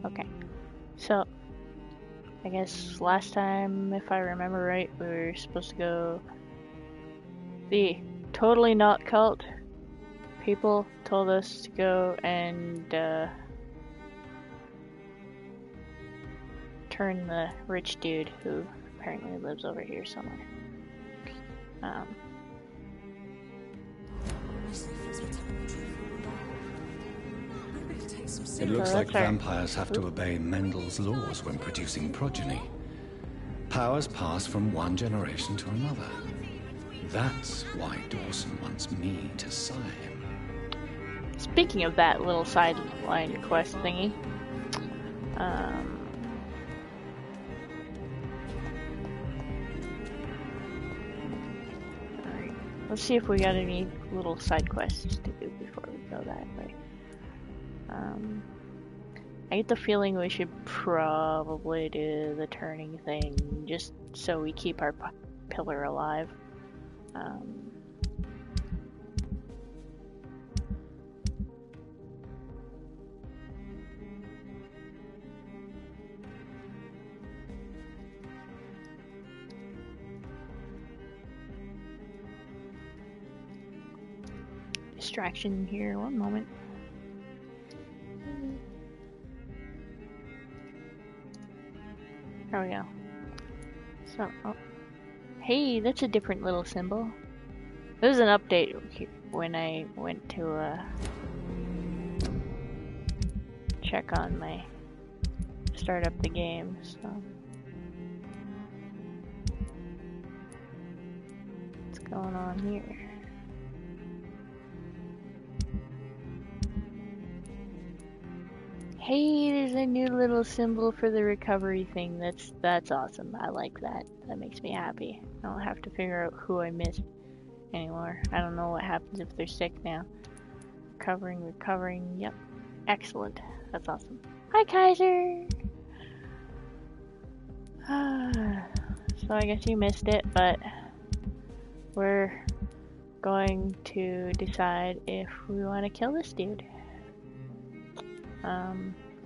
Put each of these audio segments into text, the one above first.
Okay. So, I guess last time, if I remember right, we were supposed to go... The totally not cult people told us to go and turn the rich dude who apparently lives over here somewhere. It looks like vampires have to obey Mendel's laws when producing progeny. Powers pass from one generation to another. That's why Dawson wants me to sign. Speaking of that little sideline quest thingy, alright, let's see if we got any little side quests to do before we go that way. I get the feeling we should probably do the turning thing just so we keep our pillar alive. Distraction here, one moment. There we go. So, oh. Hey, that's a different little symbol. There's an update when I went to check on my start up the game, so what's going on here? Hey, there's a new little symbol for the recovery thing. That's awesome. I like that. That makes me happy. I don't have to figure out who I missed anymore. I don't know what happens if they're sick now. Recovering. Yep. Excellent. That's awesome. Hi, Kaiser! So I guess you missed it, but we're going to decide if we want to kill this dude.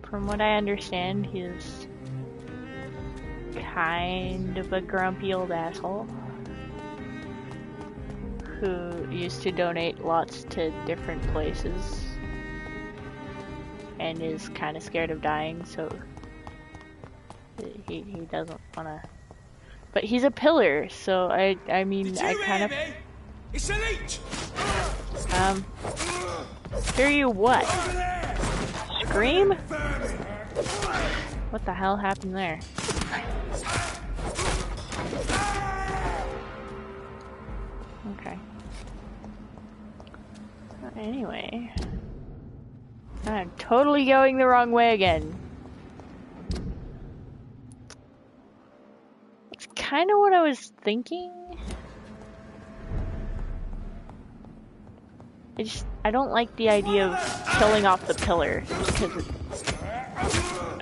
From what I understand, he's kind of a grumpy old asshole who used to donate lots to different places and is kind of scared of dying, so he doesn't want to. But he's a pillar, so I mean, I kind of. It's elite. Hear you what? Scream? What the hell happened there? Okay. Anyway. I'm totally going the wrong way again. It's kind of what I was thinking. I don't like the idea of killing off the pillar, just because it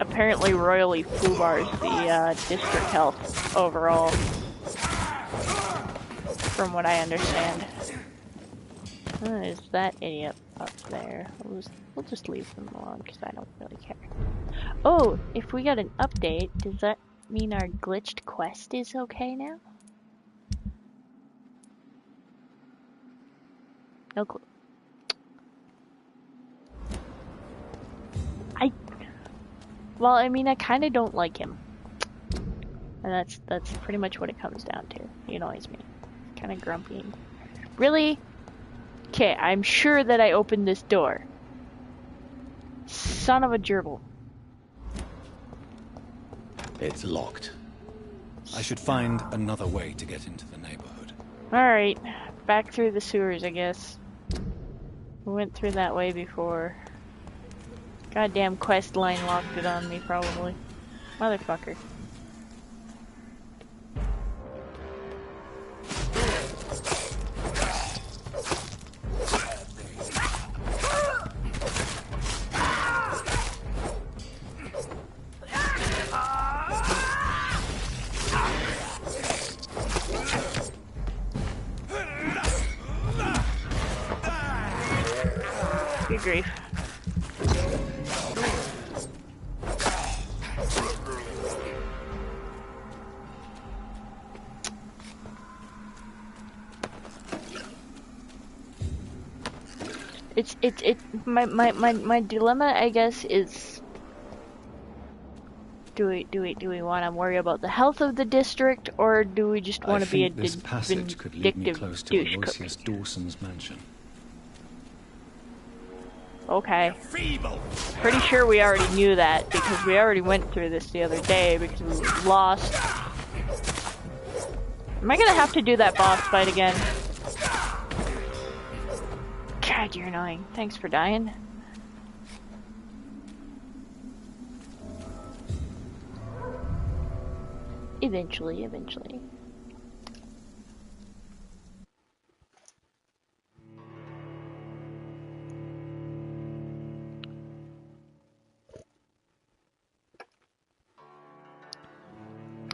apparently royally foobars the district health overall, from what I understand. Is that idiot up there? We'll just leave them alone, because I don't really care. Oh, if we got an update, does that mean our glitched quest is okay now? No clue. Well, I mean, I kind of don't like him. And that's pretty much what it comes down to. He annoys me. Kind of grumpy. Really? Okay, I'm sure that I opened this door. Son of a gerbil. It's locked. I should find another way to get into the neighborhood. Alright, back through the sewers, I guess. We went through that way before. Goddamn quest line locked it on me, probably. Motherfucker. Good grief. My dilemma, I guess, is do we want to worry about the health of the district, or do we just I want to be a think this passage could lead me vindictive close to douche cook? Aloysius Dawson's mansion. Okay. Pretty sure we already knew that, because we already went through this the other day, because we were lost. Am I gonna have to do that boss fight again? God, you're annoying. Thanks for dying. Eventually.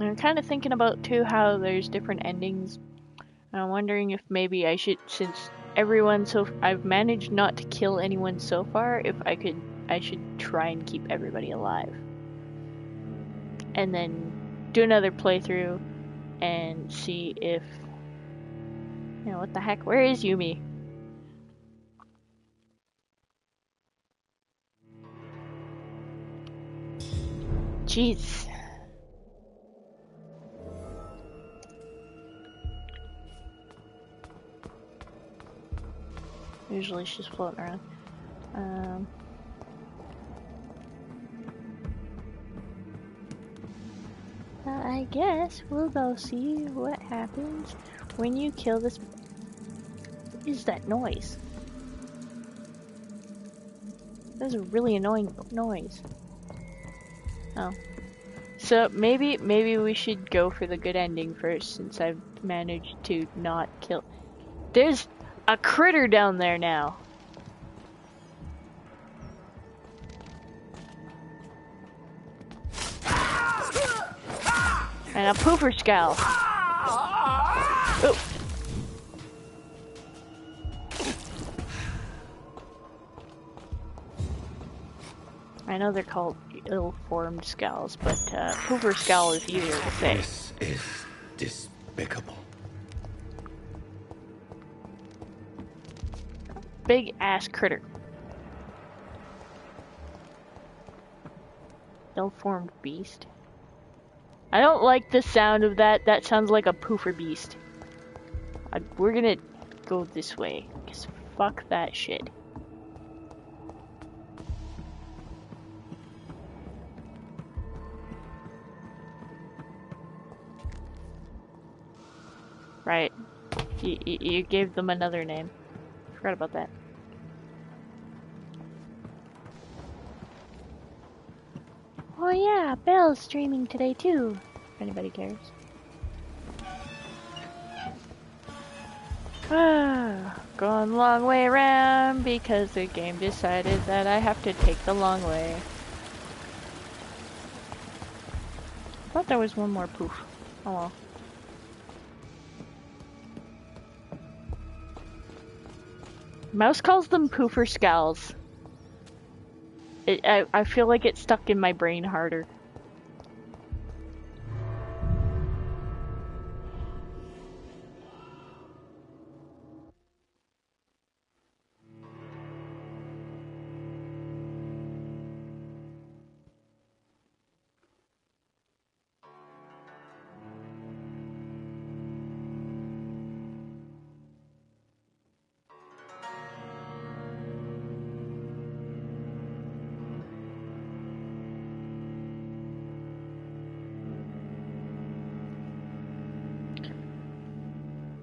I'm kind of thinking about too how there's different endings. I'm wondering if maybe I should, since I've managed not to kill anyone so far, if I should try and keep everybody alive. And then do another playthrough and see if, what the heck, where is Yumi? Jeez. Usually she's floating around. I guess we'll go see what happens when you kill this. What is that noise? That's a really annoying noise. Oh. So maybe we should go for the good ending first, since I've managed to not kill. There's a critter down there now. And a pooper scowl. Oh. I know they're called ill-formed scowls, but pooper scowl is easier to say. This is despicable. Big ass critter. Ill-formed beast. I don't like the sound of that. That sounds like a poofer beast. We're gonna go this way, because fuck that shit. Right. You gave them another name. Forgot about that. Oh yeah, Belle's streaming today too, if anybody cares. Going the long way around because the game decided that I have to take the long way. I thought there was one more poof. Oh well. Mouse calls them poofer scowls. I feel like it stuck in my brain harder.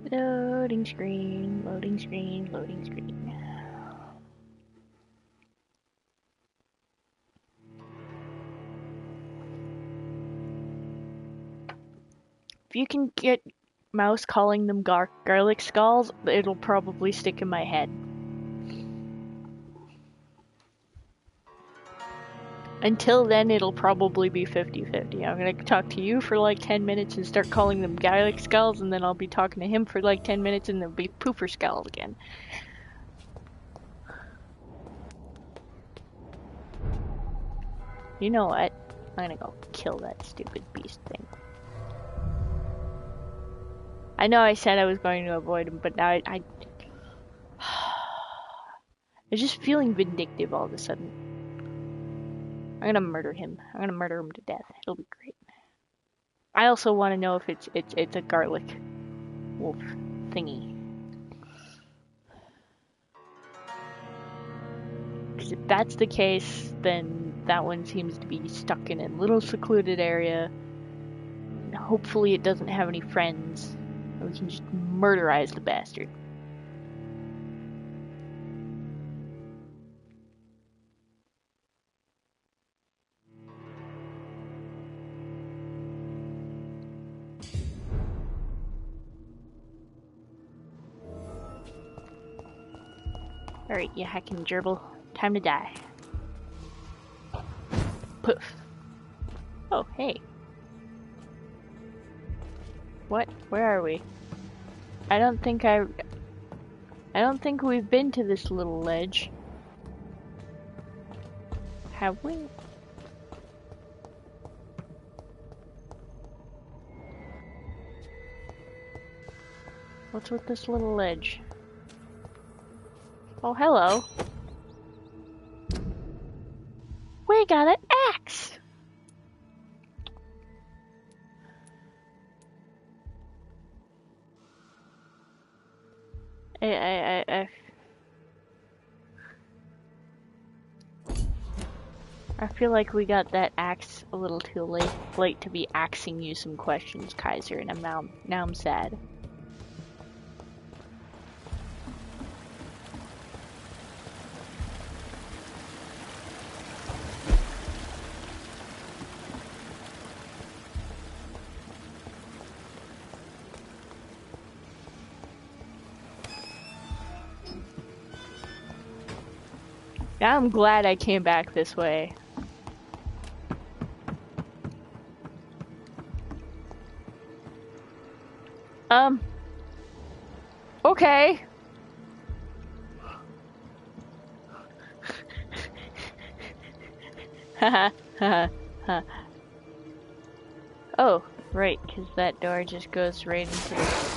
Loading screen, loading screen, loading screen. If you can get Mouse calling them garlic skulls, it'll probably stick in my head. Until then, it'll probably be 50-50. I'm gonna talk to you for like 10 minutes and start calling them garlic skulls, and then I'll be talking to him for like 10 minutes and they'll be poofer skulls again. You know what? I'm gonna go kill that stupid beast thing. I know I said I was going to avoid him, but now I'm just feeling vindictive all of a sudden. I'm gonna murder him. I'm gonna murder him to death. It'll be great. I also want to know if it's a garlic wolf thingy. Because if that's the case, then that one seems to be stuck in a little secluded area. And hopefully it doesn't have any friends. And we can just murderize the bastard. Alright, you hacking gerbil. Time to die. Poof. Oh, hey. What? Where are we? I don't think we've been to this little ledge. Have we? What's with this little ledge? Oh, hello. We got an axe! I feel like we got that axe a little too late to be axing you some questions, Kaiser, and now I'm sad. Now I'm glad I came back this way. Okay. Haha, haha, ha. Oh, right, because that door just goes right into the...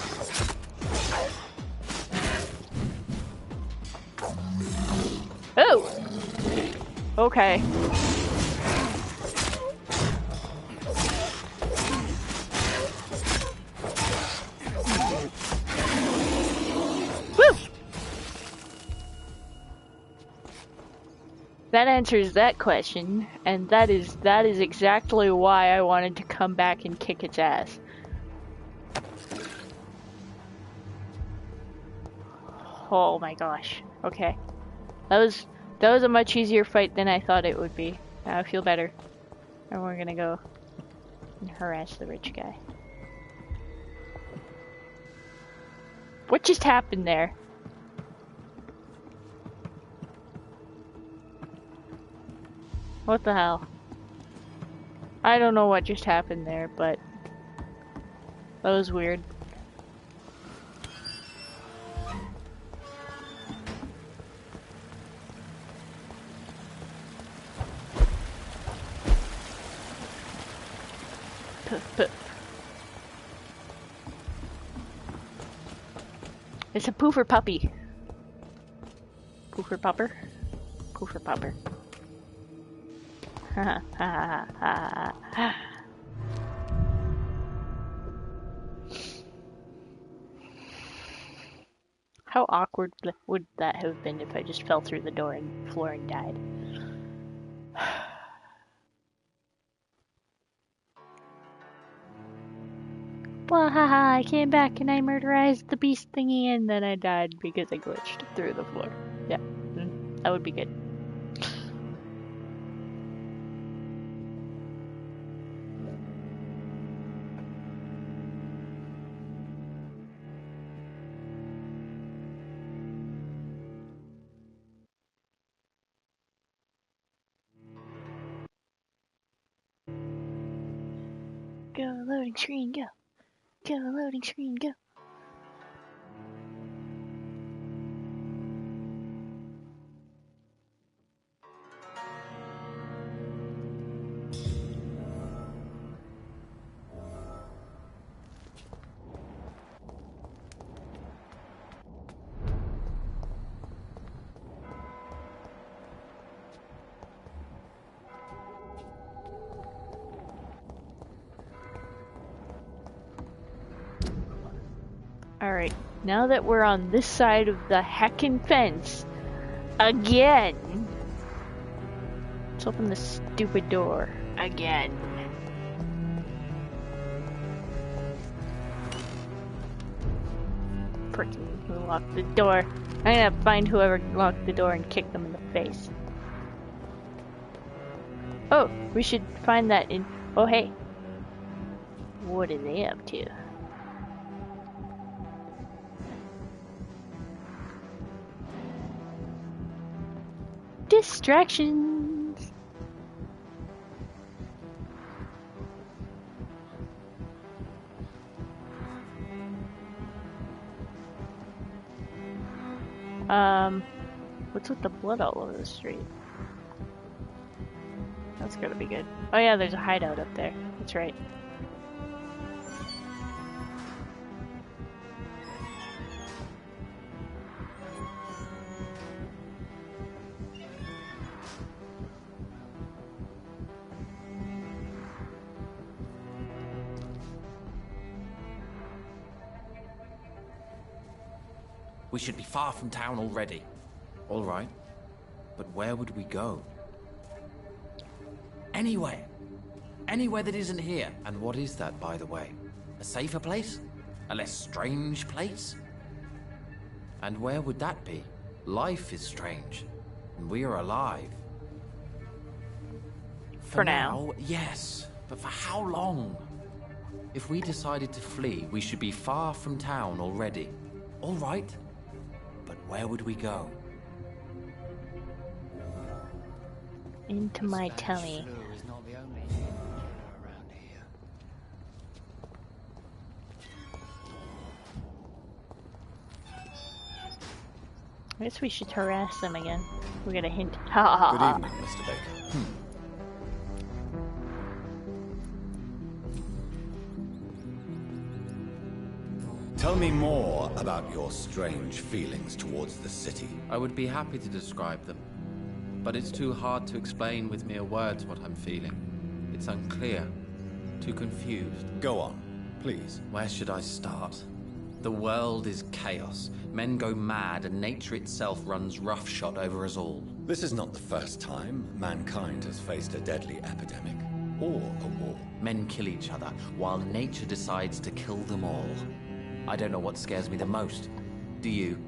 Oh! Okay. Woo! That answers that question, and that is exactly why I wanted to come back and kick its ass. Oh my gosh. Okay. That was a much easier fight than I thought it would be. Now I feel better. And we're gonna go and harass the rich guy. What just happened there? What the hell? I don't know what just happened there, but that was weird. Puff, puff. It's a poofer puppy. Poofer pupper? Poofer pupper. Ha ha ha ha. How awkward would that have been if I just fell through the door and floor and died? Well, haha, I came back and I murderized the beast thingy and then I died because I glitched through the floor. Yeah, that would be good. Go, loading screen, go. Go, loading screen, go. Alright, now that we're on this side of the heckin' fence, again, let's open the stupid door. Again. Person who locked the door. I'm gonna find whoever locked the door and kick them in the face. Oh, we should find that in... Oh, hey. What are they up to? Distractions! What's with the blood all over the street? That's gonna be good. Oh yeah, there's a hideout up there. That's right. We should be far from town already. All right. But where would we go? Anywhere. Anywhere that isn't here. And what is that, by the way? A safer place? A less strange place? And where would that be? Life is strange. And we are alive. For now. Yes. But for how long? If we decided to flee, we should be far from town already. All right. But where would we go? Into my tummy. Is not the only thing around here. I guess we should harass them again. We got a hint. Ha ha Good ha. evening, Mr. Baker. Tell me more about your strange feelings towards the city. I would be happy to describe them. But it's too hard to explain with mere words what I'm feeling. It's unclear. Too confused. Go on, please. Where should I start? The world is chaos. Men go mad and nature itself runs roughshod over us all. This is not the first time mankind has faced a deadly epidemic or a war. Men kill each other while nature decides to kill them all. I don't know what scares me the most. Do you?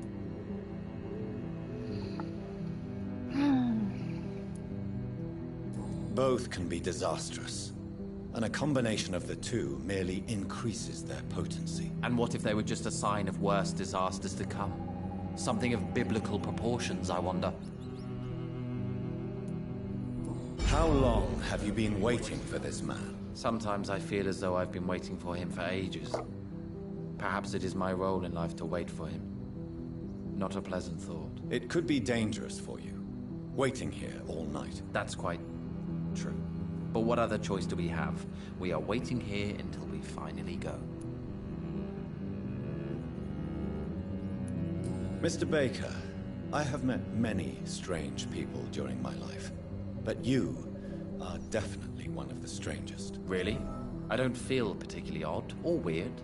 Both can be disastrous, and a combination of the two merely increases their potency. And what if they were just a sign of worse disasters to come? Something of biblical proportions, I wonder. How long have you been waiting for this man? Sometimes I feel as though I've been waiting for him for ages. Perhaps it is my role in life to wait for him. Not a pleasant thought. It could be dangerous for you, waiting here all night. That's quite true. But what other choice do we have? We are waiting here until we finally go. Mr. Baker, I have met many strange people during my life, but you are definitely one of the strangest. Really? I don't feel particularly odd or weird.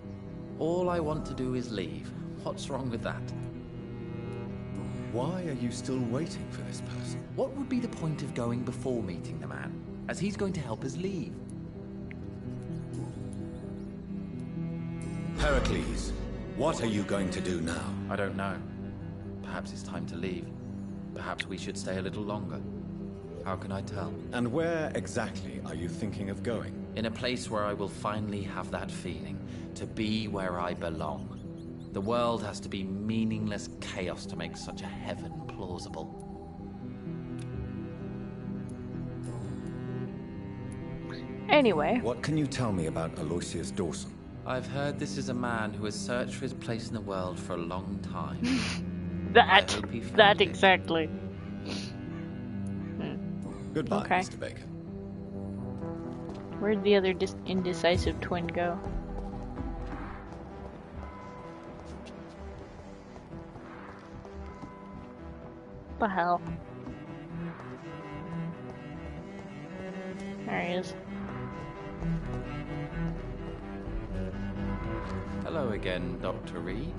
All I want to do is leave. What's wrong with that? Why are you still waiting for this person? What would be the point of going before meeting the man, as he's going to help us leave? Heracles, what are you going to do now? I don't know. Perhaps it's time to leave. Perhaps we should stay a little longer. How can I tell? And where exactly are you thinking of going? In a place where I will finally have that feeling, to be where I belong. The world has to be meaningless chaos to make such a heaven plausible. Anyway. What can you tell me about Aloysius Dawson? I've heard this is a man who has searched for his place in the world for a long time. that exactly. Goodbye, Okay. Mr. Baker. Where'd the other indecisive twin go? The hell? There he is. Hello again, Dr. Reed.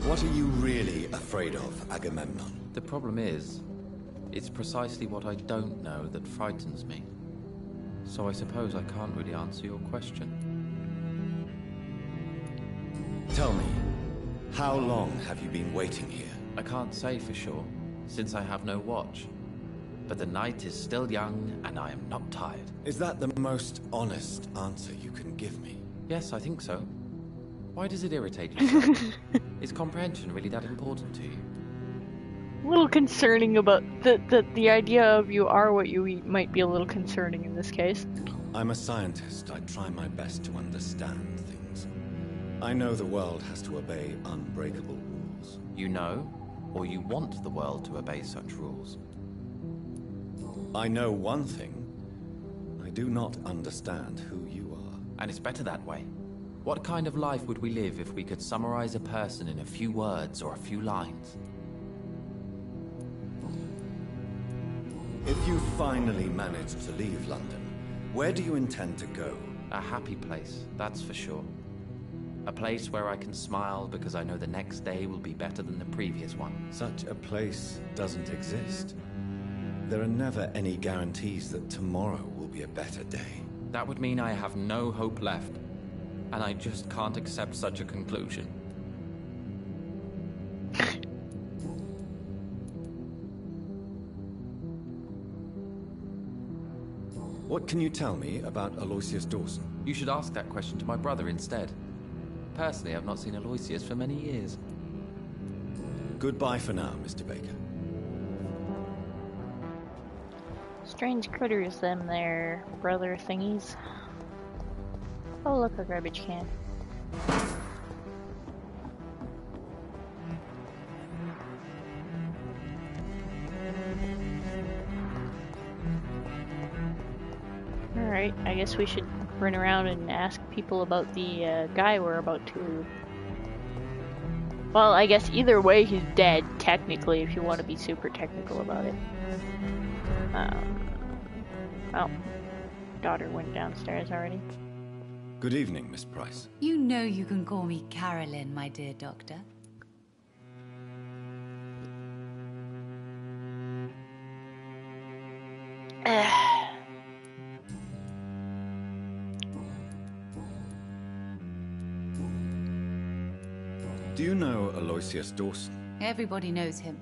What are you really afraid of, Agamemnon? The problem is, it's precisely what I don't know that frightens me. So I suppose I can't really answer your question. Tell me, how long have you been waiting here? I can't say for sure, since I have no watch. But the night is still young, and I am not tired. Is that the most honest answer you can give me? Yes, I think so. Why does it irritate you so? Is comprehension really that important to you? A little concerning about the idea of you are what you eat might be a little concerning in this case. I'm a scientist. I try my best to understand things. I know the world has to obey unbreakable rules. You know, or you want the world to obey such rules? I know one thing. I do not understand who you are. And it's better that way. What kind of life would we live if we could summarize a person in a few words or a few lines? If you finally manage to leave London, where do you intend to go? A happy place, that's for sure. A place where I can smile because I know the next day will be better than the previous one. Such a place doesn't exist. There are never any guarantees that tomorrow will be a better day. That would mean I have no hope left, and I just can't accept such a conclusion. What can you tell me about Aloysius Dawson? You should ask that question to my brother instead. Personally, I've not seen Aloysius for many years. Goodbye for now, Mr. Baker. Strange critters, them there, brother thingies. Oh, look, a garbage can. Alright, I guess we should run around and ask people about the guy we're about to... Well, I guess either way he's dead, technically, if you want to be super technical about it. Oh, daughter went downstairs already. Good evening, Miss Price. You know you can call me Carolyn, my dear doctor. Do you know Aloysius Dawson? Everybody knows him.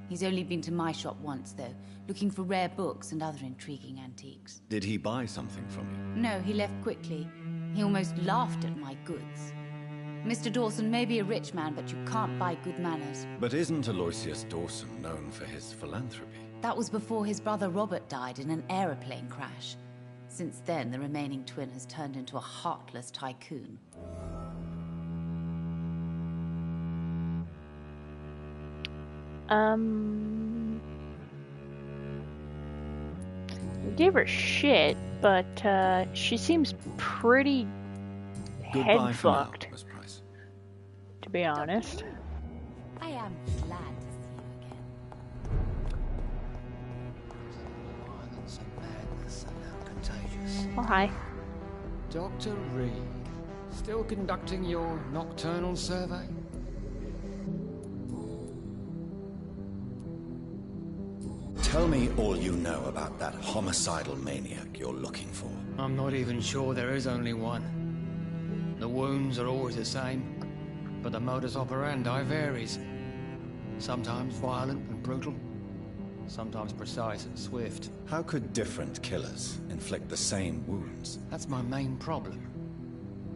He's only been to my shop once, though, looking for rare books and other intriguing antiques. Did he buy something from you? No, he left quickly. He almost laughed at my goods. Mr. Dawson may be a rich man, but you can't buy good manners. But isn't Aloysius Dawson known for his philanthropy? That was before his brother Robert died in an aeroplane crash. Since then, the remaining twin has turned into a heartless tycoon. We gave her shit, but she seems pretty Goodbye head for now, fucked, Miss Price. to be honest. I am glad to see you again. Violence and madness are now contagious. Oh, hi. Dr. Reed, still conducting your nocturnal survey? Tell me all you know about that homicidal maniac you're looking for. I'm not even sure there is only one. The wounds are always the same, but the modus operandi varies. Sometimes violent and brutal, sometimes precise and swift. How could different killers inflict the same wounds? That's my main problem.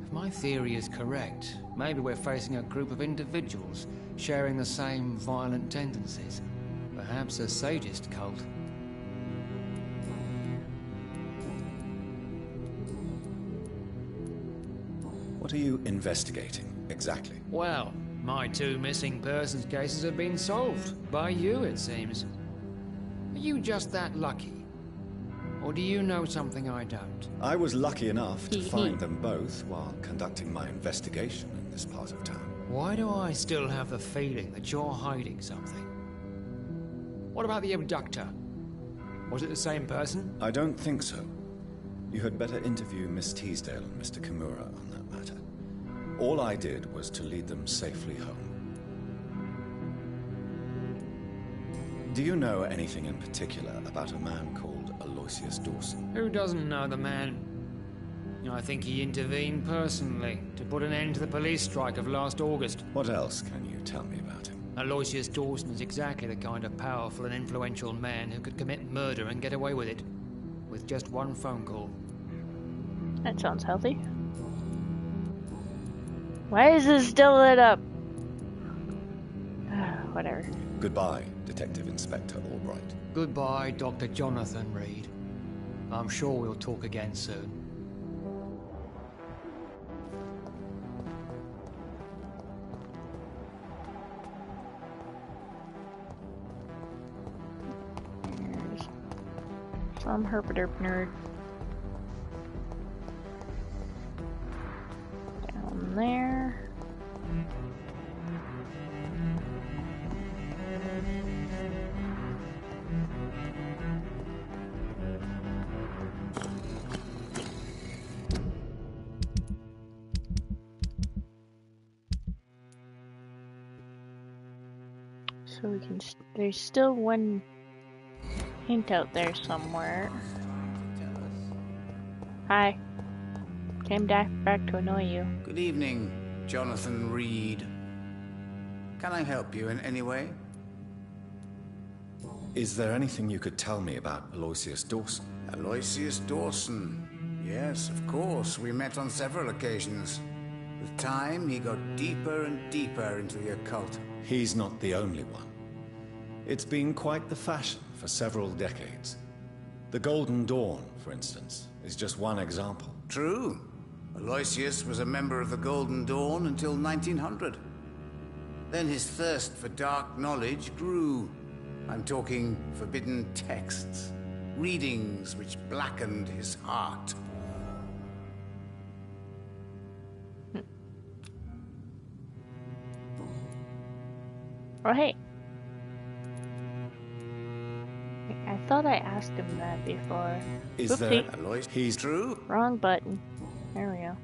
If my theory is correct, maybe we're facing a group of individuals sharing the same violent tendencies. Perhaps a sadist cult. What are you investigating, exactly? Well, my 2 missing persons cases have been solved. By you, it seems. Are you just that lucky? Or do you know something I don't? I was lucky enough to find them both while conducting my investigation in this part of town. Why do I still have the feeling that you're hiding something? What about the abductor? Was it the same person? I don't think so. You had better interview Miss Teasdale and Mr. Kimura on that matter. All I did was to lead them safely home. Do you know anything in particular about a man called Aloysius Dawson? Who doesn't know the man? I think he intervened personally to put an end to the police strike of last August. What else can you tell me about him? Aloysius Dawson is exactly the kind of powerful and influential man who could commit murder and get away with it. With just one phone call. That sounds healthy. Why is this still lit up? Whatever. Goodbye, Detective Inspector Albright. Goodbye, Dr. Jonathan Reed. I'm sure we'll talk again soon. There's some herpaderp nerd. Down there. So we can. There's still one hint out there somewhere. Hi. Came back to annoy you. Good evening, Jonathan Reed. Can I help you in any way? Is there anything you could tell me about Aloysius Dawson? Aloysius Dawson. Yes, of course. We met on several occasions. With time, he got deeper and deeper into the occult. He's not the only one. It's been quite the fashion for several decades. The Golden Dawn, for instance, is just one example. True. Aloysius was a member of the Golden Dawn until 1900. Then his thirst for dark knowledge grew. I'm talking forbidden texts, readings which blackened his heart. Oh, hey. I thought I asked him that before. Is Oopsie. there... Aloysius? He's... True. Wrong button. There we go.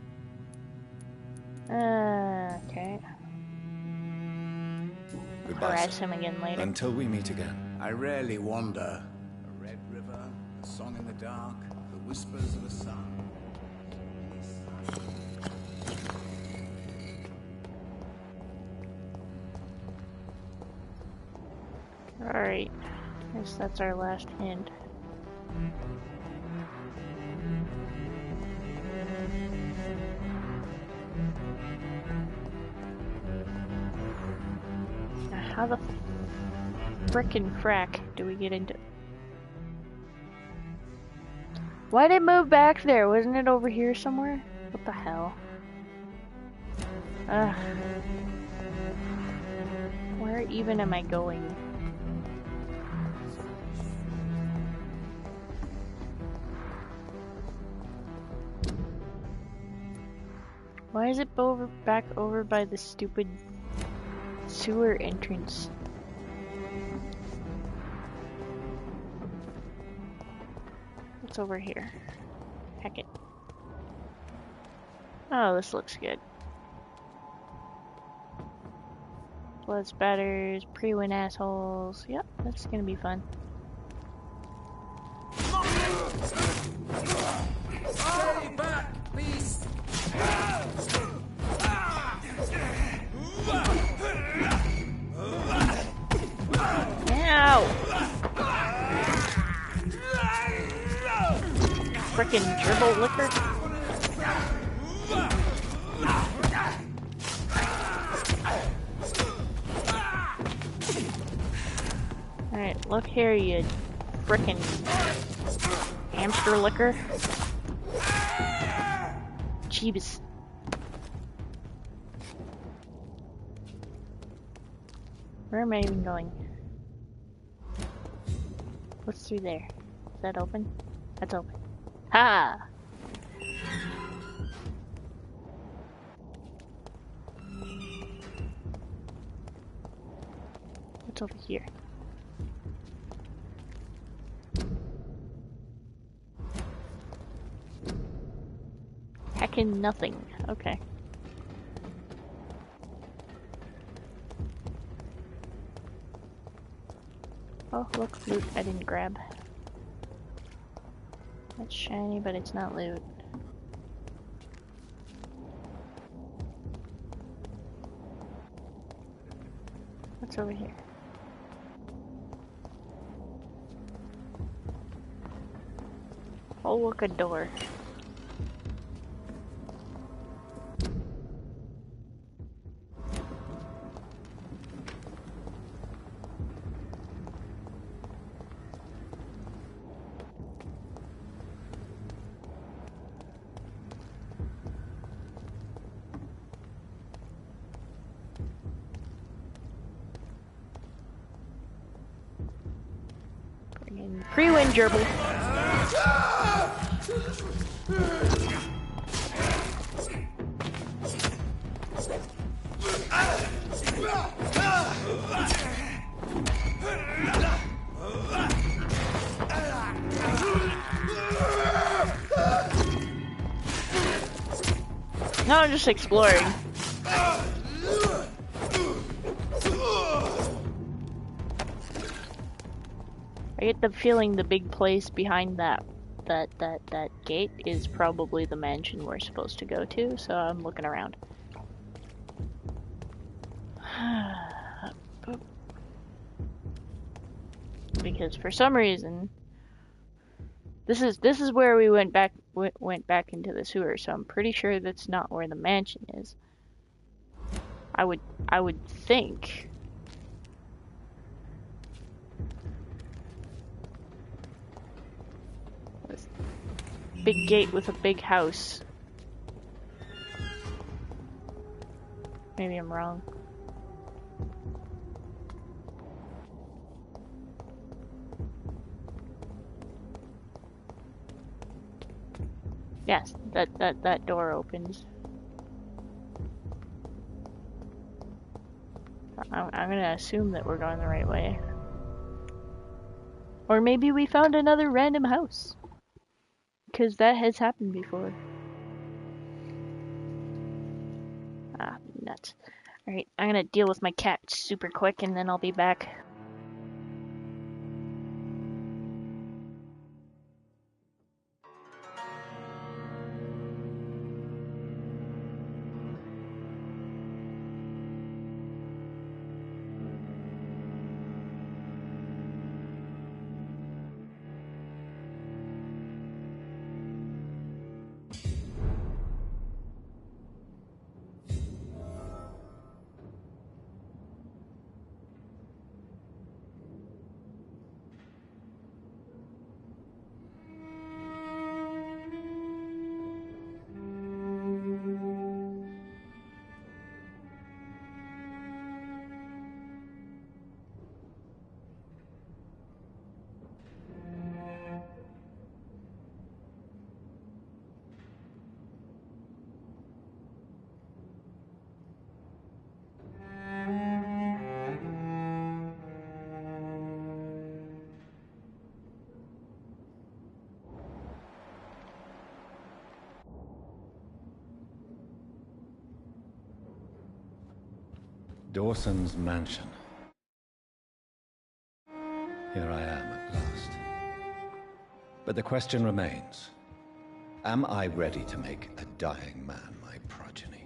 Okay. Goodbye, Harass sir. him again later. Until we meet again. I rarely wander. A red river, a song in the dark, the whispers of a sun. Alright. Guess that's our last hint. Now, how the frickin' frack do we get into... Why'd it move back there? Wasn't it over here somewhere? What the hell? Ugh. Where even am I going? Why is it back over by the stupid sewer entrance? What's over here? Heck it. Oh, this looks good. Blood spatters, pre-win assholes. Yep, that's gonna be fun. Stay back, beast! Ow! Frickin' dribble liquor. Alright, look here, you frickin' hamster liquor. Jeebus. Where am I even going? What's through there? Is that open? That's open. Ha! What's over here? Back in nothing. Okay. Oh, look, loot I didn't grab. It's shiny, but it's not loot. What's over here? Oh, look, a door. Pre-win gerbil. No, I'm just exploring. I get the feeling the big place behind that gate is probably the mansion we're supposed to go to, so I'm looking around. Because for some reason this is where we went back into the sewer, so I'm pretty sure that's not where the mansion is. I would think. Big gate with a big house. Maybe I'm wrong. Yes, that door opens. I'm gonna assume that we're going the right way. Or maybe we found another random house. Because that has happened before. Ah, nuts. Alright, I'm gonna deal with my cat super quick and then I'll be back. Dawson's mansion. Here I am at last. But the question remains, am I ready to make a dying man my progeny?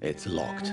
It's locked.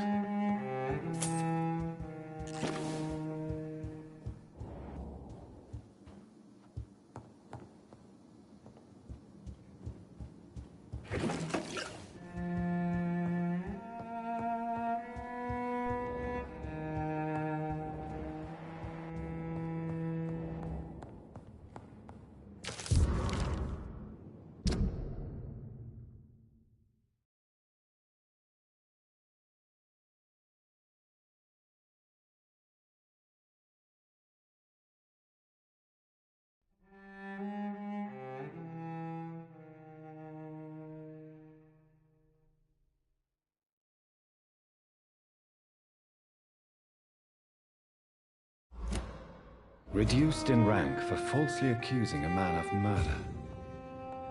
Reduced in rank for falsely accusing a man of murder.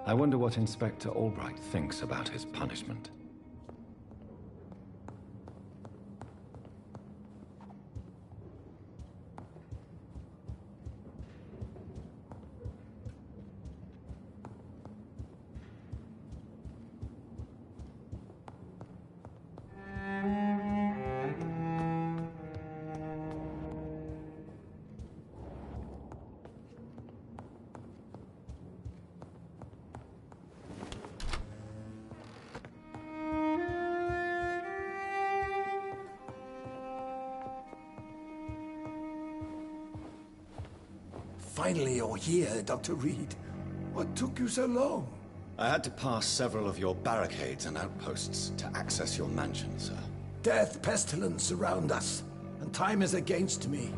I wonder what Inspector Albright thinks about his punishment. Finally you're here, Dr. Reed. What took you so long? I had to pass several of your barricades and outposts to access your mansion, sir. Death, pestilence surround us, and time is against me.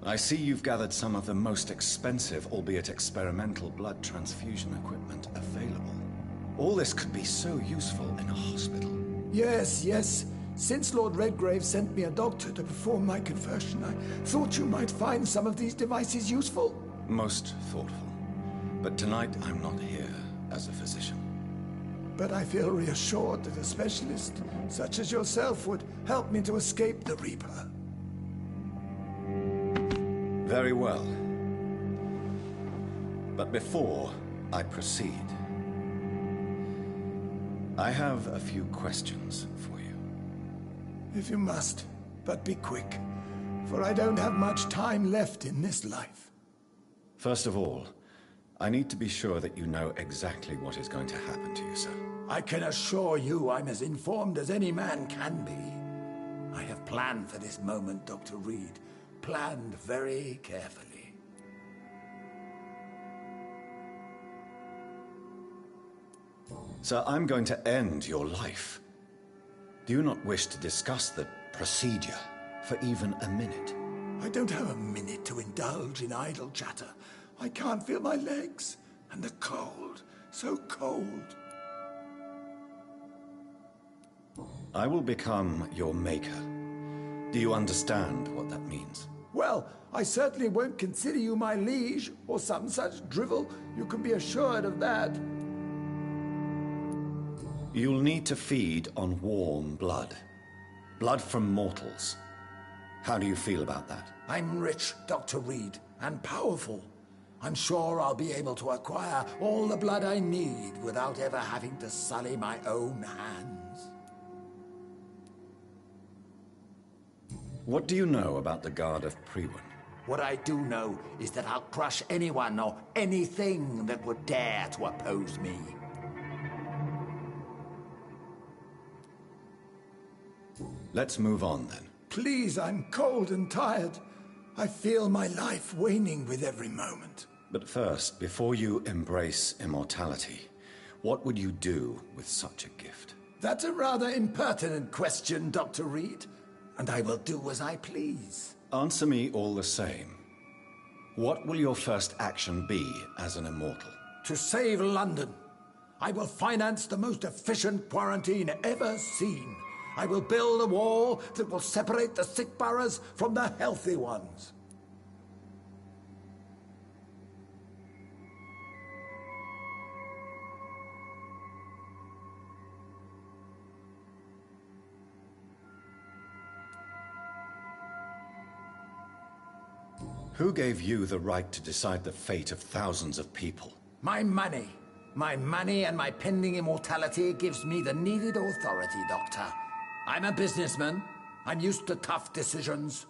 I see you've gathered some of the most expensive, albeit experimental, blood transfusion equipment available. All this could be so useful in a hospital. Yes, yes. Since Lord Redgrave sent me a doctor to perform my conversion, I thought you might find some of these devices useful. Most thoughtful. But tonight I'm not here as a physician. But I feel reassured that a specialist such as yourself would help me to escape the Reaper. Very well. But before I proceed, I have a few questions for you. If you must, but be quick, for I don't have much time left in this life. First of all, I need to be sure that you know exactly what is going to happen to you, sir. I can assure you I'm as informed as any man can be. I have planned for this moment, Dr. Reed. Planned very carefully. Sir, I'm going to end your life. Do you not wish to discuss the procedure for even a minute? I don't have a minute to indulge in idle chatter. I can't feel my legs, and the cold, so cold. I will become your maker. Do you understand what that means? Well, I certainly won't consider you my liege, or some such drivel. You can be assured of that. You'll need to feed on warm blood. Blood from mortals. How do you feel about that? I'm rich, Dr. Reed, and powerful. I'm sure I'll be able to acquire all the blood I need without ever having to sully my own hands. What do you know about the Guard of Priwen? What I do know is that I'll crush anyone or anything that would dare to oppose me. Let's move on, then. Please, I'm cold and tired. I feel my life waning with every moment. But first, before you embrace immortality, what would you do with such a gift? That's a rather impertinent question, Dr. Reed. And I will do as I please. Answer me all the same. What will your first action be as an immortal? To save London. I will finance the most efficient quarantine ever seen. I will build a wall that will separate the sick boroughs from the healthy ones. Who gave you the right to decide the fate of thousands of people? My money, My money and my pending immortality gives me the needed authority, Doctor. I'm a businessman. I'm used to tough decisions.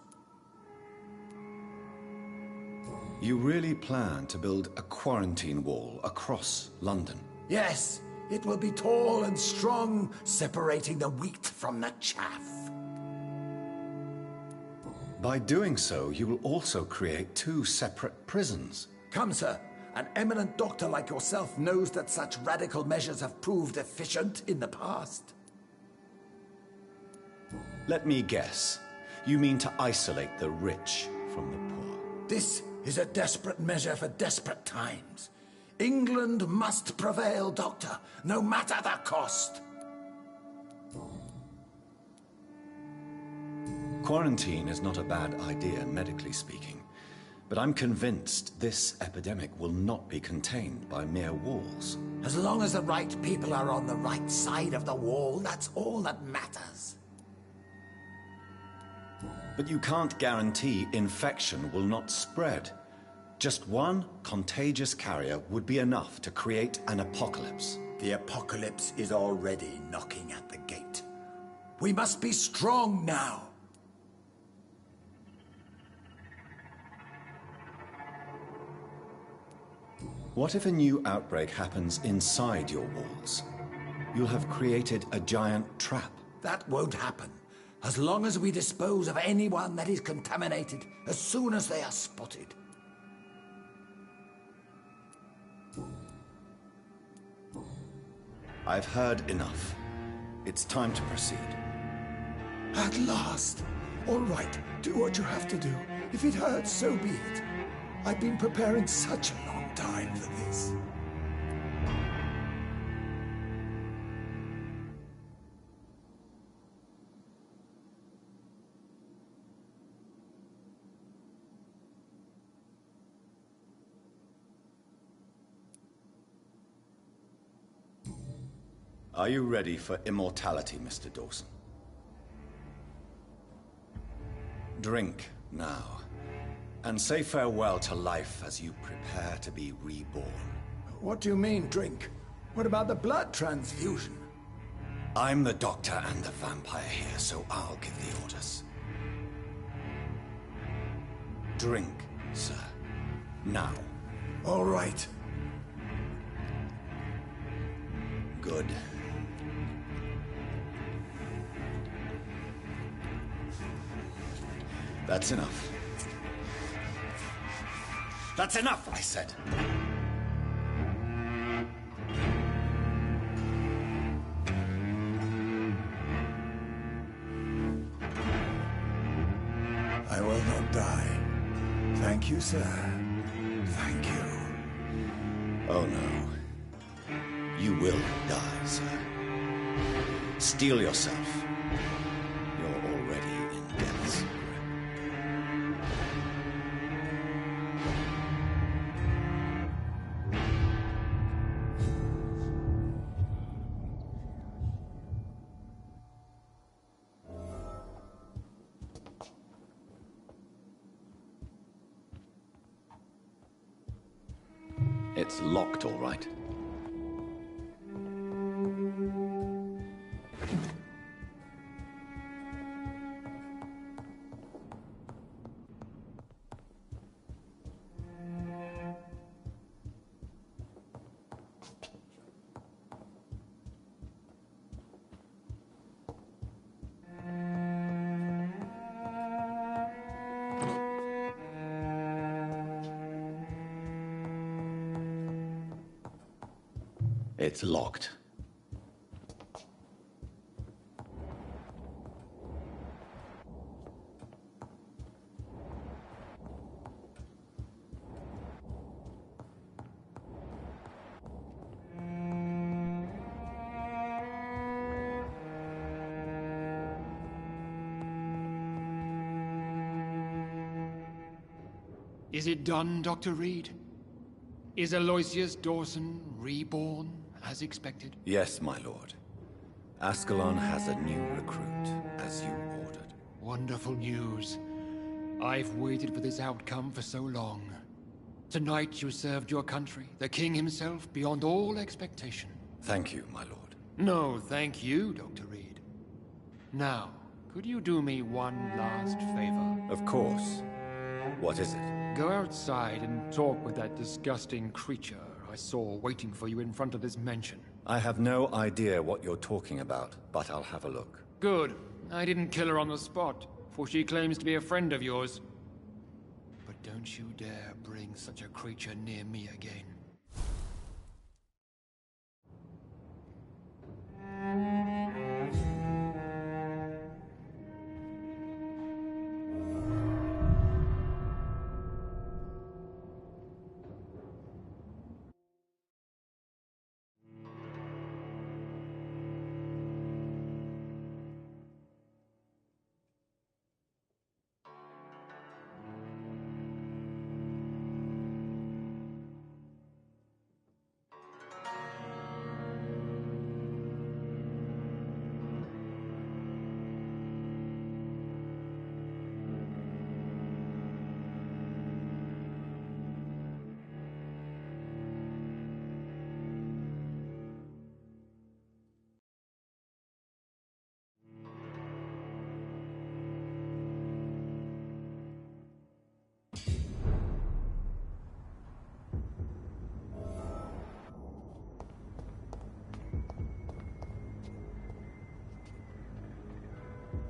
You really plan to build a quarantine wall across London? Yes, it will be tall and strong, separating the wheat from the chaff. By doing so, you will also create 2 separate prisons. Come, sir. An eminent doctor like yourself knows that such radical measures have proved efficient in the past. Let me guess. You mean to isolate the rich from the poor? This is a desperate measure for desperate times. England must prevail, Doctor, no matter the cost. Quarantine is not a bad idea, medically speaking. But I'm convinced this epidemic will not be contained by mere walls. As long as the right people are on the right side of the wall, that's all that matters. But you can't guarantee infection will not spread. Just one contagious carrier would be enough to create an apocalypse. The apocalypse is already knocking at the gate. We must be strong now. What if a new outbreak happens inside your walls? You'll have created a giant trap. That won't happen. As long as we dispose of anyone that is contaminated as soon as they are spotted. I've heard enough. It's time to proceed. At last. All right, do what you have to do. If it hurts, so be it. I've been preparing such a long time for this. Are you ready for immortality, Mr. Dawson? Drink now, and say farewell to life as you prepare to be reborn. What do you mean, drink? What about the blood transfusion? I'm the doctor and the vampire here, so I'll give the orders. Drink, sir. Now. All right. Good. That's enough. That's enough, I said. I will not die. Thank you, sir. Thank you. Oh, no. You will die, sir. Steel yourself. You're already in death's grip. It's locked, all right. It's locked. Is it done, Dr. Reed? Is Aloysius Dawson reborn, as expected? Yes, my lord. Ascalon has a new recruit, as you ordered. Wonderful news. I've waited for this outcome for so long. Tonight you served your country, the king himself, beyond all expectation. Thank you, my lord. No, thank you, Dr. Reed. Now, could you do me one last favor? Of course. What is it? Go outside and talk with that disgusting creature I saw waiting for you in front of this mansion. I have no idea what you're talking about, but I'll have a look. Good. I didn't kill her on the spot, for she claims to be a friend of yours. But don't you dare bring such a creature near me again.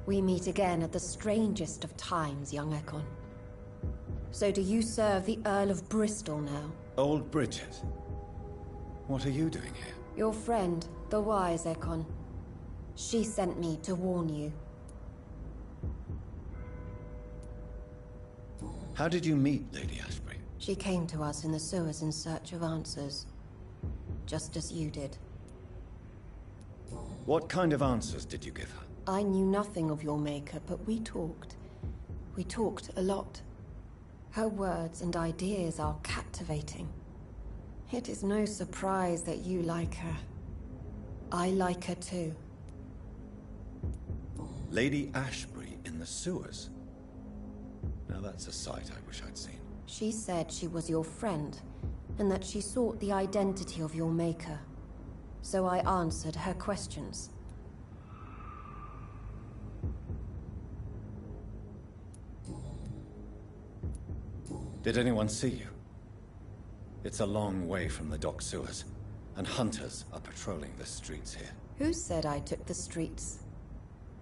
We meet again at the strangest of times, young Ekon. So do you serve the Earl of Bristol now? Old Bridget. What are you doing here? Your friend, the wise Ekon. She sent me to warn you. How did you meet Lady Ashbury? She came to us in the sewers in search of answers. Just as you did. What kind of answers did you give her? I knew nothing of your maker, but we talked. We talked a lot. Her words and ideas are captivating. It is no surprise that you like her. I like her too. Lady Ashbury in the sewers? Now that's a sight I wish I'd seen. She said she was your friend, and that she sought the identity of your maker. So I answered her questions. Did anyone see you? It's a long way from the dock sewers, and hunters are patrolling the streets here. Who said I took the streets?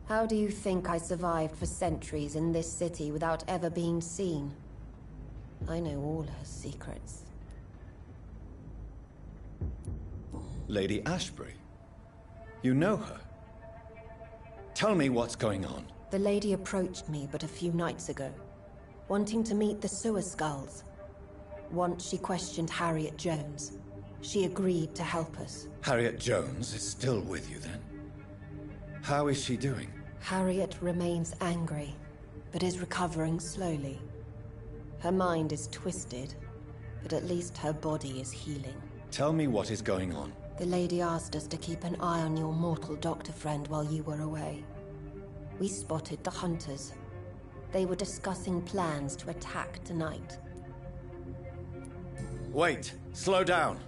How do you think I survived for centuries in this city without ever being seen? I know all her secrets. Lady Ashbury? You know her? Tell me what's going on. The lady approached me but a few nights ago, wanting to meet the sewer skulls. Once she questioned Harriet Jones. She agreed to help us. Harriet Jones is still with you then? How is she doing? Harriet remains angry, but is recovering slowly. Her mind is twisted, but at least her body is healing. Tell me what is going on. The lady asked us to keep an eye on your mortal doctor friend while you were away. We spotted the hunters. They were discussing plans to attack tonight. Wait, slow down.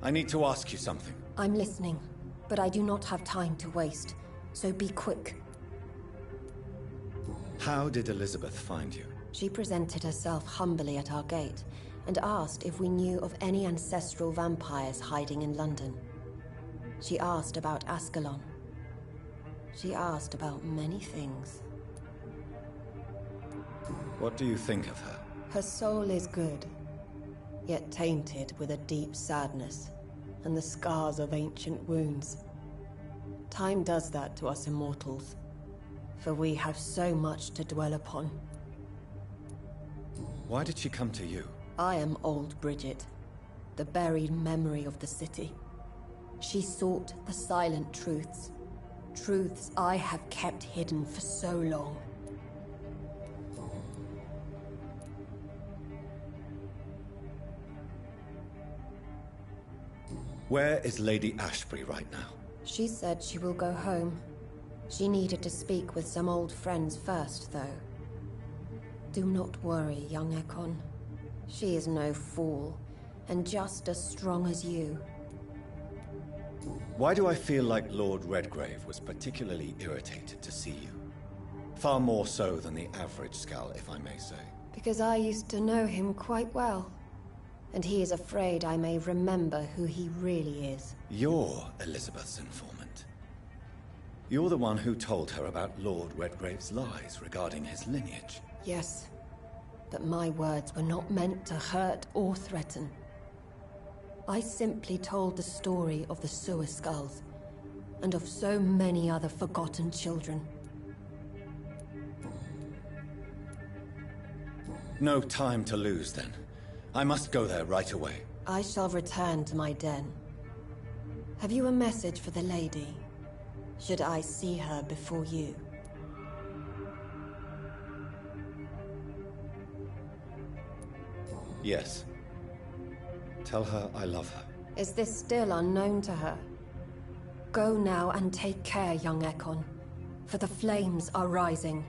I need to ask you something. I'm listening, but I do not have time to waste, so be quick. How did Elizabeth find you? She presented herself humbly at our gate and asked if we knew of any ancestral vampires hiding in London. She asked about Ascalon. She asked about many things. What do you think of her? Her soul is good, yet tainted with a deep sadness and the scars of ancient wounds. Time does that to us immortals, for we have so much to dwell upon. Why did she come to you? I am old Bridget, the buried memory of the city. She sought the silent truths, truths I have kept hidden for so long. Where is Lady Ashbury right now? She said she will go home. She needed to speak with some old friends first, though. Do not worry, young Ekon. She is no fool, and just as strong as you. Why do I feel like Lord Redgrave was particularly irritated to see you? Far more so than the average Skull, if I may say. Because I used to know him quite well. And he is afraid I may remember who he really is. You're Elizabeth's informant. You're the one who told her about Lord Redgrave's lies regarding his lineage. Yes, but my words were not meant to hurt or threaten. I simply told the story of the Sewer Skulls, and of so many other forgotten children. No time to lose, then. I must go there right away. I shall return to my den. Have you a message for the lady? Should I see her before you? Yes. Tell her I love her. Is this still unknown to her? Go now and take care, young Ekon, for the flames are rising.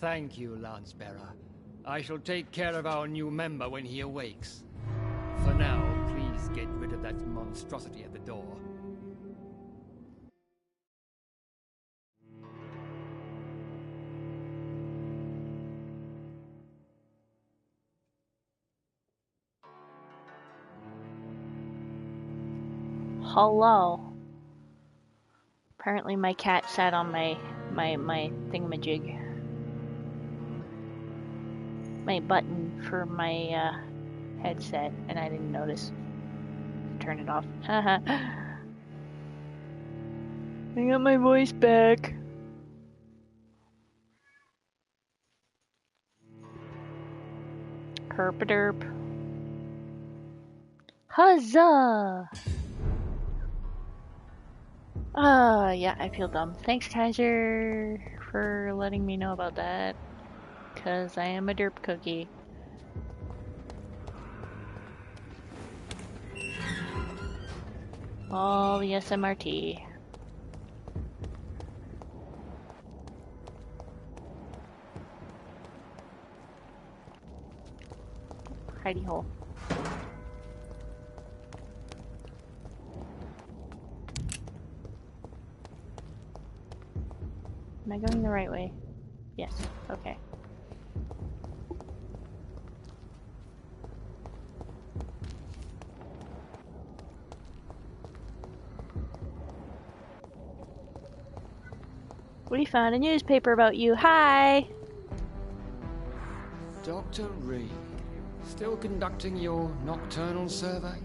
Thank you, Lance-Bearer. I shall take care of our new member when he awakes. For now, please get rid of that monstrosity at the door. Hello. Apparently my cat sat on my thingamajig. My button for my headset, and I didn't notice. Turn it off. Haha. I got my voice back. Herpaderp. Huzzah! Yeah, I feel dumb. Thanks, Kaiser, for letting me know about that. Cause I am a derp cookie. Oh, the SMRT. Hidey hole. Am I going the right way? Yes. Okay. We found a newspaper about you. Hi! Dr. Reed, still conducting your nocturnal survey?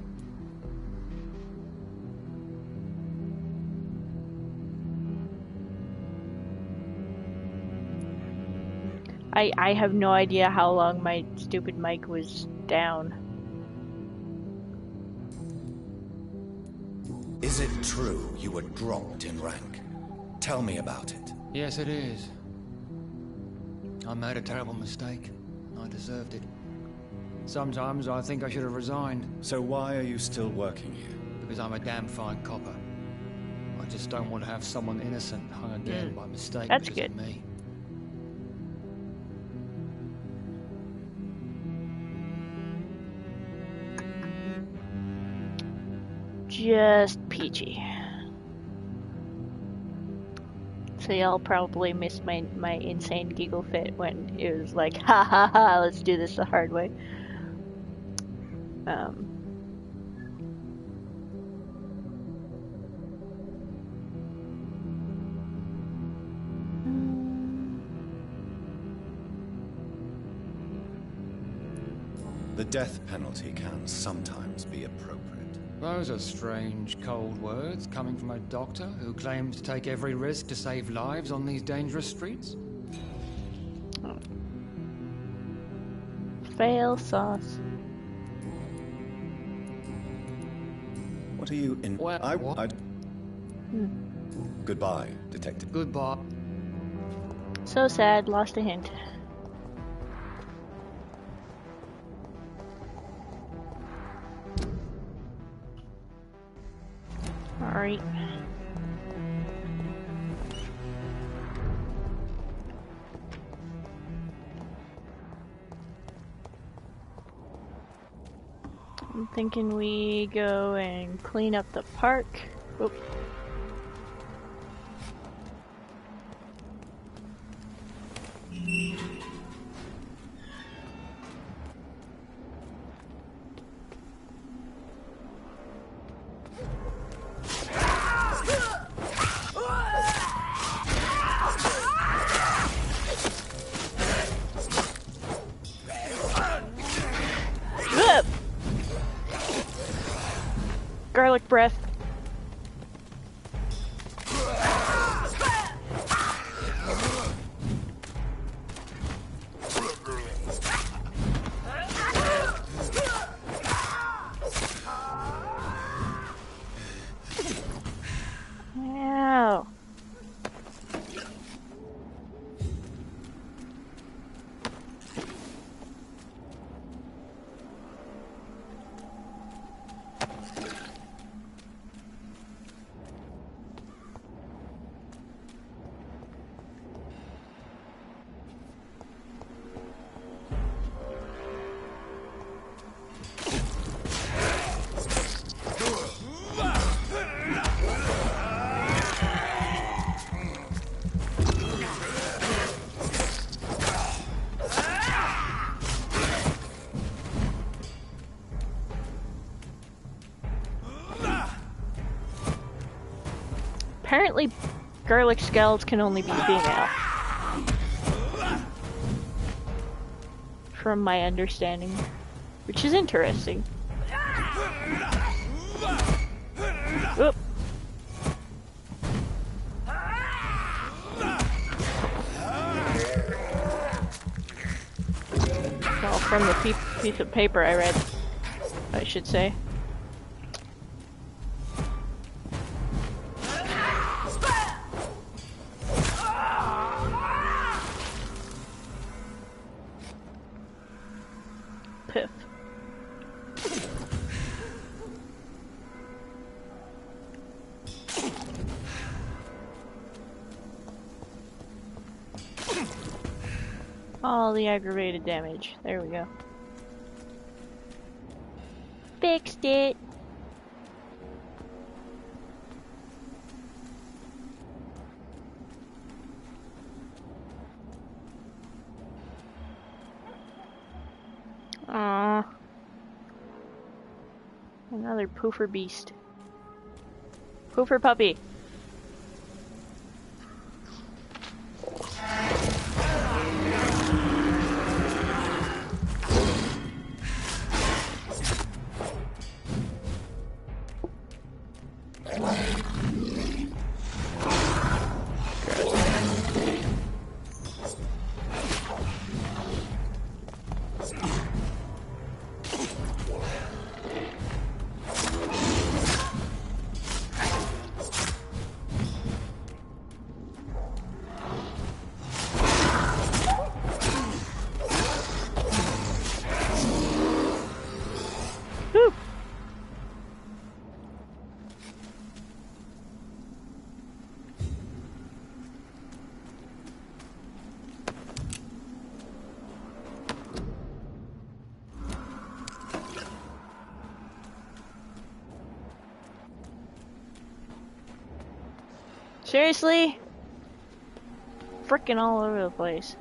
I have no idea how long my stupid mic was down. Is it true you were dropped in rank? Tell me about it. Yes, it is. I made a terrible mistake. I deserved it. Sometimes I think I should have resigned. So why are you still working here? Because I'm a damn fine copper. I just don't want to have someone innocent hung again by mistake That's because good. of me. Just peachy. So y'all probably missed my insane giggle fit when it was like, ha ha ha, let's do this the hard way. The death penalty can sometimes be appropriate. Those are strange, cold words coming from a doctor who claims to take every risk to save lives on these dangerous streets. Fail sauce. What are you in? Well, Goodbye, Detective. Goodbye. So sad, lost a hint. Alright. I'm thinking we go and clean up the park. Oop. Ugh! Garlic breath. Ow. Apparently, garlic scalds can only be female. From my understanding. Which is interesting. Oop. Well, from the piece of paper I read, I should say. Piff. All the aggravated damage. There we go. Fixed it. Aww. Another poofer beast. Poofer puppy. Seriously? Frickin' all over the place.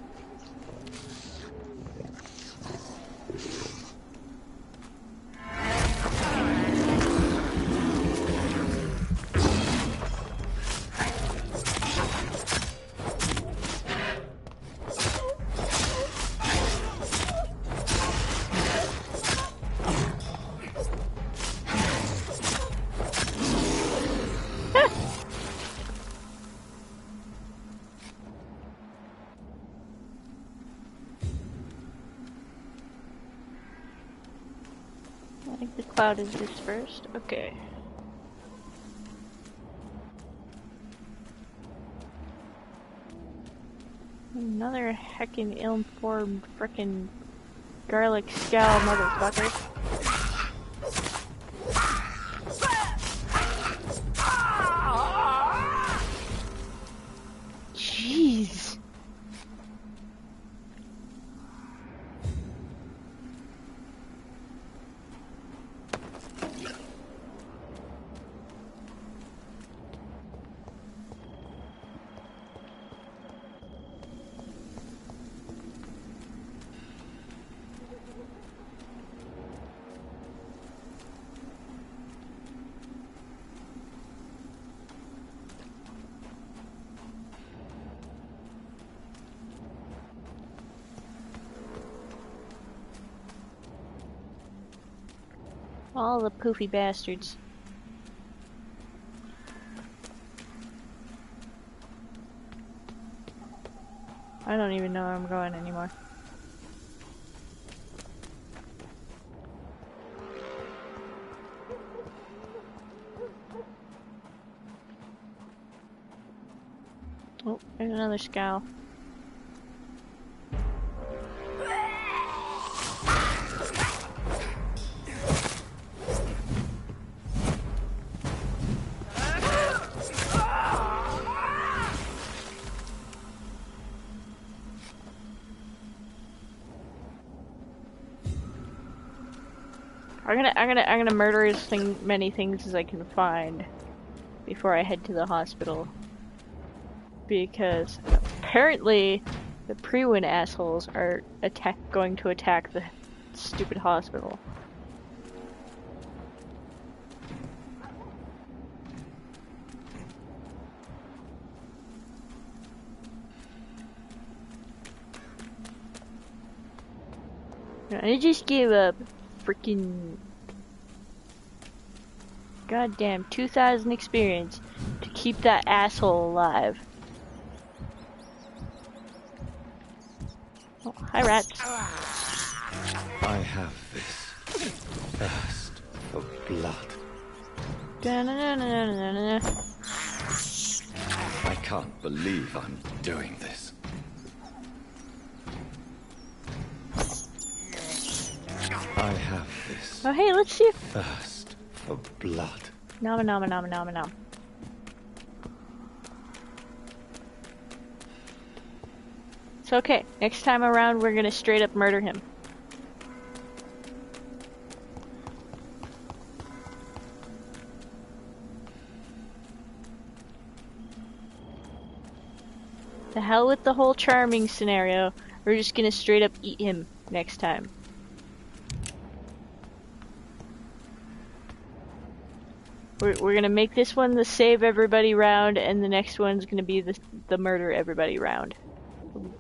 think the cloud is dispersed. Okay. Another heckin' ill-informed frickin' garlic scowl motherfucker. Jeez. All the poofy bastards. I don't even know where I'm going anymore. Oh, there's another scowl. I'm gonna murder as many things as I can find before I head to the hospital. Because apparently the pre-win assholes are going to attack the stupid hospital. I just gave up freaking goddamn 2,000 experience to keep that asshole alive. Oh, hi rats. I have this thirst for blood. I can't believe I'm doing this. I have this. Oh hey, let's see if thirst for blood. Nom nom nom nom nom. It's okay. Next time around, we're gonna straight up murder him. The hell with the whole charming scenario. We're just gonna straight up eat him next time. We're gonna make this one the save everybody round, and the next one's gonna be the murder everybody round.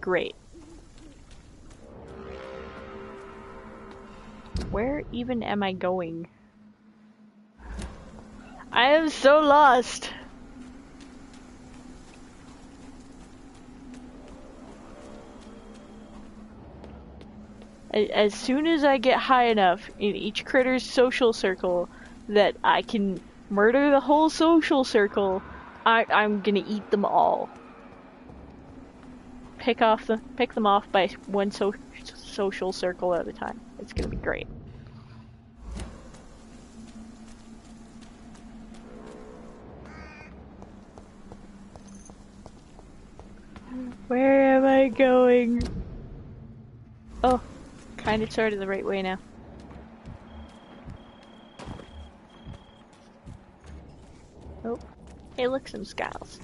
Great. Where even am I going? I am so lost! As soon as I get high enough in each critter's social circle that I can murder the whole social circle, I'm gonna eat them all. Pick them off by one social circle at a time. It's gonna be great. Where am I going? Oh, kinda sorta the right way now. Oh, hey look, some scowls.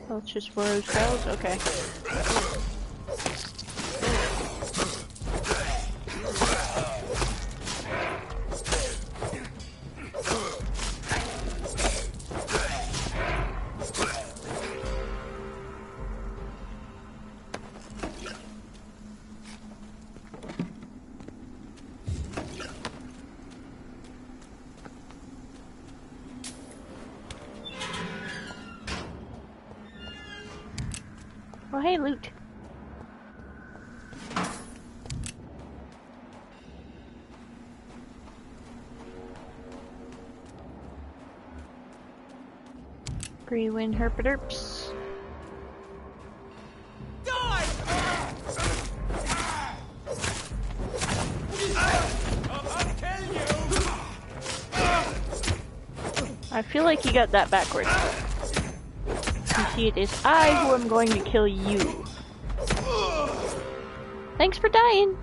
Oh, it's just rose scowls? Okay. Oh, hey, loot. Pre-win herpaderps. I feel like you got that backwards. You see, it is I who am going to kill you. Thanks for dying.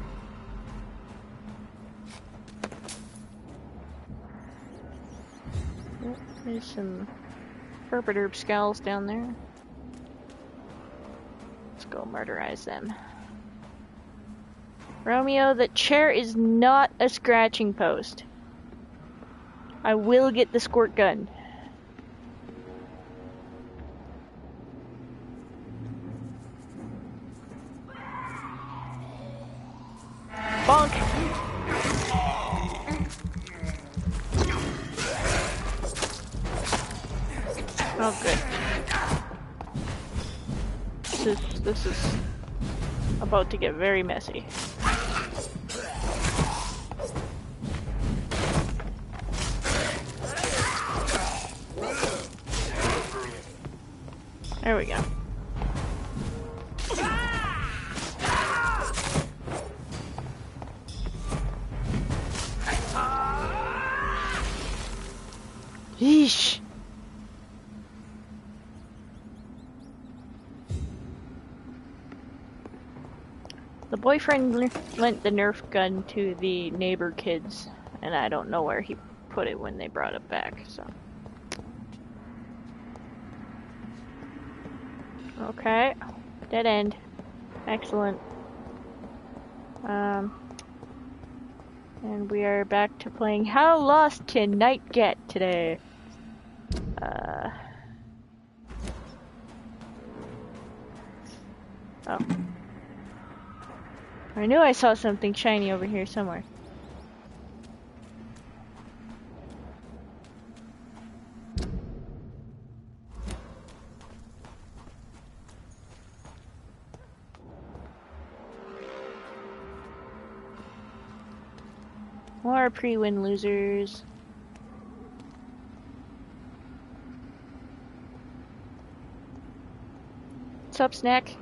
Oh, there's some herpaderp skulls down there. Let's go murderize them. Romeo, the chair is not a scratching post. I will get the squirt gun. Bonk! Oh, good. This is about to get very messy. There we go. Yeesh. The boyfriend lent the Nerf gun to the neighbor kids, and I don't know where he put it when they brought it back, so. Okay. Dead end. Excellent. And we are back to playing How Lost Can Night Get today. Oh. I knew I saw something shiny over here somewhere. More pre-win losers. What's up, Snack?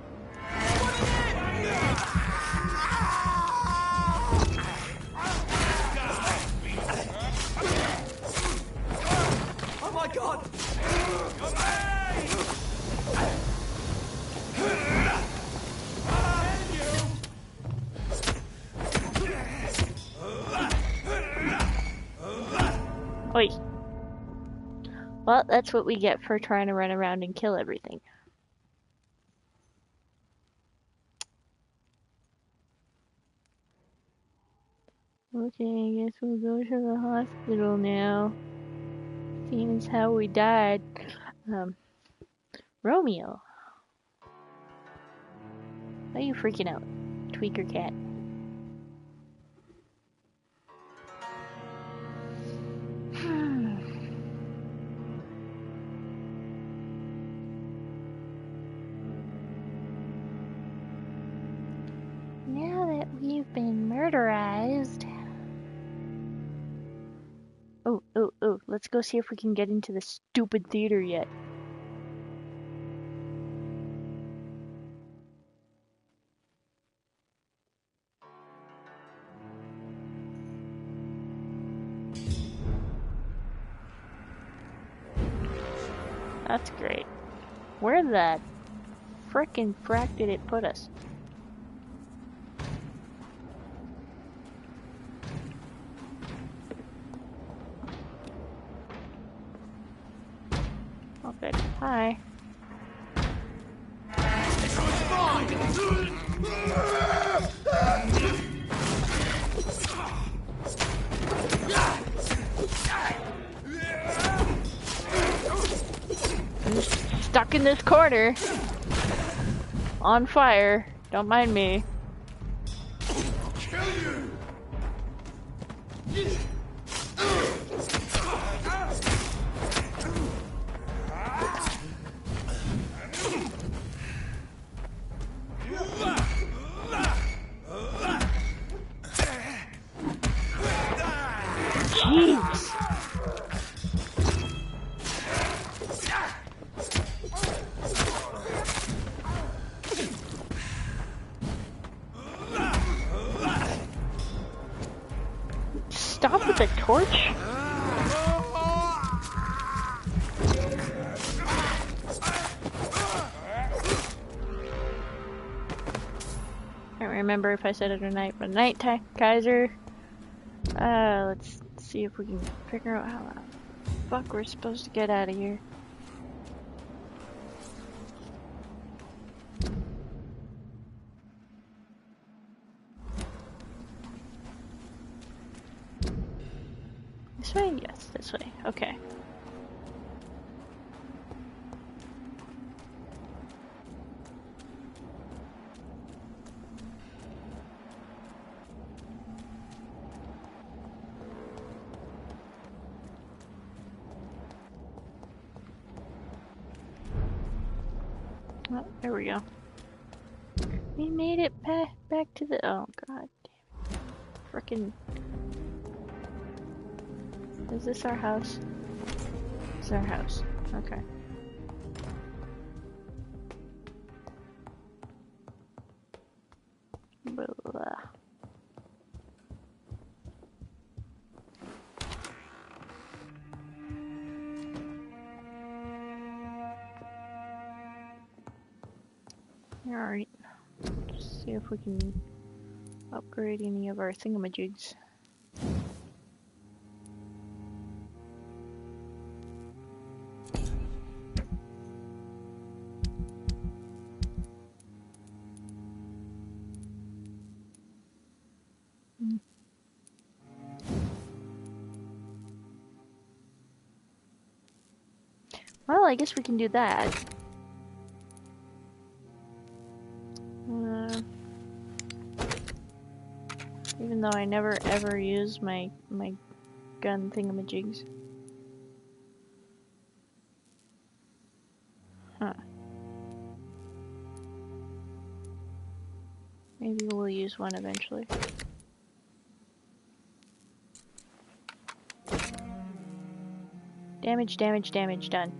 Oh my god! Oi. Well, that's what we get for trying to run around and kill everything. Okay, I guess we'll go to the hospital now. Seeing as how we died. Romeo. Why are you freaking out? Tweaker cat. Now that we've been murderized. Oh, let's go see if we can get into the stupid theater yet. That's great. Where the frickin' frack did it put us? Oh, good. Hi. I'm just stuck in this corner. On fire. Don't mind me. Jeez. with a torch? I don't remember if I said it or not, but night Kaiser. Let's see if we can figure out how the fuck we're supposed to get out of here. This way? Yes, this way. Okay. Oh, there we go. We made it back to the. Oh god damn it. Frickin'. Is this our house? It's our house. Okay. Blah. Alright. Let's see if we can upgrade any of our thingamajigs. Well, I guess we can do that. Even though I never ever use my gun thingamajigs. Huh. Maybe we'll use one eventually. Damage, damage, damage, done.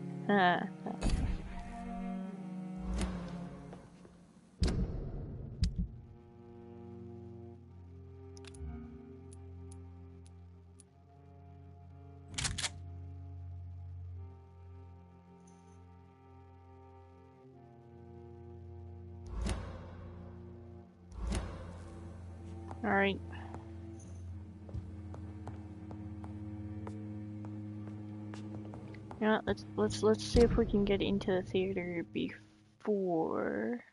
Alright. Yeah, let's see if we can get into the theater before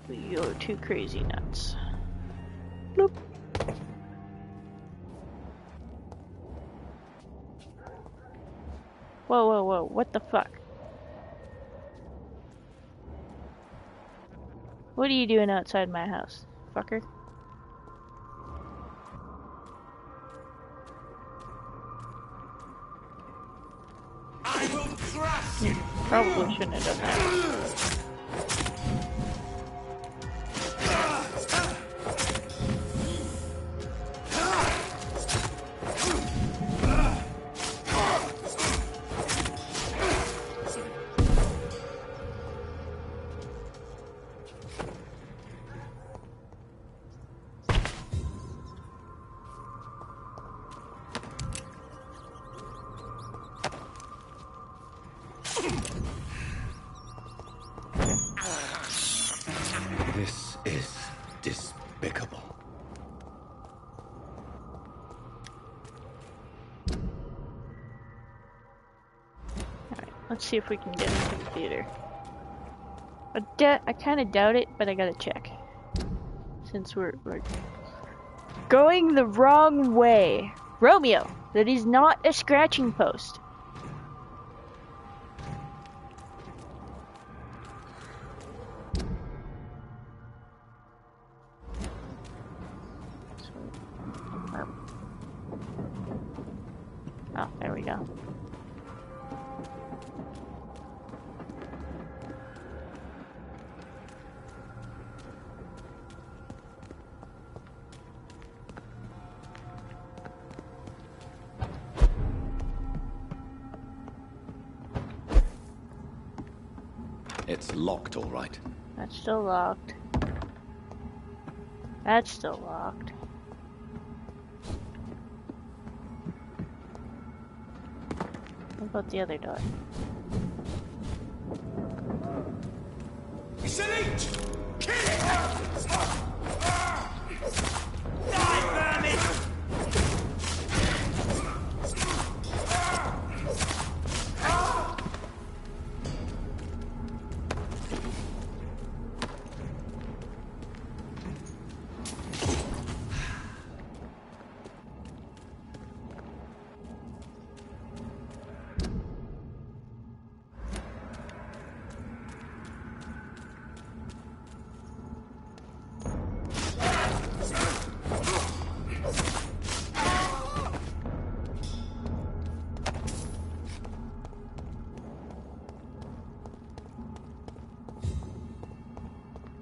we go too crazy nuts. Bloop. Whoa, whoa, whoa, what the fuck? What are you doing outside my house, fucker? I will crush you. Probably shouldn't have done that. This is despicable. Alright, let's see if we can get into the theater. I kind of doubt it, but I gotta check. Since we're going the wrong way. Romeo, that is not a scratching post. Oh, there we go. It's locked, all right. That's still locked. That's still locked. What about the other door? It's a leech! Kill it! Die, vermin!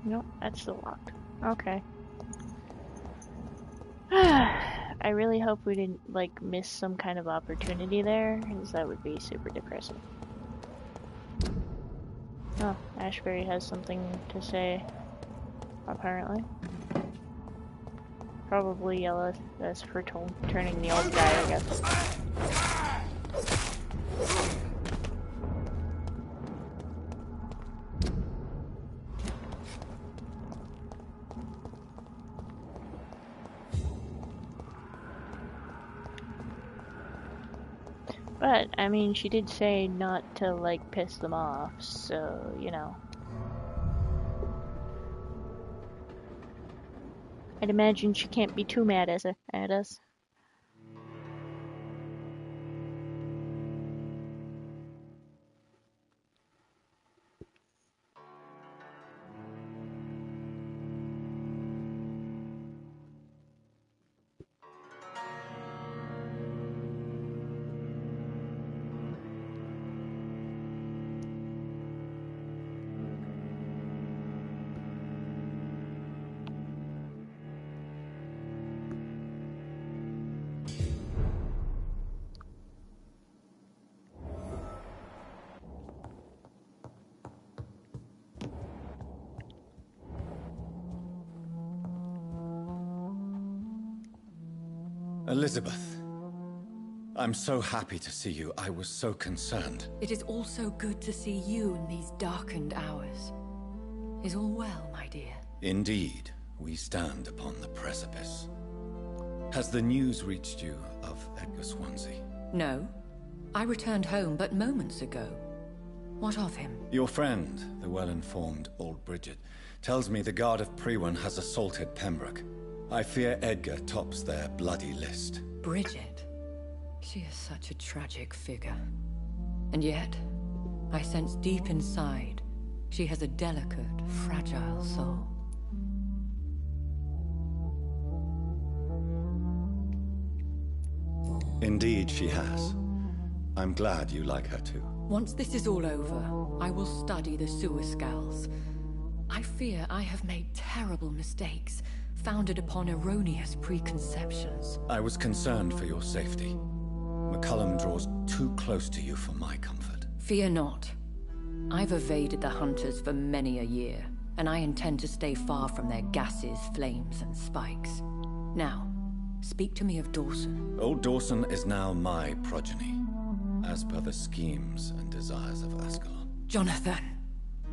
Nope, that's still locked. Okay. I really hope we didn't, like, miss some kind of opportunity there, because that would be super depressing. Oh, Ashbury has something to say, apparently. Probably yell at us for turning the old guy, I guess. But, I mean, she did say not to, like, piss them off, so, you know. I'd imagine she can't be too mad at us. Elizabeth, I'm so happy to see you. I was so concerned. It is also good to see you in these darkened hours. Is all well, my dear? Indeed, we stand upon the precipice. Has the news reached you of Edgar Swansea? No. I returned home but moments ago. What of him? Your friend, the well-informed old Bridget, tells me the Guard of Priwen has assaulted Pembroke. I fear Edgar tops their bloody list. Bridget? She is such a tragic figure. And yet, I sense deep inside, she has a delicate, fragile soul. Indeed, she has. I'm glad you like her too. Once this is all over, I will study the sewer skulls. I fear I have made terrible mistakes, founded upon erroneous preconceptions. I was concerned for your safety. McCullum draws too close to you for my comfort. Fear not. I've evaded the hunters for many a year, and I intend to stay far from their gases, flames, and spikes. Now, speak to me of Dawson. Old Dawson is now my progeny, as per the schemes and desires of Ascalon. Jonathan,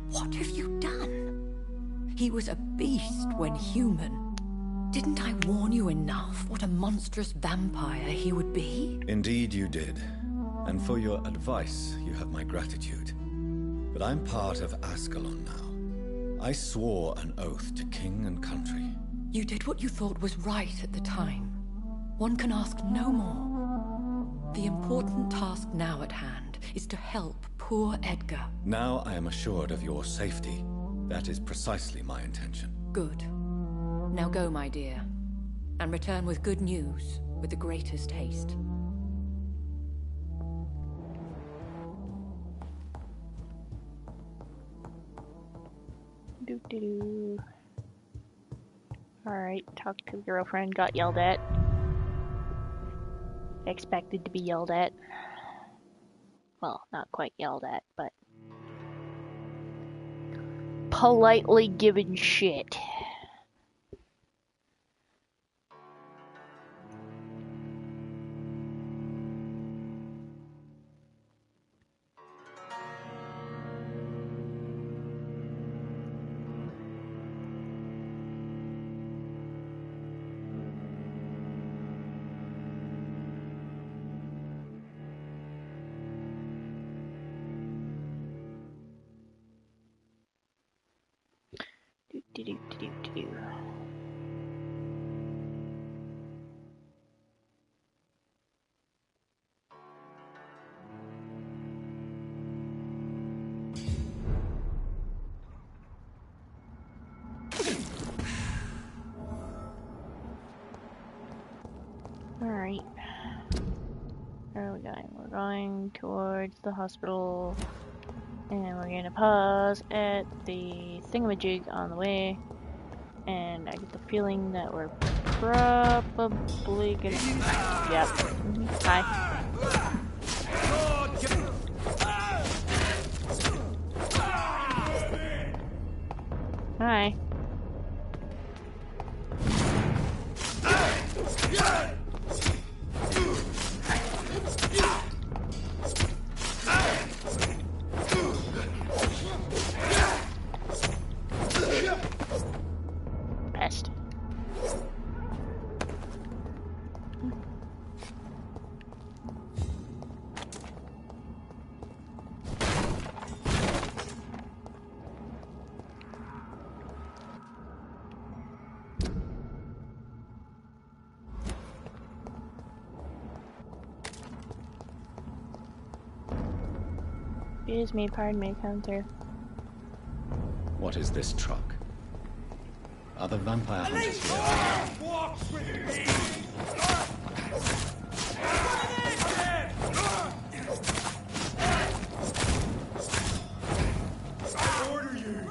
what have you done? He was a beast when human. Didn't I warn you enough what a monstrous vampire he would be? Indeed you did. And for your advice, you have my gratitude. But I'm part of Ascalon now. I swore an oath to king and country. You did what you thought was right at the time. One can ask no more. The important task now at hand is to help poor Edgar. Now I am assured of your safety. That is precisely my intention. Good. Now go, my dear, and return with good news with the greatest haste. Doo-doo-doo. Alright, talk to the girlfriend, got yelled at. Expected to be yelled at. Well, not quite yelled at, but politely given shit. Alright. Where are we going? We're going towards the hospital. And we're gonna pause at the thingamajig on the way. And I get the feeling that we're probably gonna... Yep. Hi. Hi. Pest. Excuse me, pardon me, counter. What is this truck? Are the vampire hunters here? Walks with me! I order you!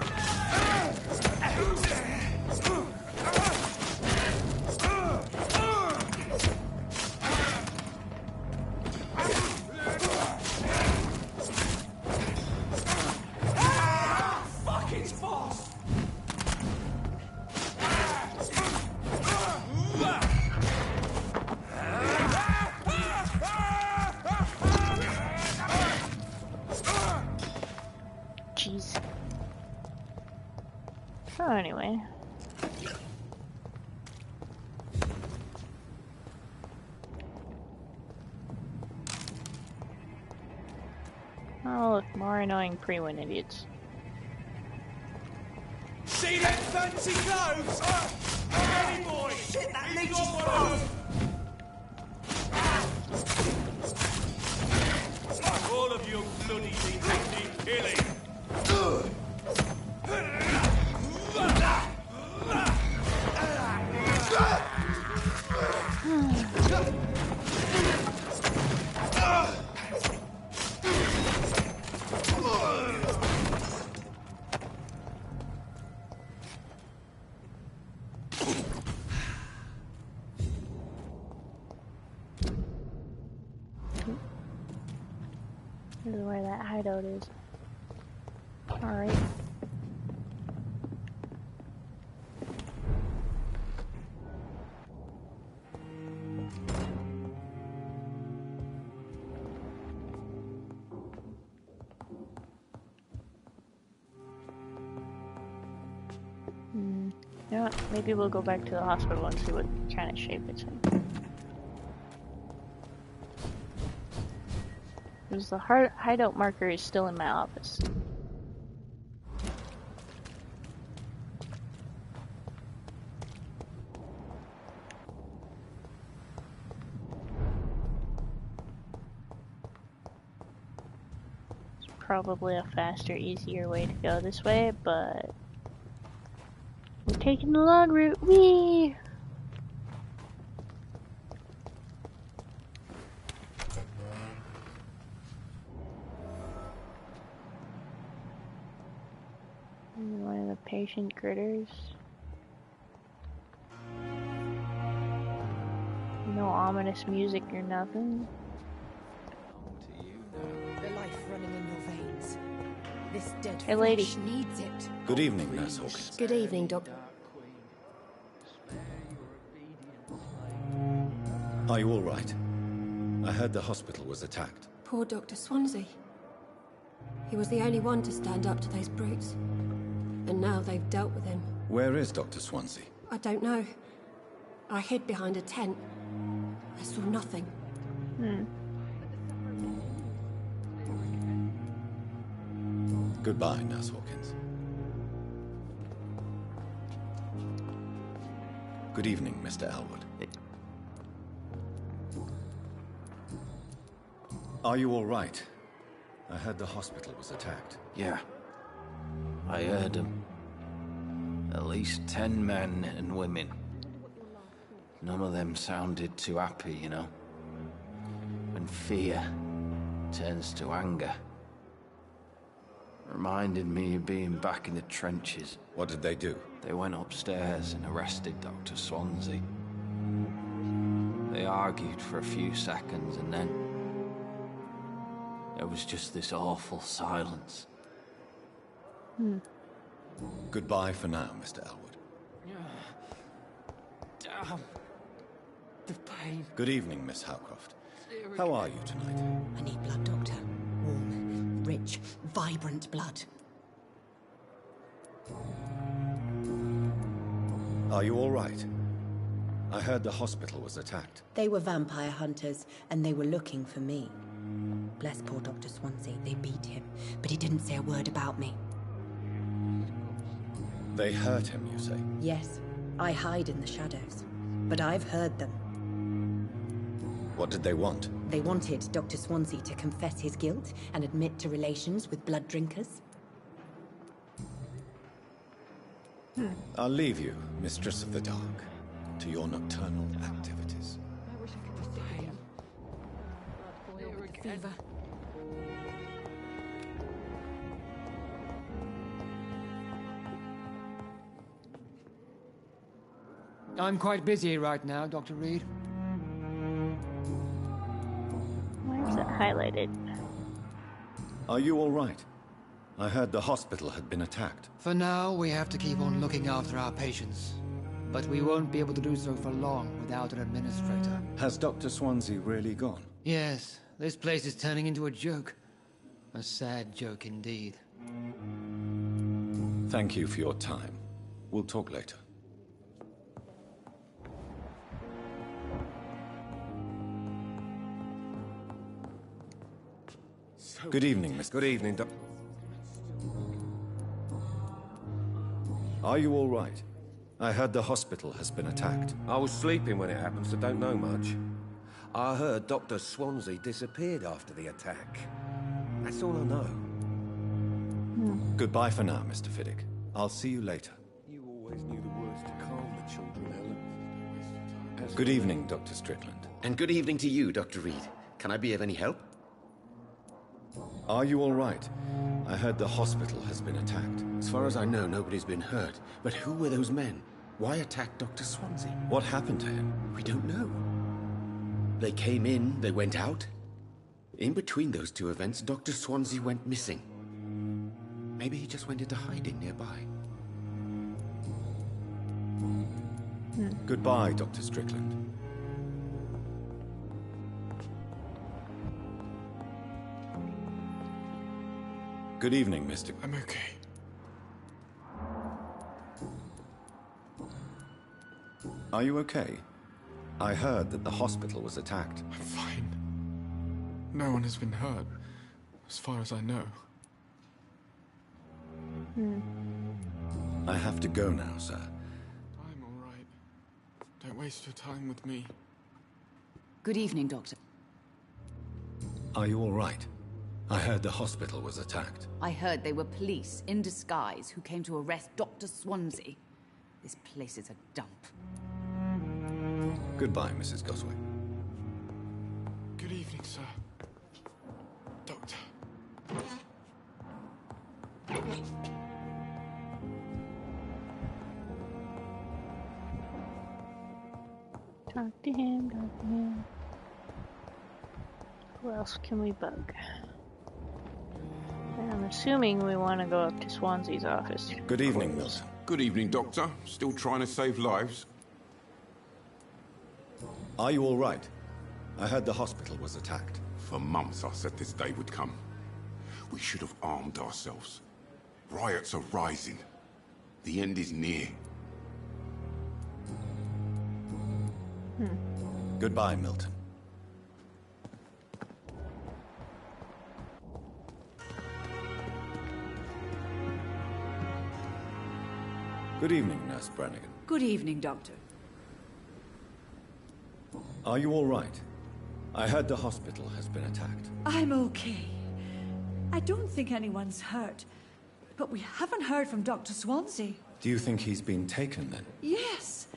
Fuck, it's boss! Jeez. So anyway. Oh look, more annoying pre-win idiots. See them fancy clothes? Ready, boy! Shit, that leech is fast! All of you bloody detective killing! This is where that hideout is. Alright. You know what? Maybe we'll go back to the hospital and see what kind of shape it's in. Because the hideout marker is still in my office. It's probably a faster, easier way to go this way, but we're taking the long route. Whee! One of the patient critters. No ominous music or nothing. The life running in your veins. This dead Hey, lady. flesh needs it. Good evening, Nurse Hawkins. Good evening, Doctor. Are you all right? I heard the hospital was attacked. Poor Dr. Swansea. He was the only one to stand up to those brutes. And now they've dealt with him. Where is Dr. Swansea? I don't know. I hid behind a tent. I saw nothing. Goodbye, Nurse Hawkins. Good evening, Mr. Elwood. Are you all right? I heard the hospital was attacked. Yeah. I heard them. At least 10 men and women. None of them sounded too happy, you know. When fear turns to anger. Reminded me of being back in the trenches. What did they do? They went upstairs and arrested Dr. Swansea. They argued for a few seconds and then... there was just this awful silence. Goodbye for now, Mr. Elwood. Damn. The pain. Good evening, Miss Howcroft. How are you tonight? I need blood, Doctor. Warm, rich, vibrant blood. Are you all right? I heard the hospital was attacked. They were vampire hunters, and they were looking for me. Bless poor Dr. Swansea. They beat him, but he didn't say a word about me. They hurt him, you say? Yes, I hide in the shadows, but I've heard them. What did they want? They wanted Dr. Swansea to confess his guilt and admit to relations with blood drinkers. I'll leave you, Mistress of the Dark, to your nocturnal activities. I wish I could just see him. Fever. I'm quite busy right now, Dr. Reed. Why is it highlighted? Are you all right? I heard the hospital had been attacked. For now, we have to keep on looking after our patients. But we won't be able to do so for long without an administrator. Has Dr. Swansea really gone? Yes, this place is turning into a joke. A sad joke indeed. Thank you for your time. We'll talk later. Good evening, Mr. Good evening, Doc. Are you all right? I heard the hospital has been attacked. I was sleeping when it happened, so don't know much. I heard Dr. Swansea disappeared after the attack. That's all I know. Goodbye for now, Mr. Fiddick. I'll see you later. You always knew the words to calm the children, Ellen. Good evening, Dr. Strickland. And good evening to you, Dr. Reed. Can I be of any help? Are you all right? I heard the hospital has been attacked. As far as I know, nobody's been hurt. But who were those men? Why attack Dr. Swansea? What happened to him? We don't know. They came in, they went out. In between those two events, Dr. Swansea went missing. Maybe he just went into hiding nearby. Goodbye, Dr. Strickland. Good evening, Mr. I'm okay. Are you okay? I heard that the hospital was attacked. I'm fine. No one has been hurt, as far as I know. I have to go now, sir. I'm all right. Don't waste your time with me. Good evening, Doctor. Are you all right? I heard the hospital was attacked. I heard they were police in disguise who came to arrest Dr. Swansea. This place is a dump. Goodbye, Mrs. Goswick. Good evening, sir. Doctor. Talk to him, talk to him. Who else can we bug? I'm assuming we want to go up to Swansea's office. Good evening, Milton. Good evening, Doctor. Still trying to save lives? Are you all right? I heard the hospital was attacked. For months I said this day would come. We should have armed ourselves. Riots are rising. The end is near. Goodbye, Milton. Good evening, Nurse Brannigan. Good evening, Doctor. Are you all right? I heard the hospital has been attacked. I'm okay. I don't think anyone's hurt. But we haven't heard from Dr. Swansea. Do you think he's been taken then? Yes.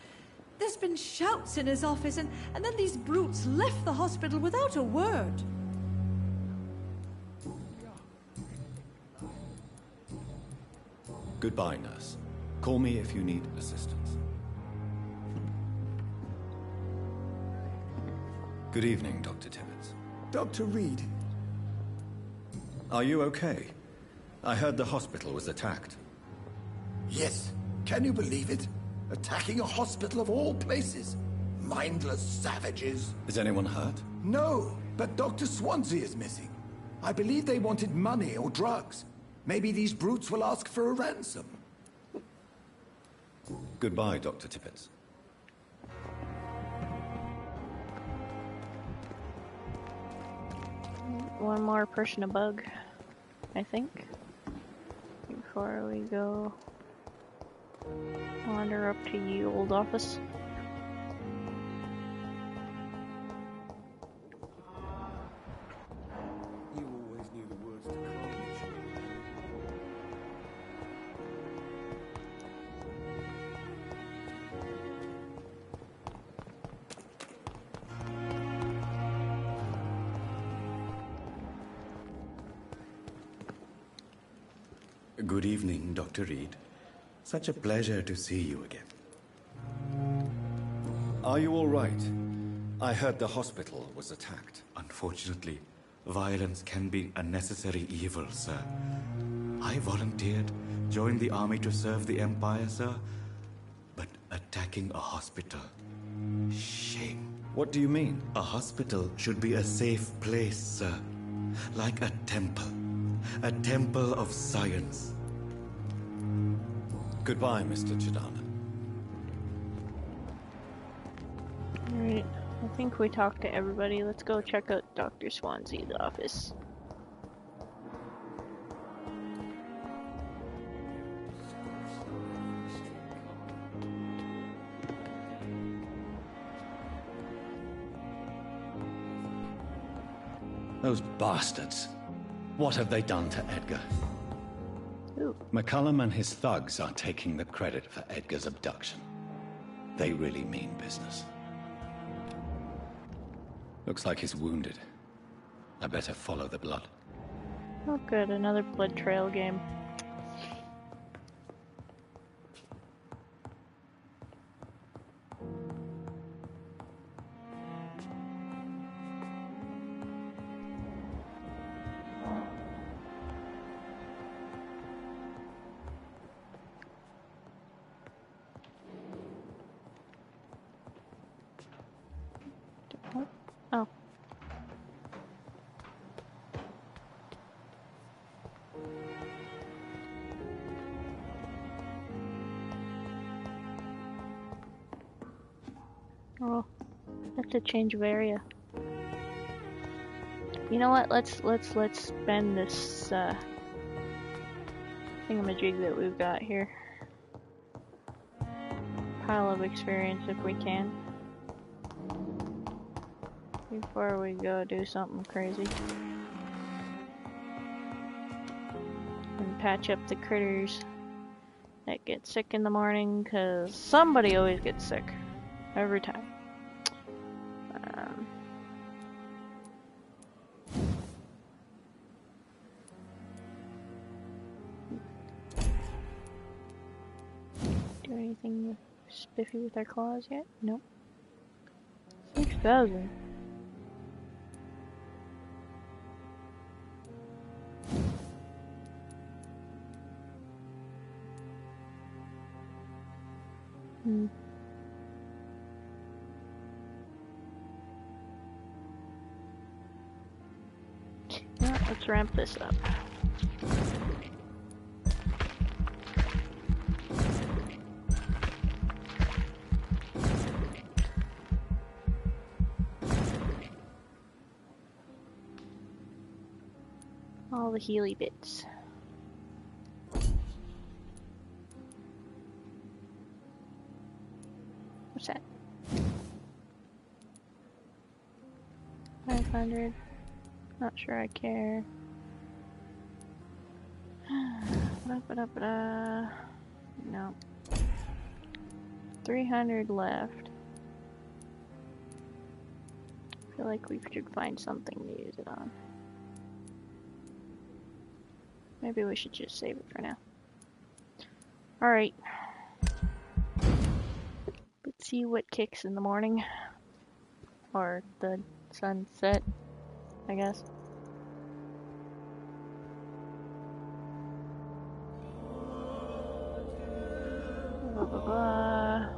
There's been shouts in his office, and then these brutes left the hospital without a word. Goodbye, nurse. Call me if you need assistance. Good evening, Dr. Tibbets. Dr. Reed. Are you okay? I heard the hospital was attacked. Yes. Can you believe it? Attacking a hospital of all places. Mindless savages. Is anyone hurt? No, but Dr. Swansea is missing. I believe they wanted money or drugs. Maybe these brutes will ask for a ransom. Goodbye, Dr. Tibbets. One more person to bug, I think, before we go wander up to ye old office. You always knew the words to Carnage. Good evening, Dr. Reed. Such a pleasure to see you again. Are you all right? I heard the hospital was attacked. Unfortunately, violence can be a necessary evil, sir. I volunteered, joined the army to serve the Empire, sir. But attacking a hospital... shame. What do you mean? A hospital should be a safe place, sir. Like a temple. A temple of science. Goodbye, Mr. Chidana. Alright, I think we talked to everybody. Let's go check out Dr. Swansea's office. Those bastards. What have they done to Edgar? Ooh. McCullum and his thugs are taking the credit for Edgar's abduction. They really mean business. Looks like he's wounded. I better follow the blood. Oh good, another blood trail game. Oh. Oh, that's a change of area. You know what? Let's spend this thingamajig that we've got here. Pile of experience if we can. Before we go do something crazy. And patch up the critters that get sick in the morning, cause somebody always gets sick. Every time. Do anything spiffy with our claws yet? Nope. 6,000. Yeah, let's ramp this up. All the Healy bits. What's that? 600. Not sure I care. No. 300 left. I feel like we should find something to use it on. Maybe we should just save it for now. Alright. Let's see what kicks in the morning. Or the sunset, I guess. Blah, blah, blah.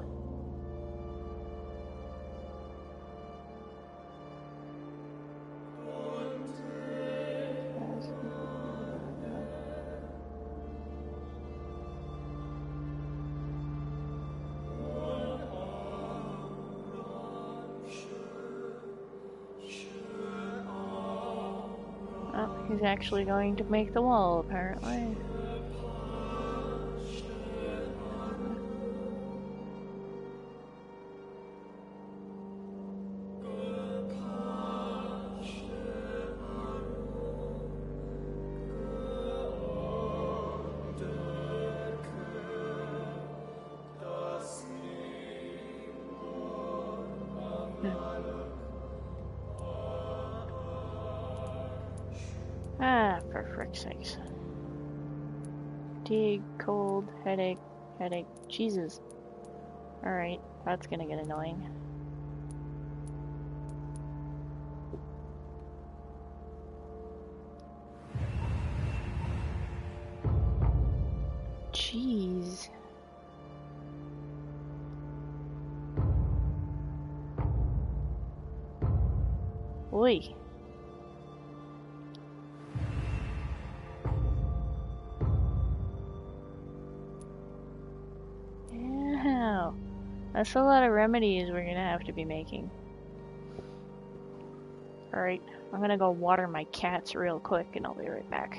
Oh, he's actually going to make the wall, apparently. Ah, for frick's sakes. Fatigue, cold, headache, Jesus. Alright, that's gonna get annoying. Jeez. Oi. Ow. That's a lot of remedies we're gonna have to be making. Alright, I'm gonna go water my cats real quick and I'll be right back.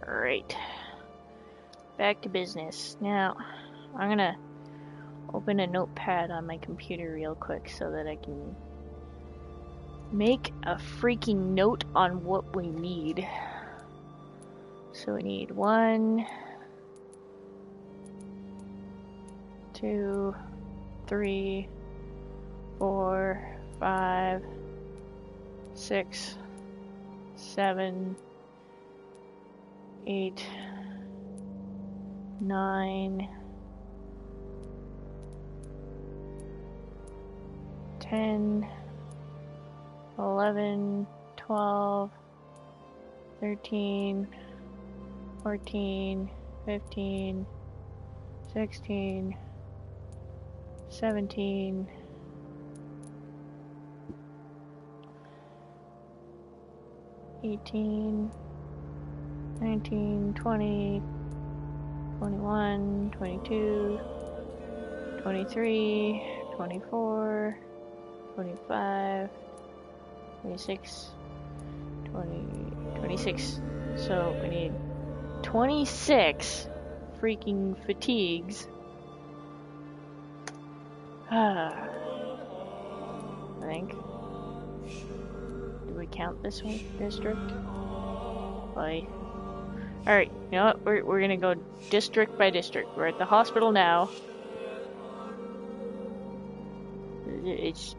Alright. Back to business. Now, I'm gonna open a notepad on my computer real quick so that I can make a freaking note on what we need. So we need 1, 2, 3, 4, 5, 6, 7, 8, 9, 10, 11, 12, 13, 14, 15, 16, 17, 18, 19, 20, 21, 22, 23, 24, 25, 26, 26. So we need 26 freaking fatigues. I think. Do we count this one district? Bye. Alright, you know what? We're gonna go district by district. We're at the hospital now.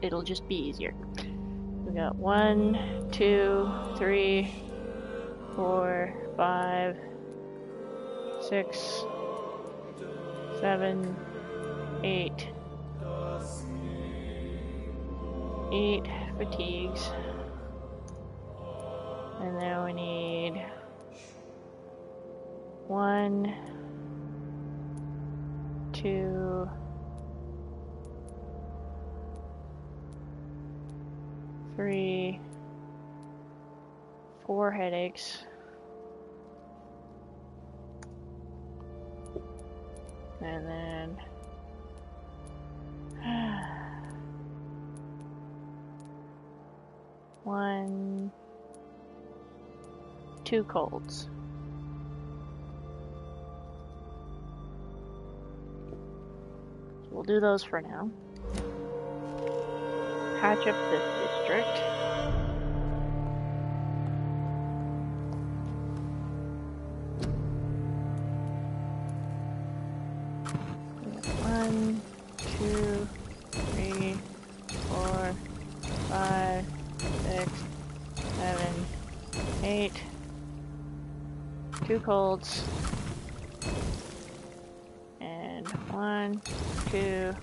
It'll just be easier. We got 1, 2, 3, 4, 5, 6, 7, 8. 8 fatigues. And then we need 1, 2, 3, 4 headaches. And then 1, 2 colds. So we'll do those for now. Patch up this district. We got 1, 2, 3, 4, 5, 6, 7, 8. 2 colds. And 1, 2,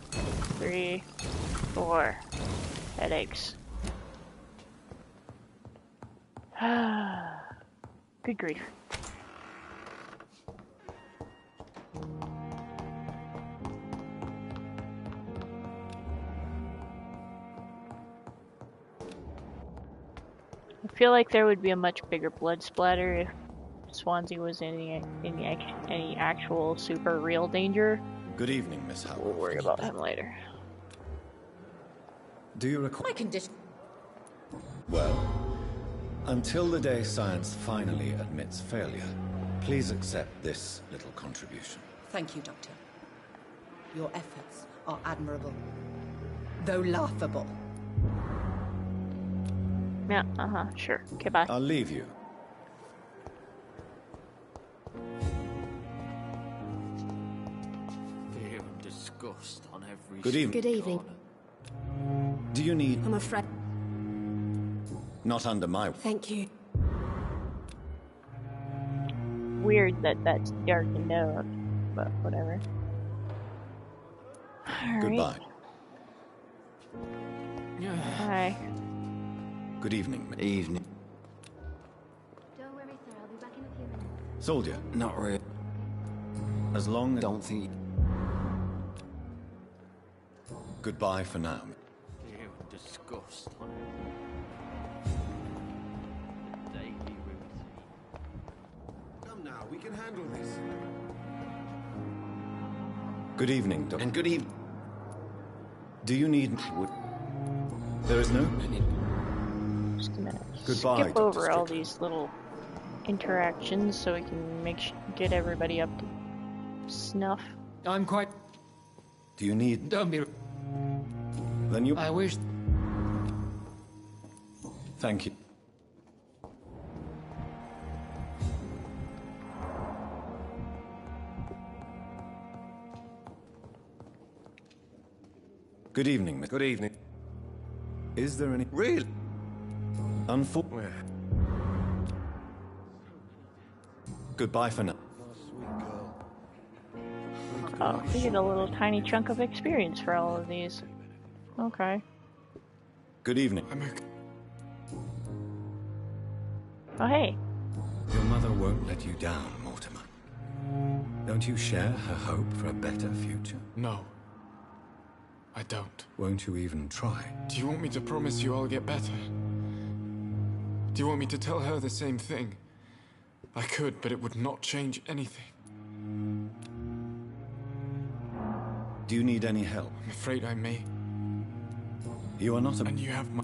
3, 4 headaches. Good grief. I feel like there would be a much bigger blood splatter if Swansea was in any actual super real danger. Good evening, Miss Howard. We'll worry about him later. Do you recall? My condition. Well, until the day science finally admits failure, please accept this little contribution. Thank you, Doctor. Your efforts are admirable, though laughable. Yeah, sure. Okay, bye. I'll leave you. Fear and disgust on every Good evening. Good evening. Do you need... I'm afraid. Not under my... Thank you. Weird that that's darkened out, but whatever. All Goodbye. Right. Bye. Good evening. Evening. Don't worry, sir. I'll be back in a few minutes. Soldier. Not really. As long as... Don't think... Goodbye for now. Fear and disgust on the daily routine. Come now, we can handle this. Good evening, Doctor. And good evening. Do you need... There is no... Just a minute. Goodbye, Skip over all these little interactions so we can get everybody up to snuff. I'm quite... Do you need... Don't be... Then you... I wish... Thank you. Good evening, Miss... Good evening. Is there any... Really? Unfortunately... Goodbye for now. Oh, we get a little tiny chunk of experience for all of these. Okay. Good evening. Oh, hey. Your mother won't let you down, Mortimer. Don't you share her hope for a better future? No. I don't. Won't you even try? Do you want me to promise you I'll get better? Do you want me to tell her the same thing? I could, but it would not change anything. Do you need any help? I'm afraid I may. You are not a... And you have my...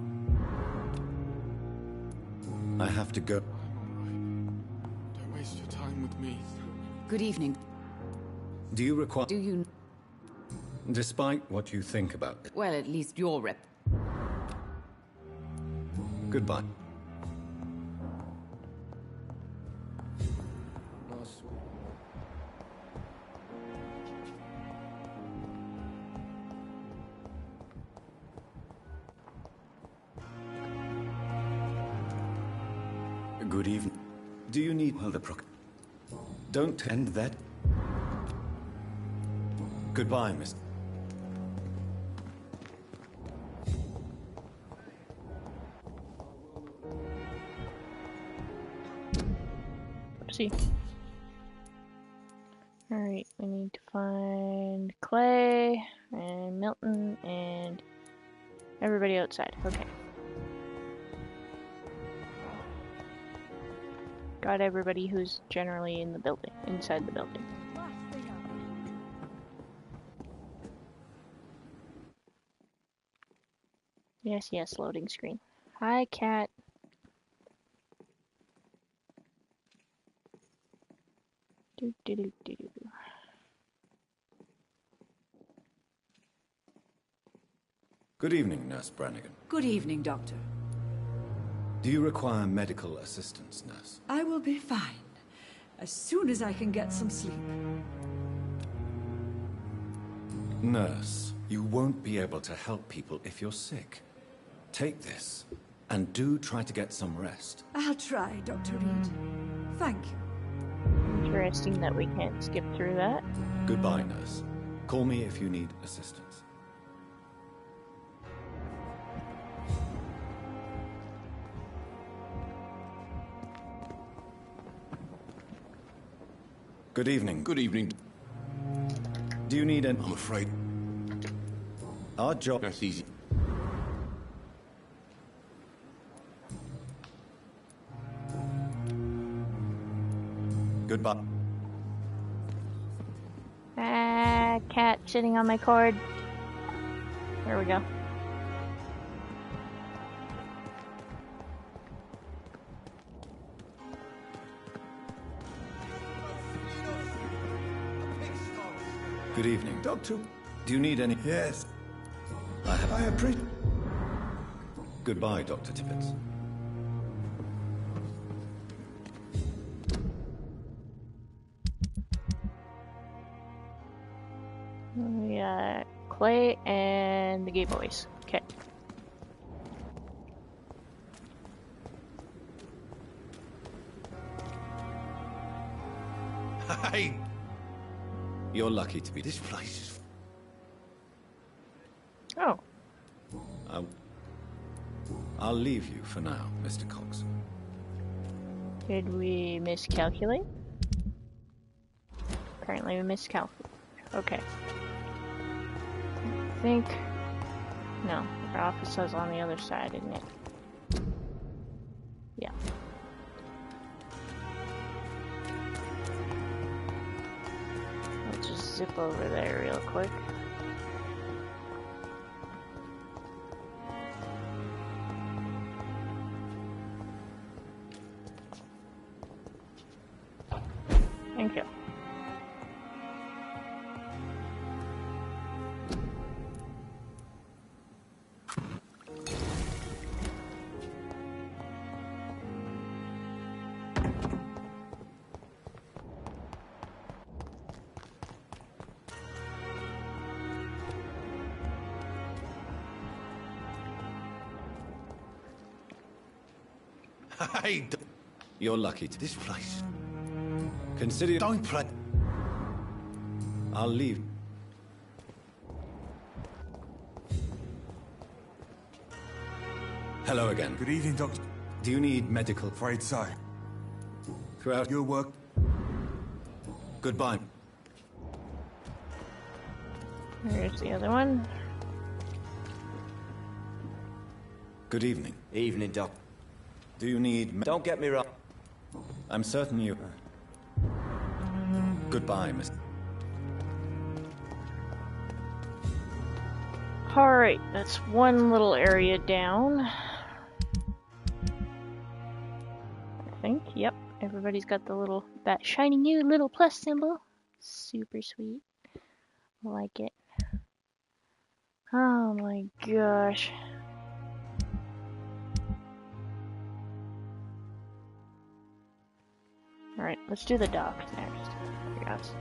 I have to go. Don't waste your time with me. Good evening. Do you require... Do you... Despite what you think about it. Well, at least your rep... Goodbye. Good evening. Do you need... Well, the proc... Don't end that. Goodbye, Miss... See. Alright, we need to find Clay and Milton and everybody outside. Okay. Got everybody who's generally in the building, inside the building. Yes, yes, loading screen. Hi, cat. Do, do, do, do, do. Good evening, Nurse Brannigan. Good evening, Doctor. Do you require medical assistance, Nurse? I will be fine. As soon as I can get some sleep. Nurse, you won't be able to help people if you're sick. Take this, and do try to get some rest. I'll try, Dr. Reed. Thank you. Interesting that we can't skip through that. Goodbye, Nurse. Call me if you need assistance. Good evening. Good evening. Do you need an... I'm afraid... Our job... That's easy. Goodbye. Ah, cat sitting on my cord. There we go. Good evening. Doctor... Do you need any... Yes. I appreciate... Goodbye, Dr. Tibbets. We got Clay and the Gay Boys. Okay. Hey! You're lucky to be... This place is... Oh. I'll leave you for now, Mr. Cox. Did we miscalculate? Apparently we miscalculated. Okay. I think... No, our office is on the other side, isn't it? Yeah. I'll just zip over there real quick. Thank you. Hey! You're lucky to... This place... Consider... Don't play... I'll leave. Hello again. Good evening, Doctor. Do you need medical... Afraid so. Throughout your work... Goodbye. Here's the other one. Good evening. Evening, Doc. Do you need... Don't get me wrong. I'm certain you... Goodbye, Miss... Alright, that's one little area down. I think, yep. Everybody's got the little, that shiny new little plus symbol. Super sweet. I like it. Oh my gosh. Alright, let's do the docks next. Yes.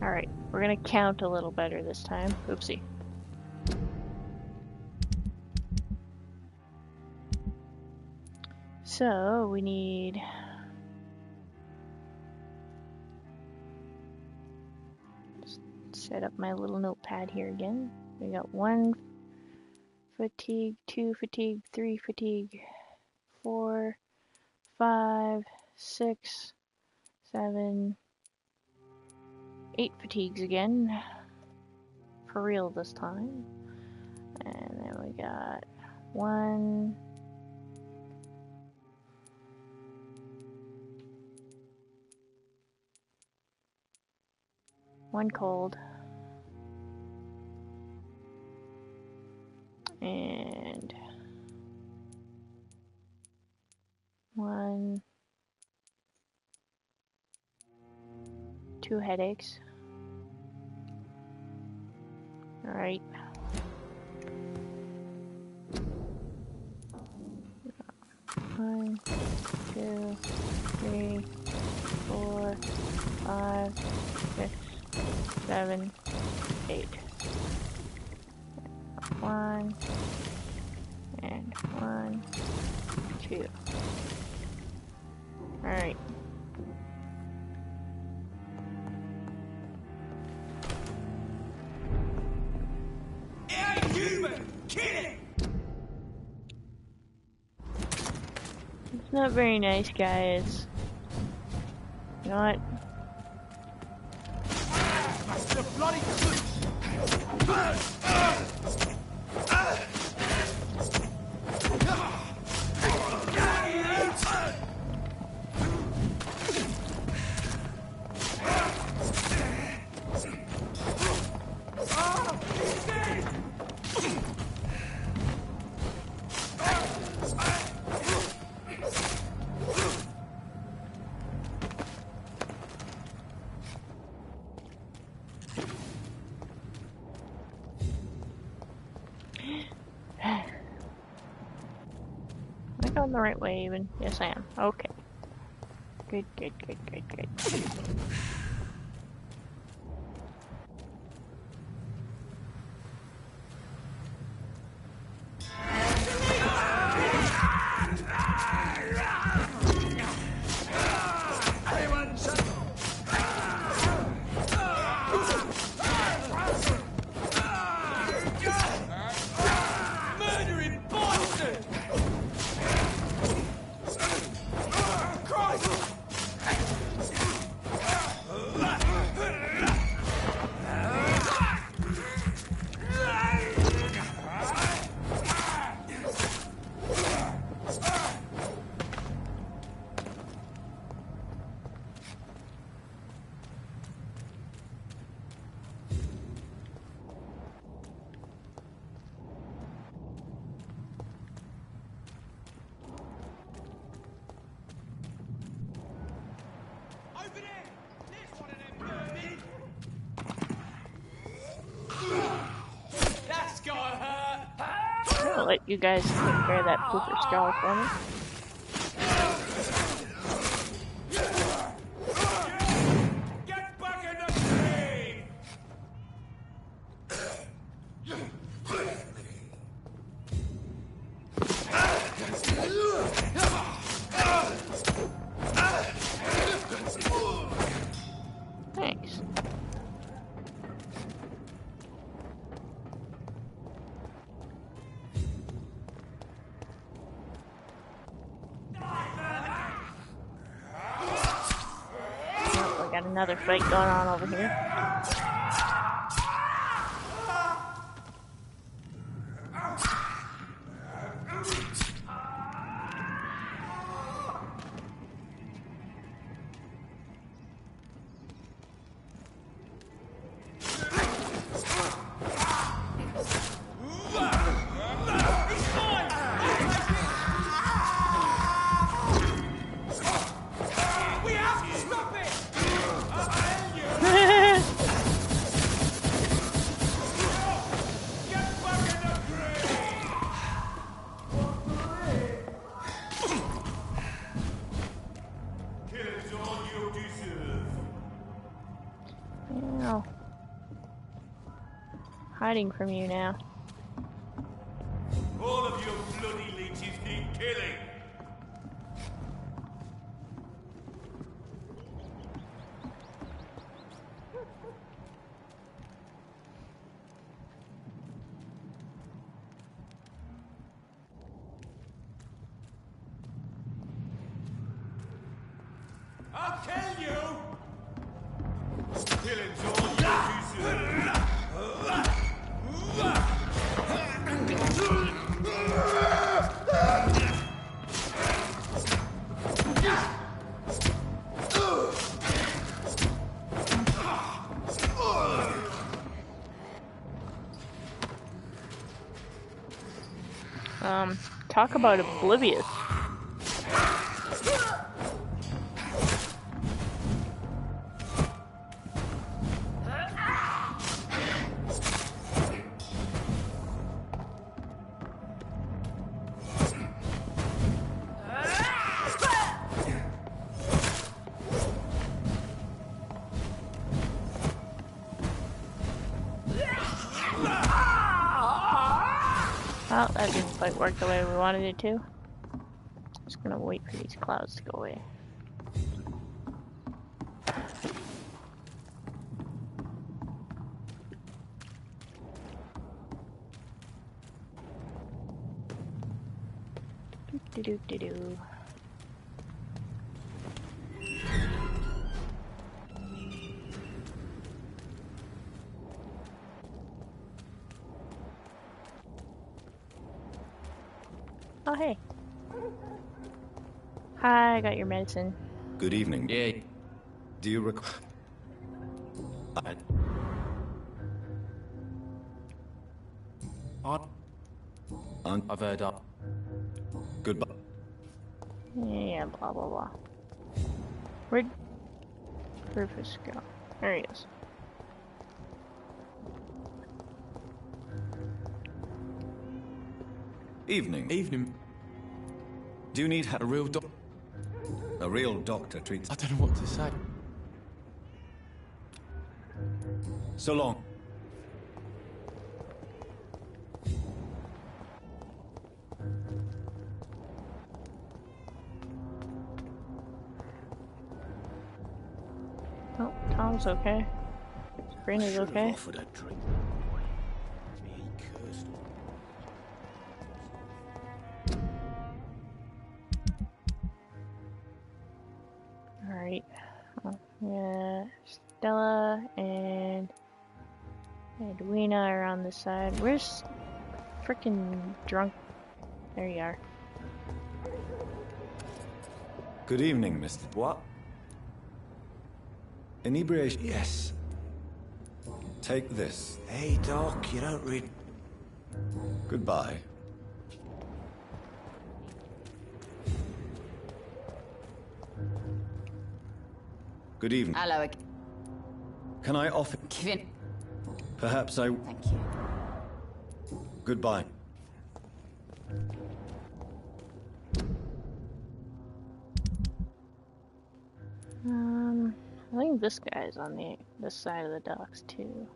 Alright, we're gonna count a little better this time. Oopsie. So, we need... set up my little notepad here again. We got 1 fatigue, 2 fatigue, 3 fatigue, 4, 5, 6, 7, 8 fatigues again. For real this time. And then we got 1, 1 cold. And 1, 2 headaches. Alright. One, 2, 3, 4, 5, 6, 7, 8. 1 and 1, 2. Alright. It's not very nice, guys. You know what? Am I going the right way even? Yes, I am. Okay. Good, good, good, good, good. I'll let you guys take care of that pooper skull for me. got another fight going on over here. Ow. Hiding from you now. All of you bloody leeches need killing. I'll kill you! Killing's all you deserve. Talk about oblivious. Well, that didn't quite work the way we wanted it to. Just gonna wait for these clouds to go away. Do-do-do-do-do. Oh, hey. Hi, I got your medicine. Good evening. Yeah. Do you recall? I've heard up. Goodbye. Yeah, blah blah blah. Where'd Rufus go? There he is. Evening. Evening. Do you need help? A real doc? A real doctor treats. I don't know what to say. So long. Oh, Tom's okay. Sabrina's okay. Offered a drink. He cursed. Alright. Yeah, Stella and Edwina are on this side. Where's frickin' drunk? There you are. Good evening, Mr. What? Inebriation. Yes. Take this. Hey, Doc, you don't read. Goodbye. Good evening. Hello again. Can I offer? Kevin. Perhaps I. Thank you. Goodbye. I think this guy's on this side of the docks too.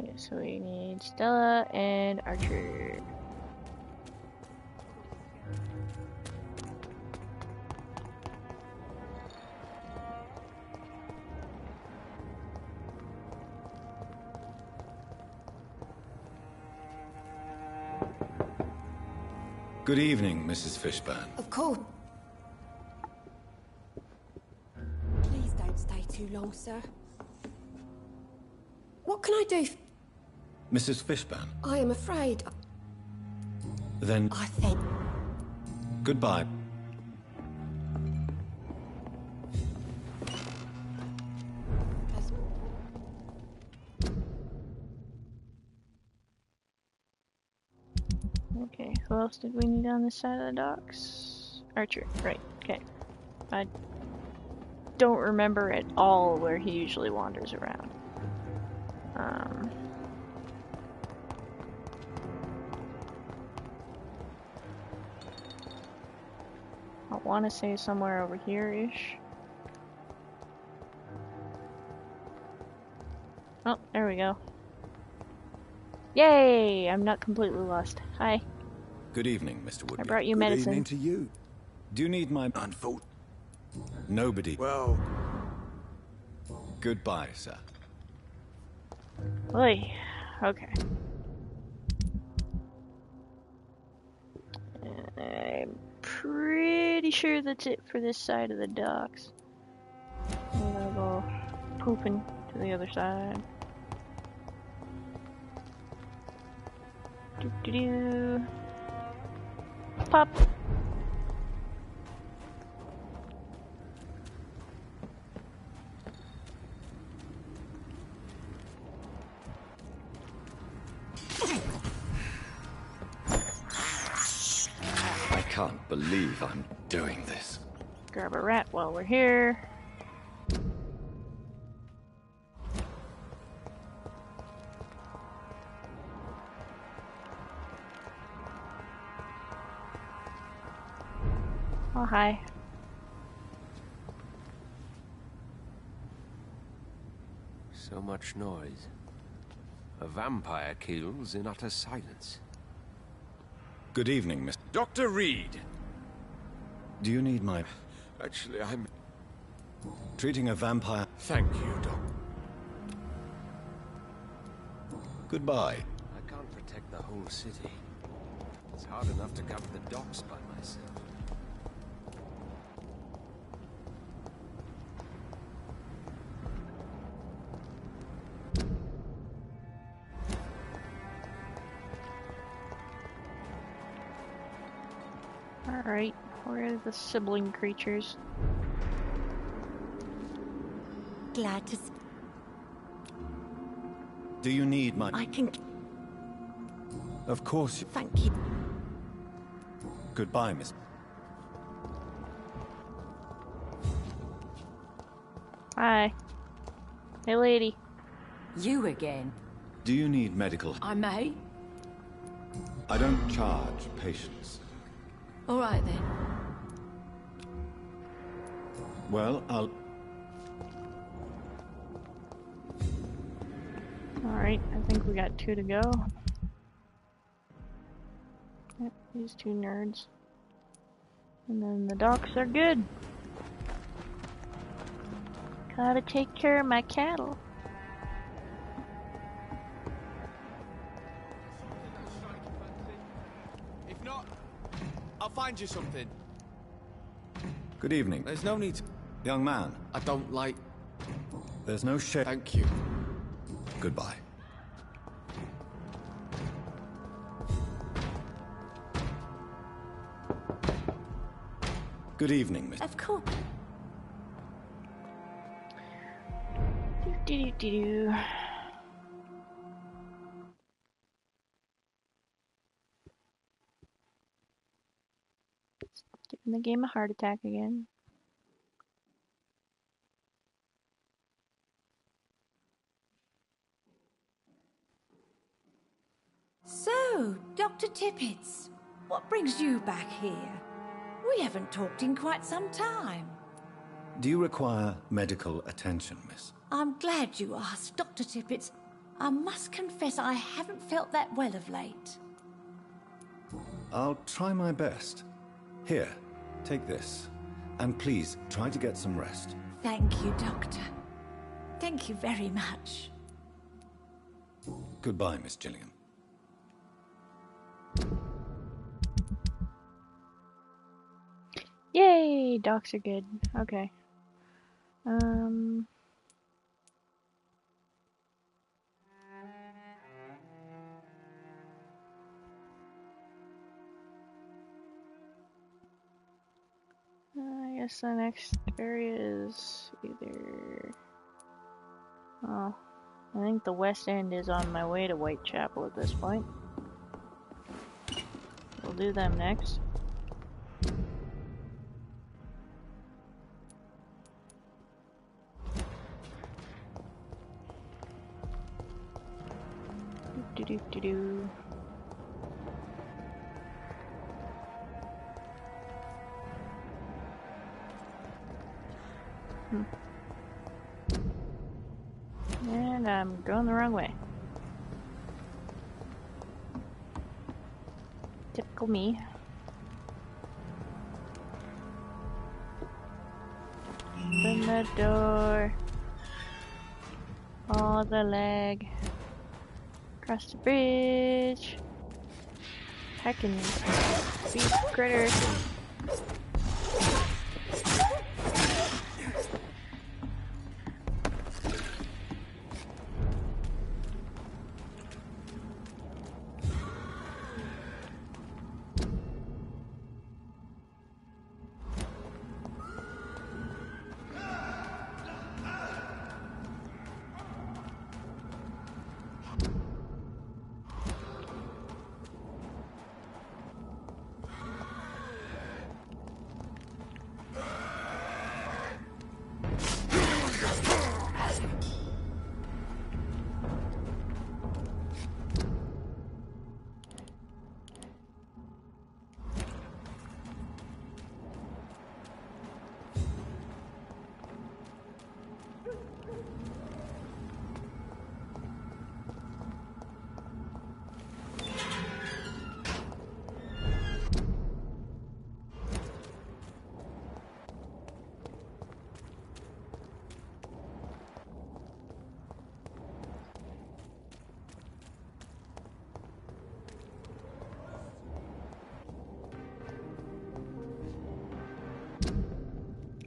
Okay, so we need Stella and Archer. Good evening, Mrs. Fishburne. Of course. too long, sir. What can I do? Mrs. Fishburne, I am afraid. then I think. goodbye. Okay, who else did we need on this side of the docks? Archer, right, okay. I don't remember at all where he usually wanders around. I want to say somewhere over here-ish. Oh, there we go. Yay! I'm not completely lost. Hi. Good evening, Mr. Woodby. I brought you Good medicine. evening to you. Do you need my unfold? Nobody. Well. Goodbye, sir. Oi. Okay. I'm pretty sure that's it for this side of the docks. I'm gonna go pooping to the other side. Do-do-do. Pop! I can't believe I'm doing this. Grab a rat while we're here. Oh, hi. So much noise. A vampire kills in utter silence. Good evening, Miss. Dr. Reed! Do you need my... Actually, I'm... treating a vampire? Thank you, Doc. Goodbye. I can't protect the whole city. It's hard enough to cover the docks by myself. Alright, where are the sibling creatures? Glad to... Do you need my... I can... Of course you... Thank you. Goodbye, Miss... Hi. Hey, lady. You again? Do you need medical... I may. I don't charge patients. All right, then. Well, I'll... Alright, I think we got 2 to go. Yep, these 2 nerds. And then the docks are good. Gotta take care of my cattle. If not, I'll find you something. Good evening. There's no need to... Young man. I don't like... There's no shame. Thank you. Goodbye. Good evening, Miss... Of course. Do-do-do-do. Giving the game a heart attack again. So, Dr. Tippets, what brings you back here? We haven't talked in quite some time. Do you require medical attention, miss? I'm glad you asked, Dr. Tippets. I must confess I haven't felt that well of late. I'll try my best. Here, take this. And please, try to get some rest. Thank you, Doctor. Thank you very much. Goodbye, Miss Gillingham. Yay! Docs are good. Okay. guess the next area is either... Oh, I think the West End is on my way to Whitechapel at this point. We'll do them next. Do-do-do-do-do. And I'm going the wrong way. Typical me. Open the door. All the leg. Across the bridge. Heckin' beast critters.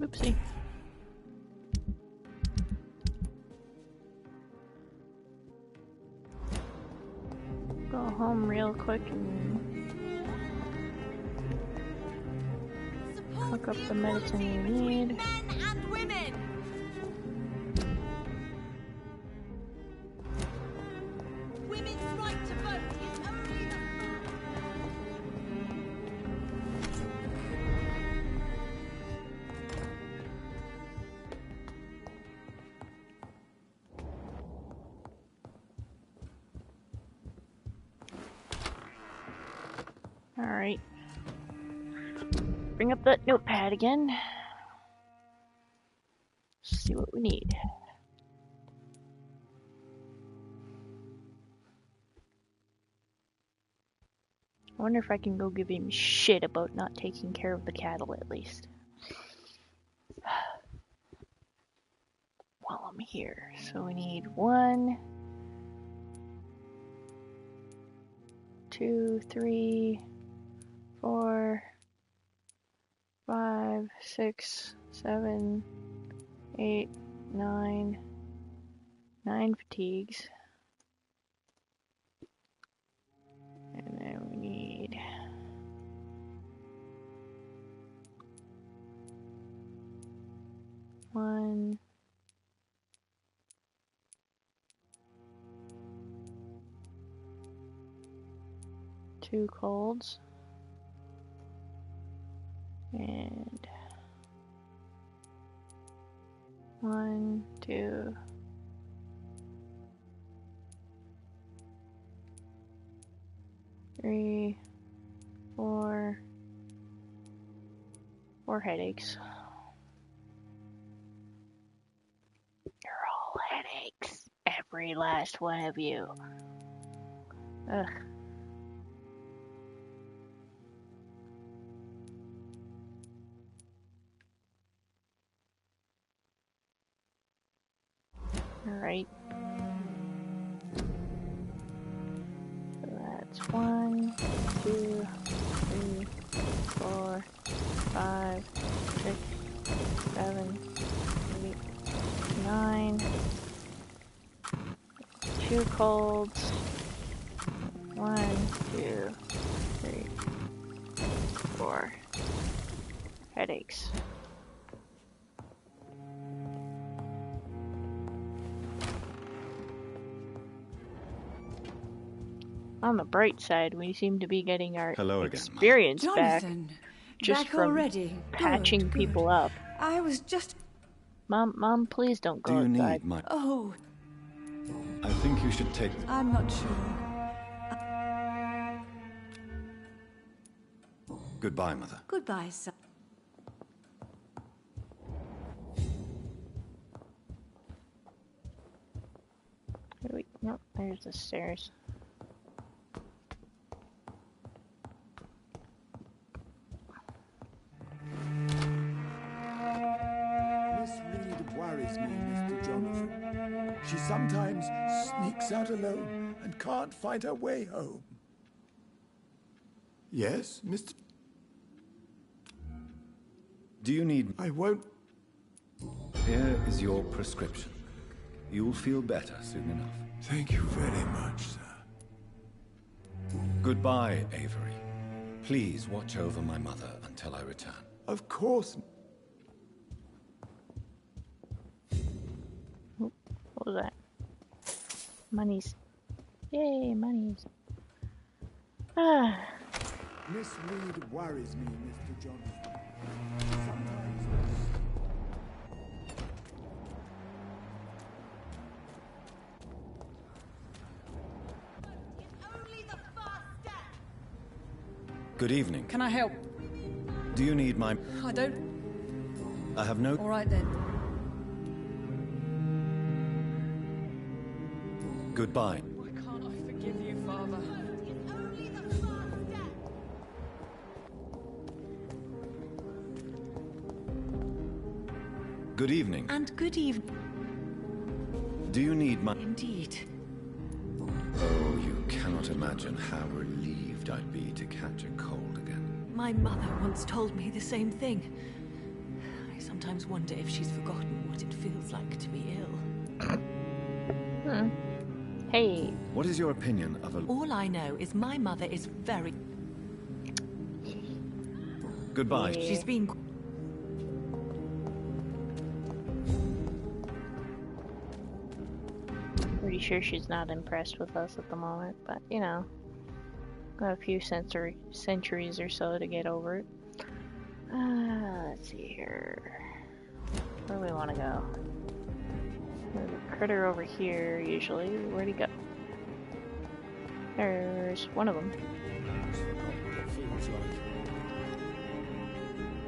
Oopsie. Go home real quick and hook up the medicine we need. Alright. Bring up that notepad again. See what we need. I wonder if I can go give him shit about not taking care of the cattle at least. While I'm here. So we need 1, 2, 3, 4, 5, 6, 7, 8, 9. 9 fatigues. And then we need 1, 2 colds. And 1, 2, 3, 4 headaches. You're all headaches. Every last one of you. Ugh. Alright. So that's 1, 2, 3, 4, 5, 6, 7, 8, 9. 2 colds. 1, 2, 3, 4 headaches. On the bright side, we seem to be getting our Hello again, experience back. Jonathan, Just back from already. patching Good, people good. up. I was just... Mom, please don't go Do you outside. need my... Oh, I think you should take... I'm not sure. Goodbye, Mother. Goodbye, son. Nope, there's the stairs. Miss Reed worries me, Mr. Jonathan. She sometimes sneaks out alone and can't find her way home. Yes, Mr. Do you need... I won't... Here is your prescription. You'll feel better soon enough. Thank you very much, sir. Goodbye, Avery. Please watch over my mother until I return. Of course. What was that? Monies. Yay, monies. Ah. Miss Reed worries me, Mr. Jonathan. Sometimes... Good evening. Can I help? Do you need my... I don't. I have no... All right then. Goodbye. Why can't I forgive you, Father? Good evening. And good evening. Do you need my... Indeed. Oh, you cannot imagine how relieved I'd be to catch a cold again. My mother once told me the same thing. I sometimes wonder if she's forgotten what it feels like to be ill. Hey. What is your opinion of a... All I know is my mother is very... Goodbye. She's been... Pretty sure she's not impressed with us at the moment, but you know, got a few centuries or so to get over it. Let's see here. Where do we want to go? There's a critter over here, usually. Where'd he go? There's one of them.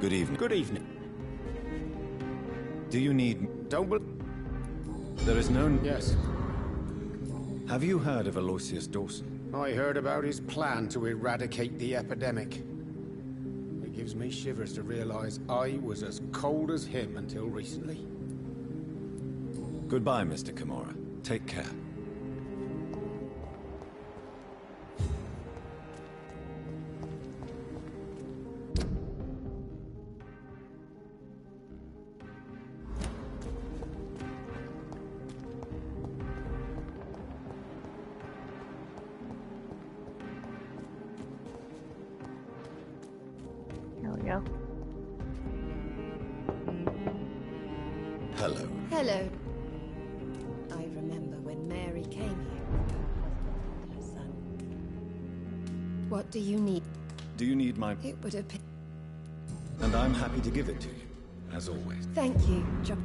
Good evening. Good evening. Do you need... Don't be... There is no... Yes. Have you heard of Aloysius Dawson? I heard about his plan to eradicate the epidemic. It gives me shivers to realize I was as cold as him until recently. Goodbye, Mr. Kimura. Take care. There we go. Hello. Hello. I remember when Mary came here with her son. What do you need? Do you need my... It would appear... And I'm happy to give it to you, as always. Thank you, John.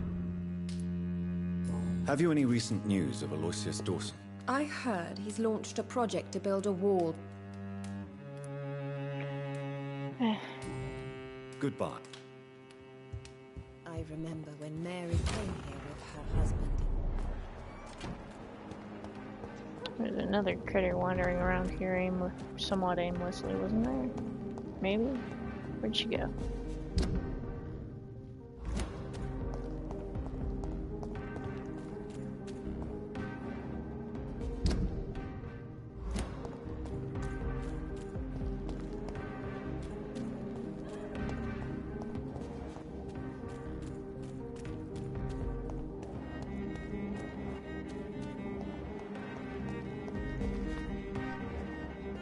Have you any recent news of Aloysius Dawson? I heard he's launched a project to build a wall. Goodbye. I remember when Mary came here with her husband. There's another critter wandering around here somewhat aimlessly, wasn't there? Maybe? Where'd she go?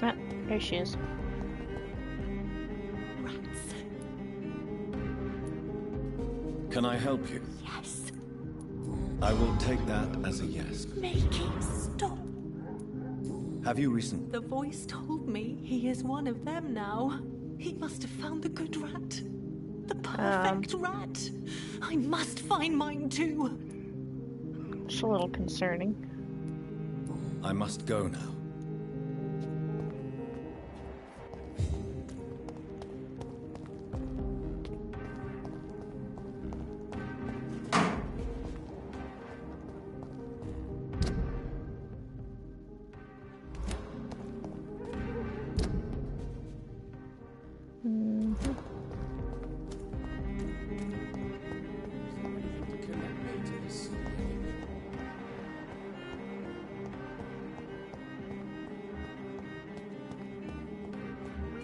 Ah, there she is. Can I help you? Yes. I will take that as a yes. Make it stop. Have you recent? The voice told me he is one of them now. He must have found the good rat. The perfect rat. I must find mine too. It's a little concerning. I must go now.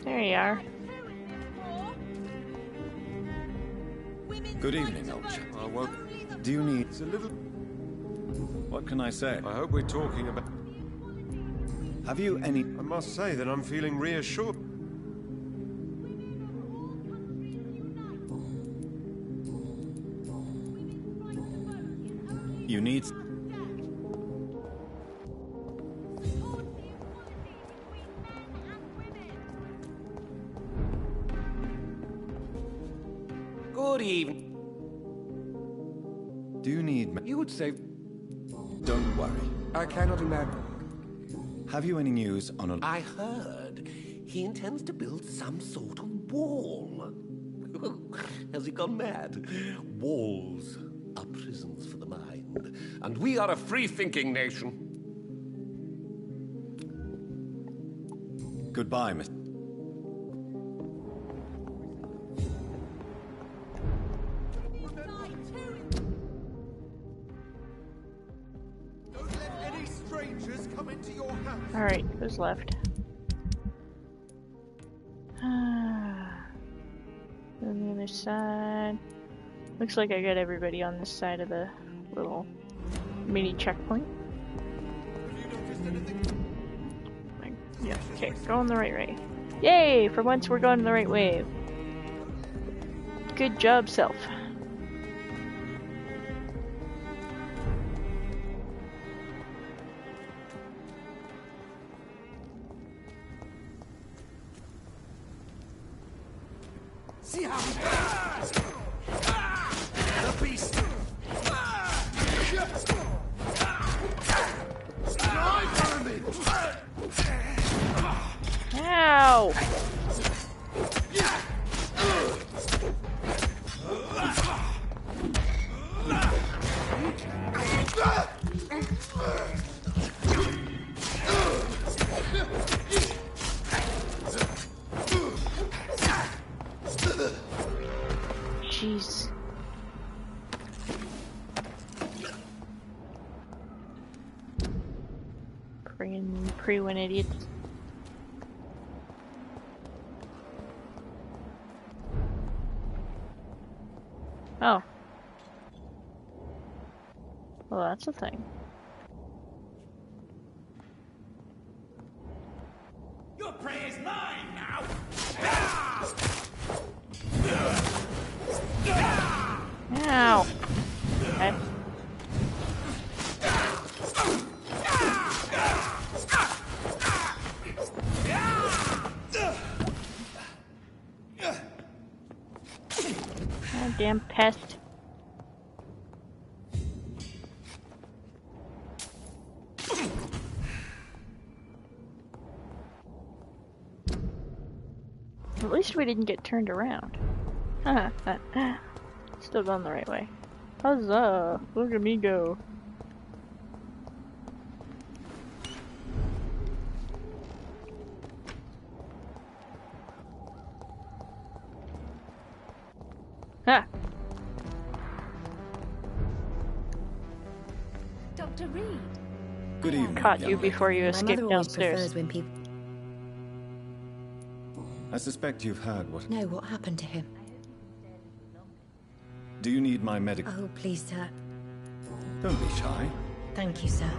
There you are. Good evening, old chap. Do you need a little... What can I say? I hope we're talking about... Have you any... I must say that I'm feeling reassured. You need... Good evening. Do you need... You would say... Don't worry. I cannot imagine. Have you any news on a... I heard he intends to build some sort of wall. Has he gone mad? Walls are prisons for the mind, and we are a free-thinking nation. Goodbye, Miss... Alright, who's left? On the other side. Looks like I got everybody on this side of the little mini checkpoint. Yeah, okay, going the right way. Yay! For once we're going the right way. Good job, self. See how he does! The beast! Ow! Jeez. Pre-win idiots. Oh. Well, that's a thing. Your prey is mine now! Ow. Okay. Oh, damn pest. At least we didn't get turned around. Still going the right way. Huzzah! Look at me go. Ha! Dr. Reed. Good evening. Caught you before you escaped downstairs. When people... I suspect you've heard what... No, what happened to him? Do you need my medical... Oh, please, sir. Don't be shy. Thank you, sir.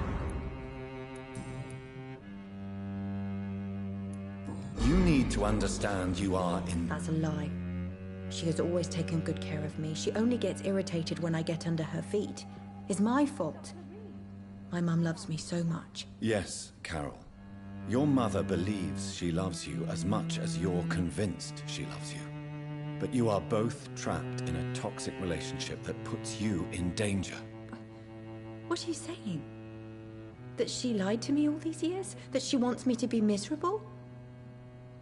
You need to understand you are in... That's a lie. She has always taken good care of me. She only gets irritated when I get under her feet. It's my fault. My mum loves me so much. Yes, Carol. Your mother believes she loves you as much as you're convinced she loves you. But you are both trapped in a toxic relationship that puts you in danger. What are you saying? That she lied to me all these years? That she wants me to be miserable?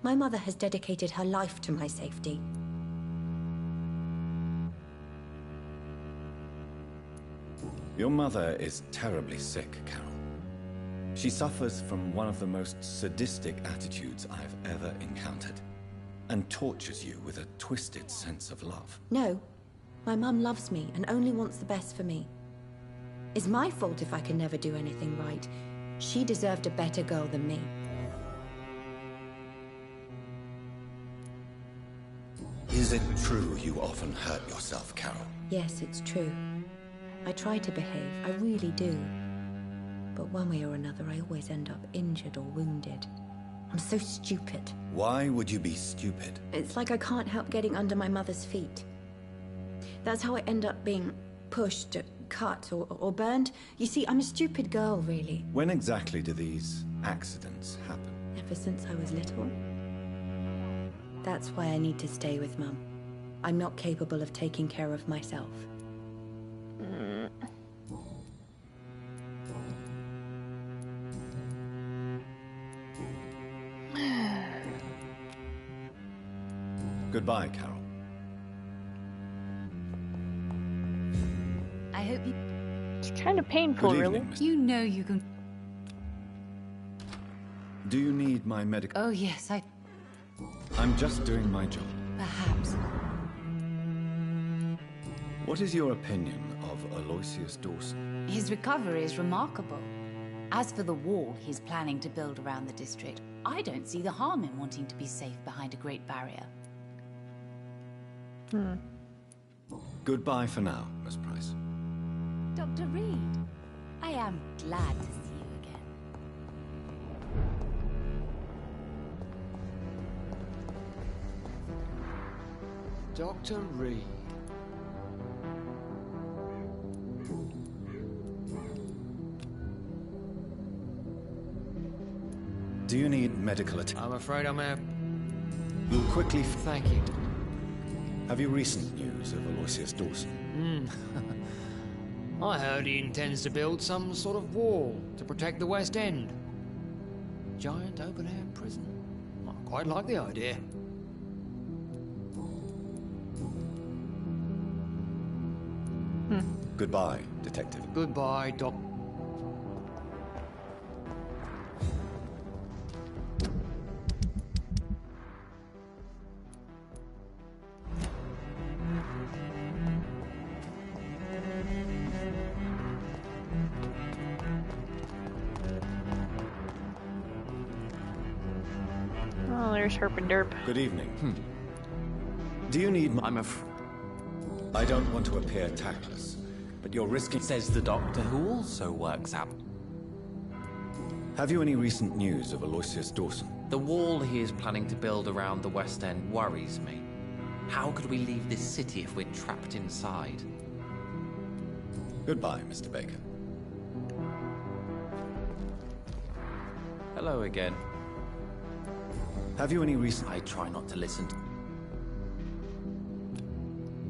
My mother has dedicated her life to my safety. Your mother is terribly sick, Carol. She suffers from one of the most sadistic attitudes I've ever encountered, and tortures you with a twisted sense of love. No, my mum loves me and only wants the best for me. It's my fault if I can never do anything right. She deserved a better girl than me. Is it true you often hurt yourself, Carol? Yes, it's true. I try to behave, I really do. But one way or another, I always end up injured or wounded. I'm so stupid. Why would you be stupid? It's like I can't help getting under my mother's feet. That's how I end up being pushed, cut, or burned. You see, I'm a stupid girl, really. When exactly do these accidents happen? Ever since I was little. That's why I need to stay with Mum. I'm not capable of taking care of myself. Goodbye, Carol. I hope you... It's kind of painful, Good really. evening, Mr. You know you can... Do you need my medical... Oh, yes, I'm just doing my job. Perhaps. What is your opinion of Aloysius Dawson? His recovery is remarkable. As for the wall he's planning to build around the district, I don't see the harm in wanting to be safe behind a great barrier. Goodbye for now, Miss Price. Dr. Reed, I am glad to see you again. Dr. Reed. Do you need medical attention? I'm afraid I'm out. You'll quickly... Thank you. Have you recent news of Aloysius Dawson? I heard he intends to build some sort of wall to protect the West End. Giant open-air prison. I quite like the idea. Goodbye, Detective. Goodbye, Doc. Oh, there's Herp and Derp. Good evening. Do you need my... I don't want to appear tactless, but you're risking... Says the doctor who also works out. Have you any recent news of Aloysius Dawson? The wall he is planning to build around the West End worries me. How could we leave this city if we're trapped inside? Goodbye, Mr. Baker. Hello again. Have you any recent... I try not to listen to...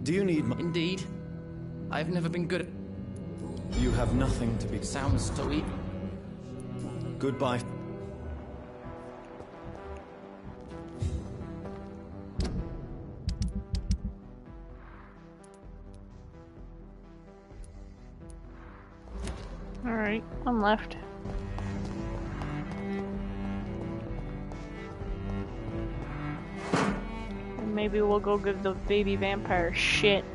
Do you need my... Indeed. I've never been good at... You have nothing to be... Sounds stoic. Goodbye. Alright, I'm left. And maybe we'll go give the baby vampire shit.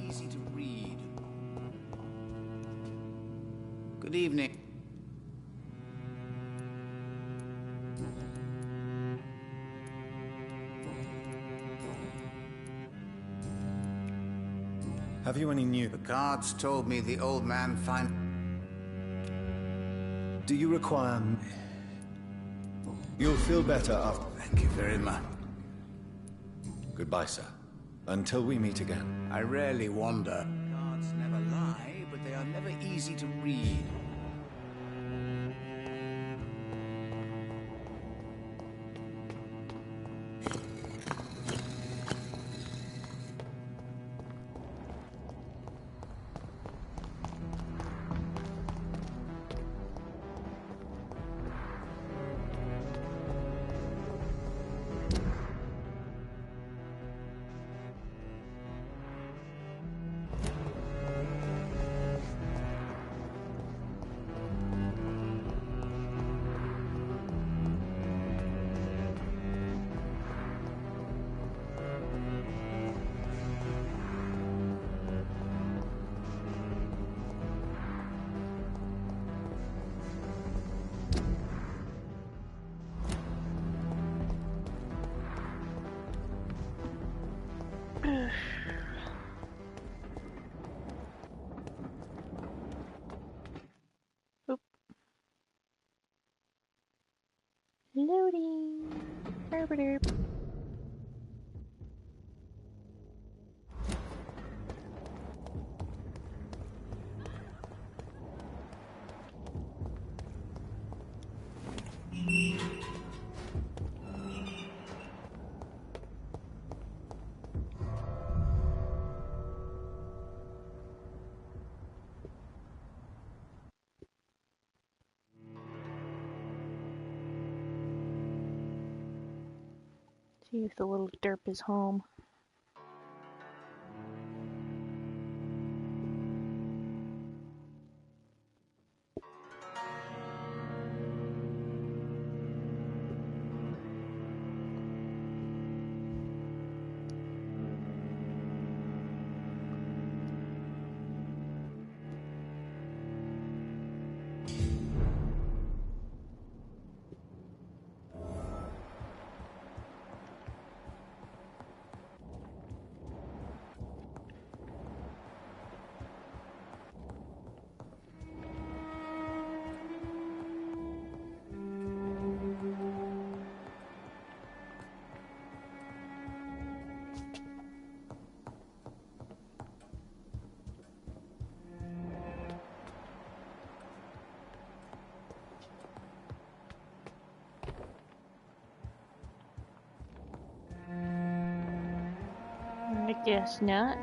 Easy to read. Good evening. Have you any new... The guards told me the old man Do you require... You'll feel better after... Thank you very much. Goodbye, sir. Until we meet again. I rarely wander. Cards never lie, but they are never easy to read. Oop. Loading. Derp. See if the little derp is home. I guess not.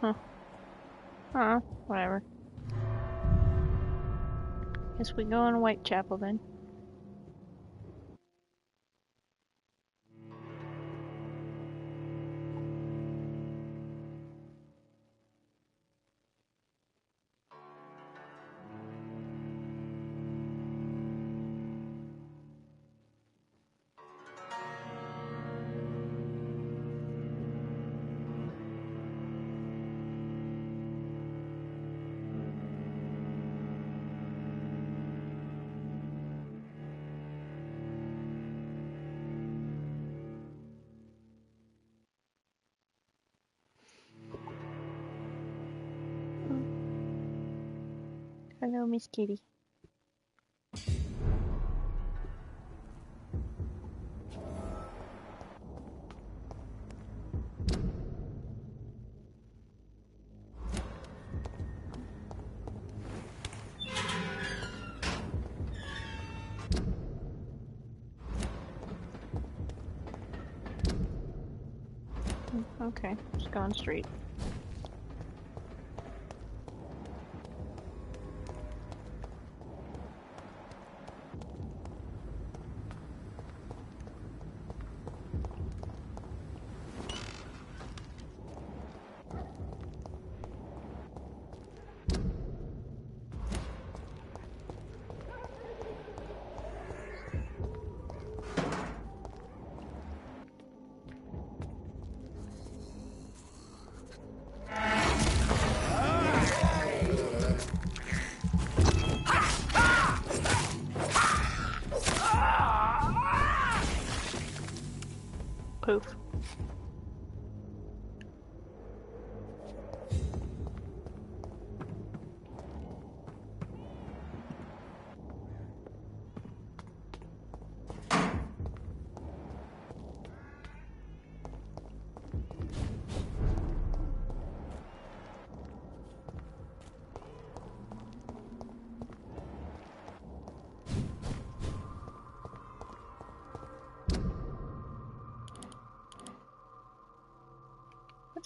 Huh. Whatever. Guess we go in Whitechapel then. Hello, Miss Kitty. Okay, just going straight. Poof.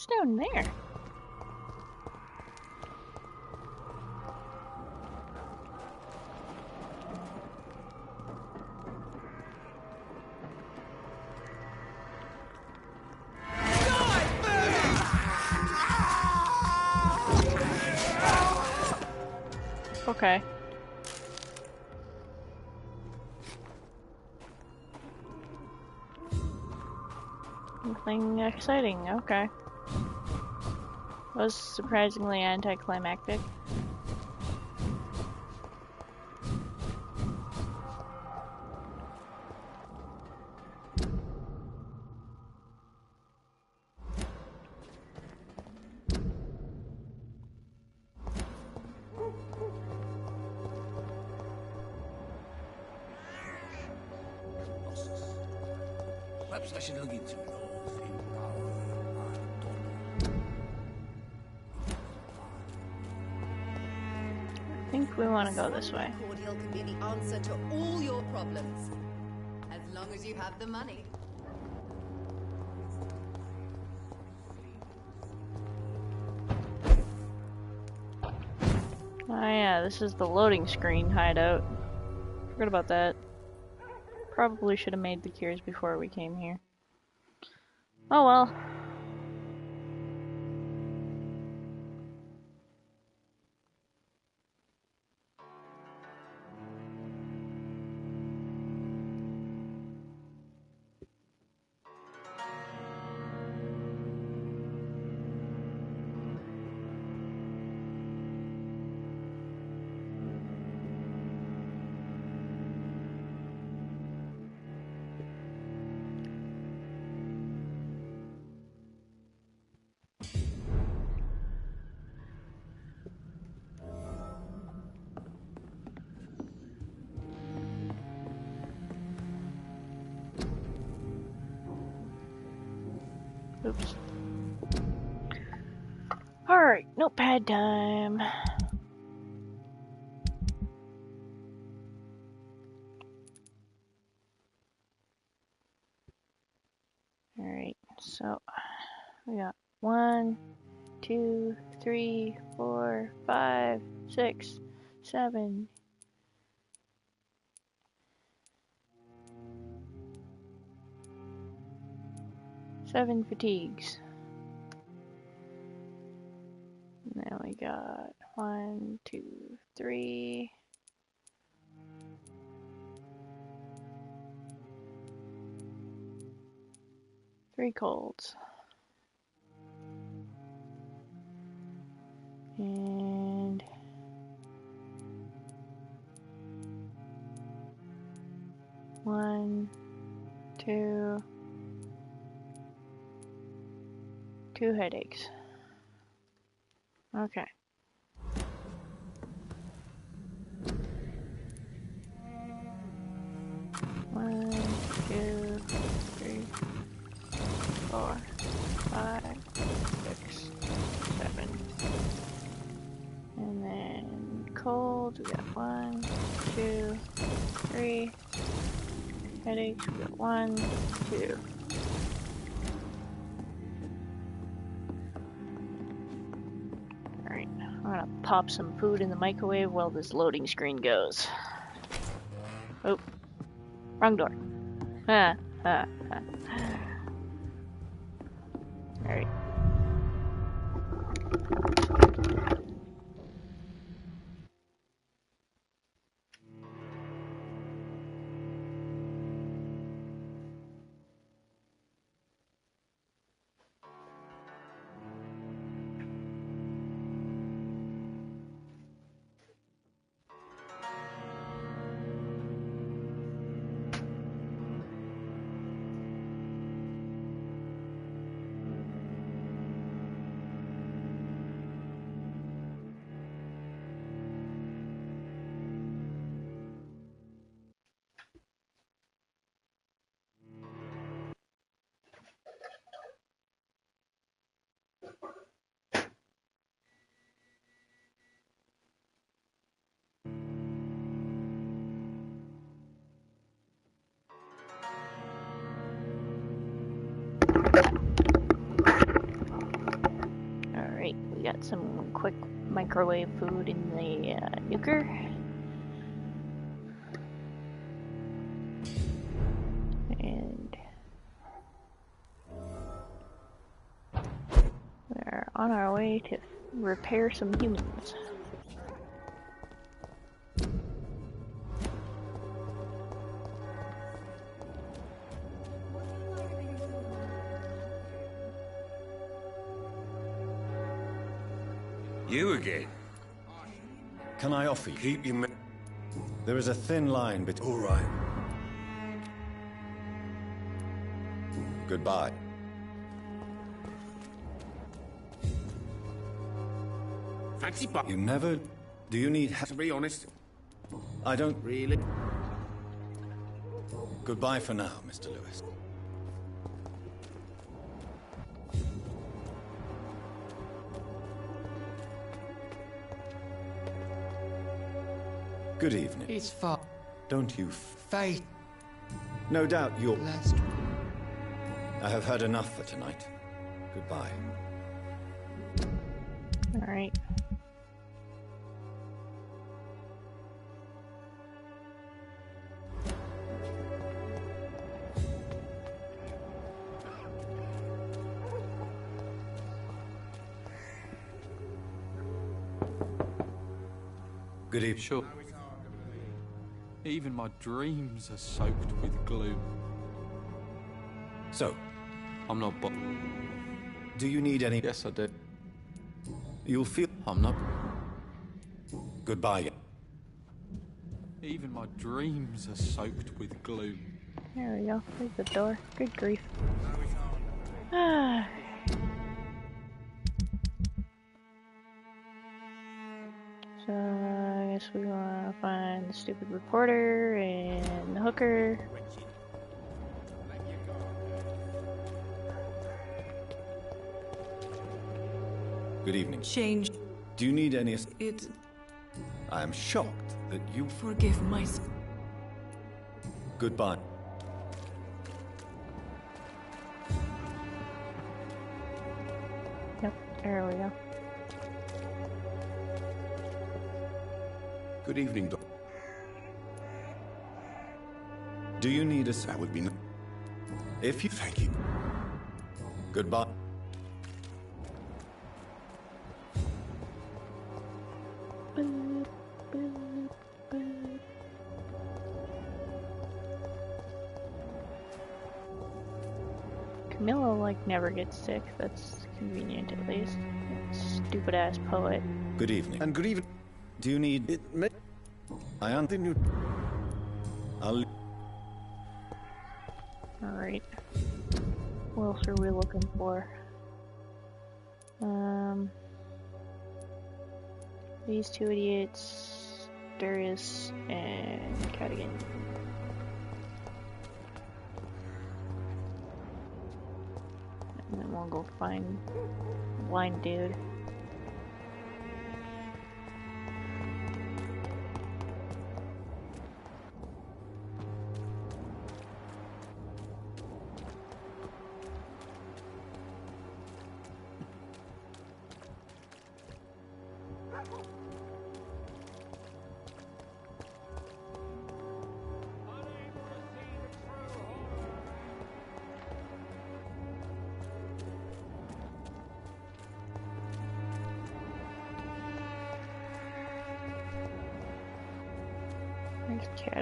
What's down there? Okay. Nothing exciting, okay. Was surprisingly anticlimactic. Perhaps I should look into it. I think we want to go this way. Cordial can be the answer to all your problems. As long as you have the money. Oh yeah, this is the loading screen hideout. Forgot about that. Probably should have made the cures before we came here. Oh well. Oops. Alright, notepad time. Alright, so we got 1, 2, 3, 4, 5, 6, 7. 7 fatigues. And then we got 1, 2, 3. 3 colds. And 1, 2, 2 headaches. Okay. One, 2, 3, 4, 5, 6, 7. And then cold, we got 1, 2, 3. Headaches, we got 1, 2. Alright, I'm gonna pop some food in the microwave while this loading screen goes. Oh, wrong door. Ha, ha, ha. Alright. we got some quick microwave food in the nuker. And we're on our way to repair some humans. You again? Can I offer you? Keep your... There is a thin line between... All right. Goodbye. Fancy but You never... Do you need... to be honest, I don't... really. Goodbye for now, Mr. Lewis. Good evening. It's far. Don't you... Faith. No doubt you're... Last. I have heard enough for tonight. Goodbye. Alright. Good evening. Sure. Even my dreams are soaked with gloom. So, I'm not do you need any... Yes, I do. You'll feel... I'm not... Goodbye. Even my dreams are soaked with gloom. There we go. There's the door. Good grief. Ah. So, I guess we want to find the stupid reporter and the hooker. Good evening. Change. Do you need any... It. I am shocked that you... Forgive my... Goodbye. Yep, there we go. Good evening, Doc. Do you need a... That would be... If you... Thank you. Goodbye. Camilla, like, never gets sick. That's convenient, at least. Stupid ass poet. Good evening. And good evening. Do you need... It may... I continue... I'll... Alright. What else are we looking for? These two idiots, Darius and Cadigan. And then we'll go find the blind dude.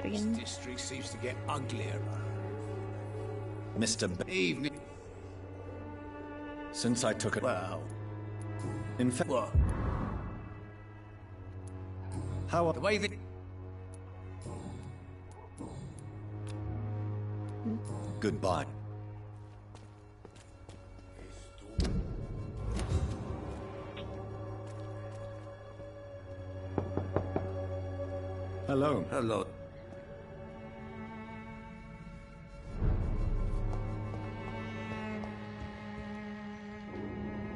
This district seems to get uglier. Mr. Evening. Since I took it... Well... In fact... What? How... The way that... Goodbye. Hello. Hello.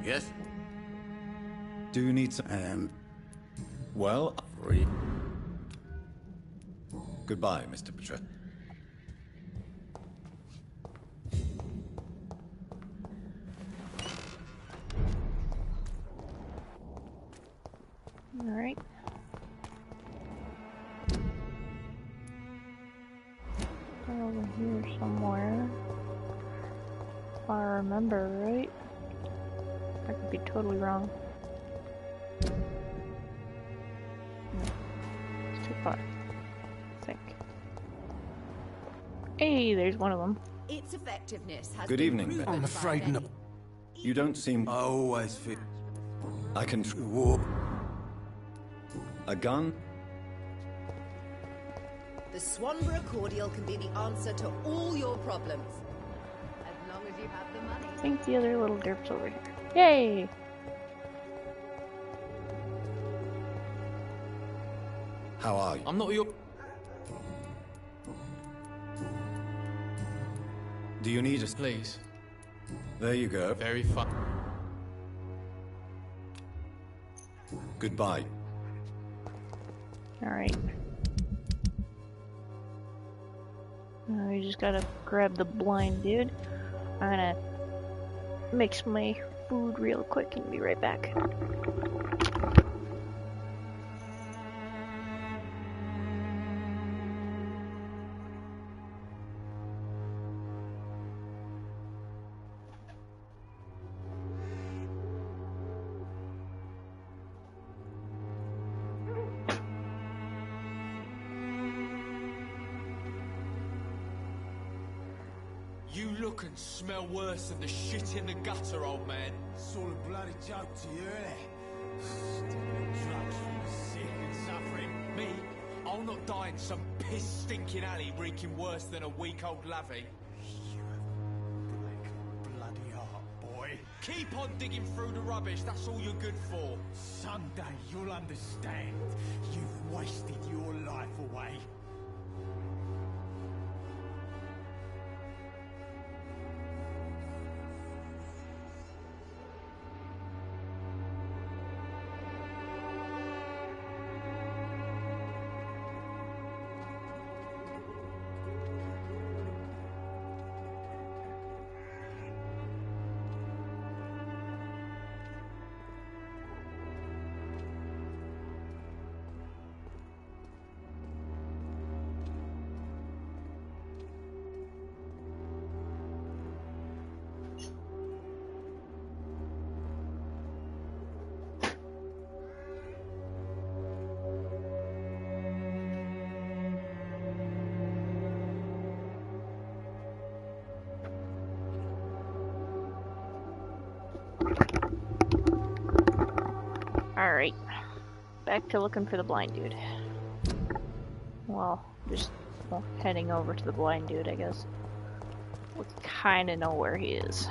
Yes? Do you need some... Well... Free. Goodbye, Mr. Patricia. Alright. Over here somewhere. If I remember right. I could be totally wrong. No. It's too far. I think. Hey, there's one of them. Its effectiveness has Good been evening, proven Ben. I'm afraid not. You don't seem... I always feel... I can... A gun? The Swanborough cordial can be the answer to all your problems. As long as you have the money. I think the other little derp's over here. Yay! How are you? I'm not your... Do you need us? Please. There you go. Very fun. Goodbye. Alright. We just gotta grab the blind dude. I'm gonna mix my food real quick and be right back. You look and smell worse than the shit in the gutter, old man. It's all a bloody joke to you, innit? Stealing drugs from the sick and suffering. Me, I'll not die in some piss-stinking alley reeking worse than a week-old lavvy. You have a bloody heart, boy. Keep on digging through the rubbish, that's all you're good for. Someday you'll understand. You've wasted your life away. Alright. Back to looking for the blind dude. Well, just heading over to the blind dude, I guess. We kinda know where he is.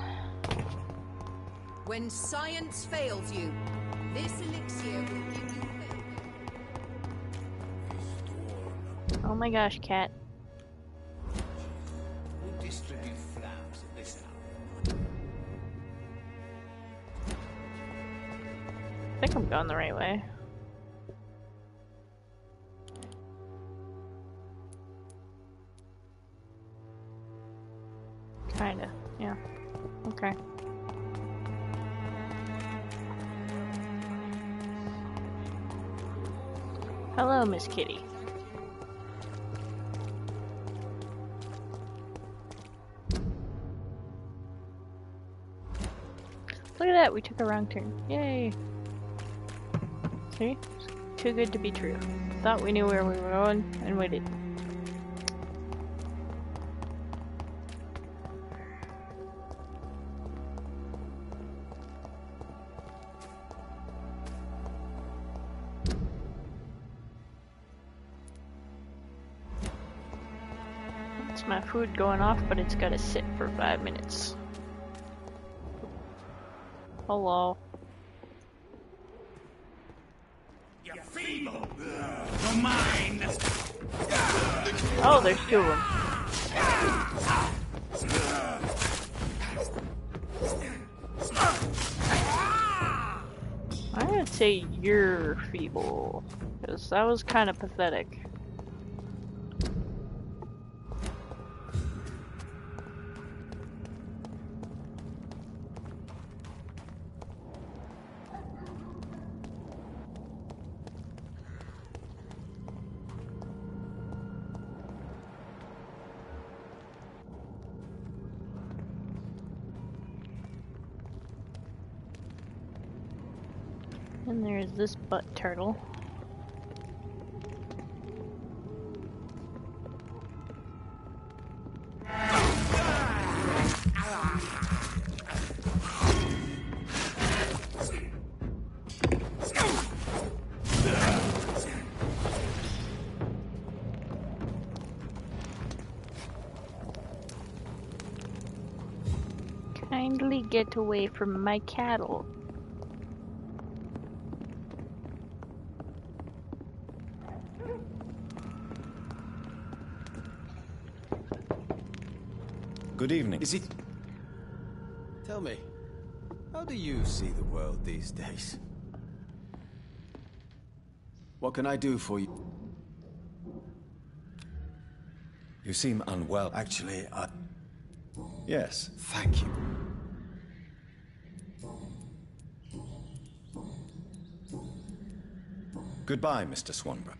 When science fails you, this elixir will give you faith. Oh my gosh, cat. We'll distribute flowers at this hour. I think I'm going the right way. Kinda, yeah. Okay. Hello, Miss Kitty. Look at that, we took a wrong turn. Yay! See? Too good to be true. Thought we knew where we were going, and we didn't. It's my food going off, but it's gotta sit for 5 minutes. Hello. You're feeble. You're mine. Oh, there's two of them. I would say you're feeble, because that was kind of pathetic. And there's this butt turtle. Kindly get away from my cattle. Good evening. Is it... Tell me, how do you see the world these days? What can I do for you? You seem unwell. Actually, Yes. Thank you. Goodbye, Mr. Swanborough.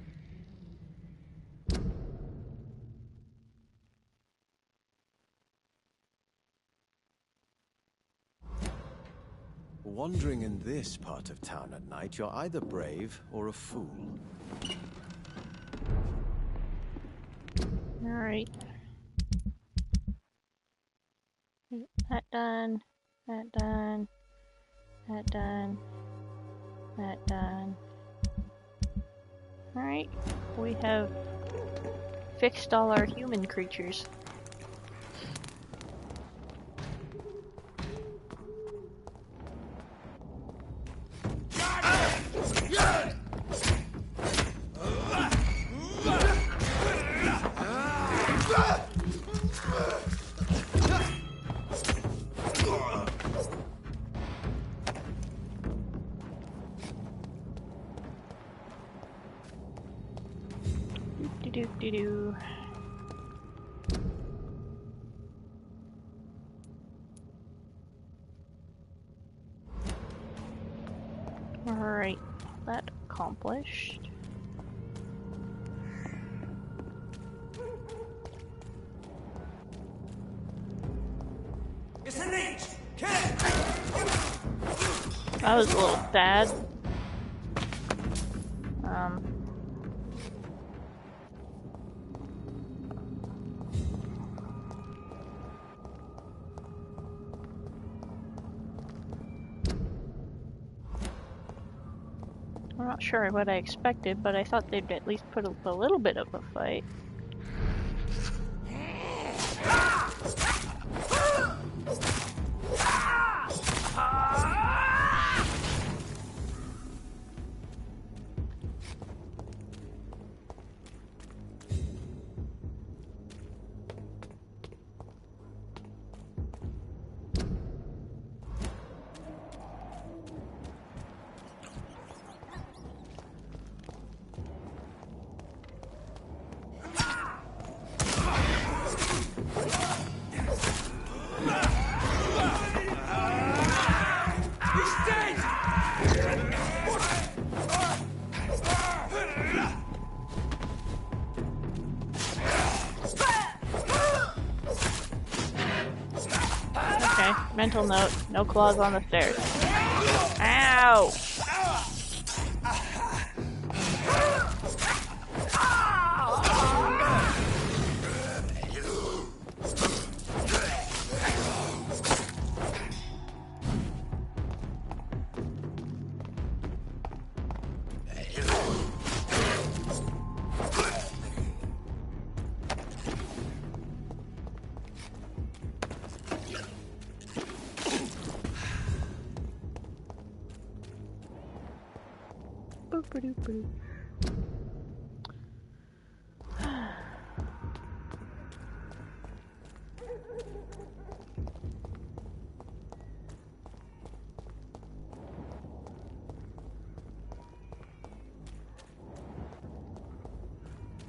Wandering in this part of town at night, you're either brave or a fool. Alright. That done. That done. That done. That done. Alright. We have fixed all our human creatures. Do-do-do-do. Alright, that accomplished. It's a leech! Kill it! That was a little sad. I'm not sure what I expected, but I thought they'd at least put up a little bit of a fight. Mental note, no claws on the stairs. Ow! Boop-a-doop-a-doop.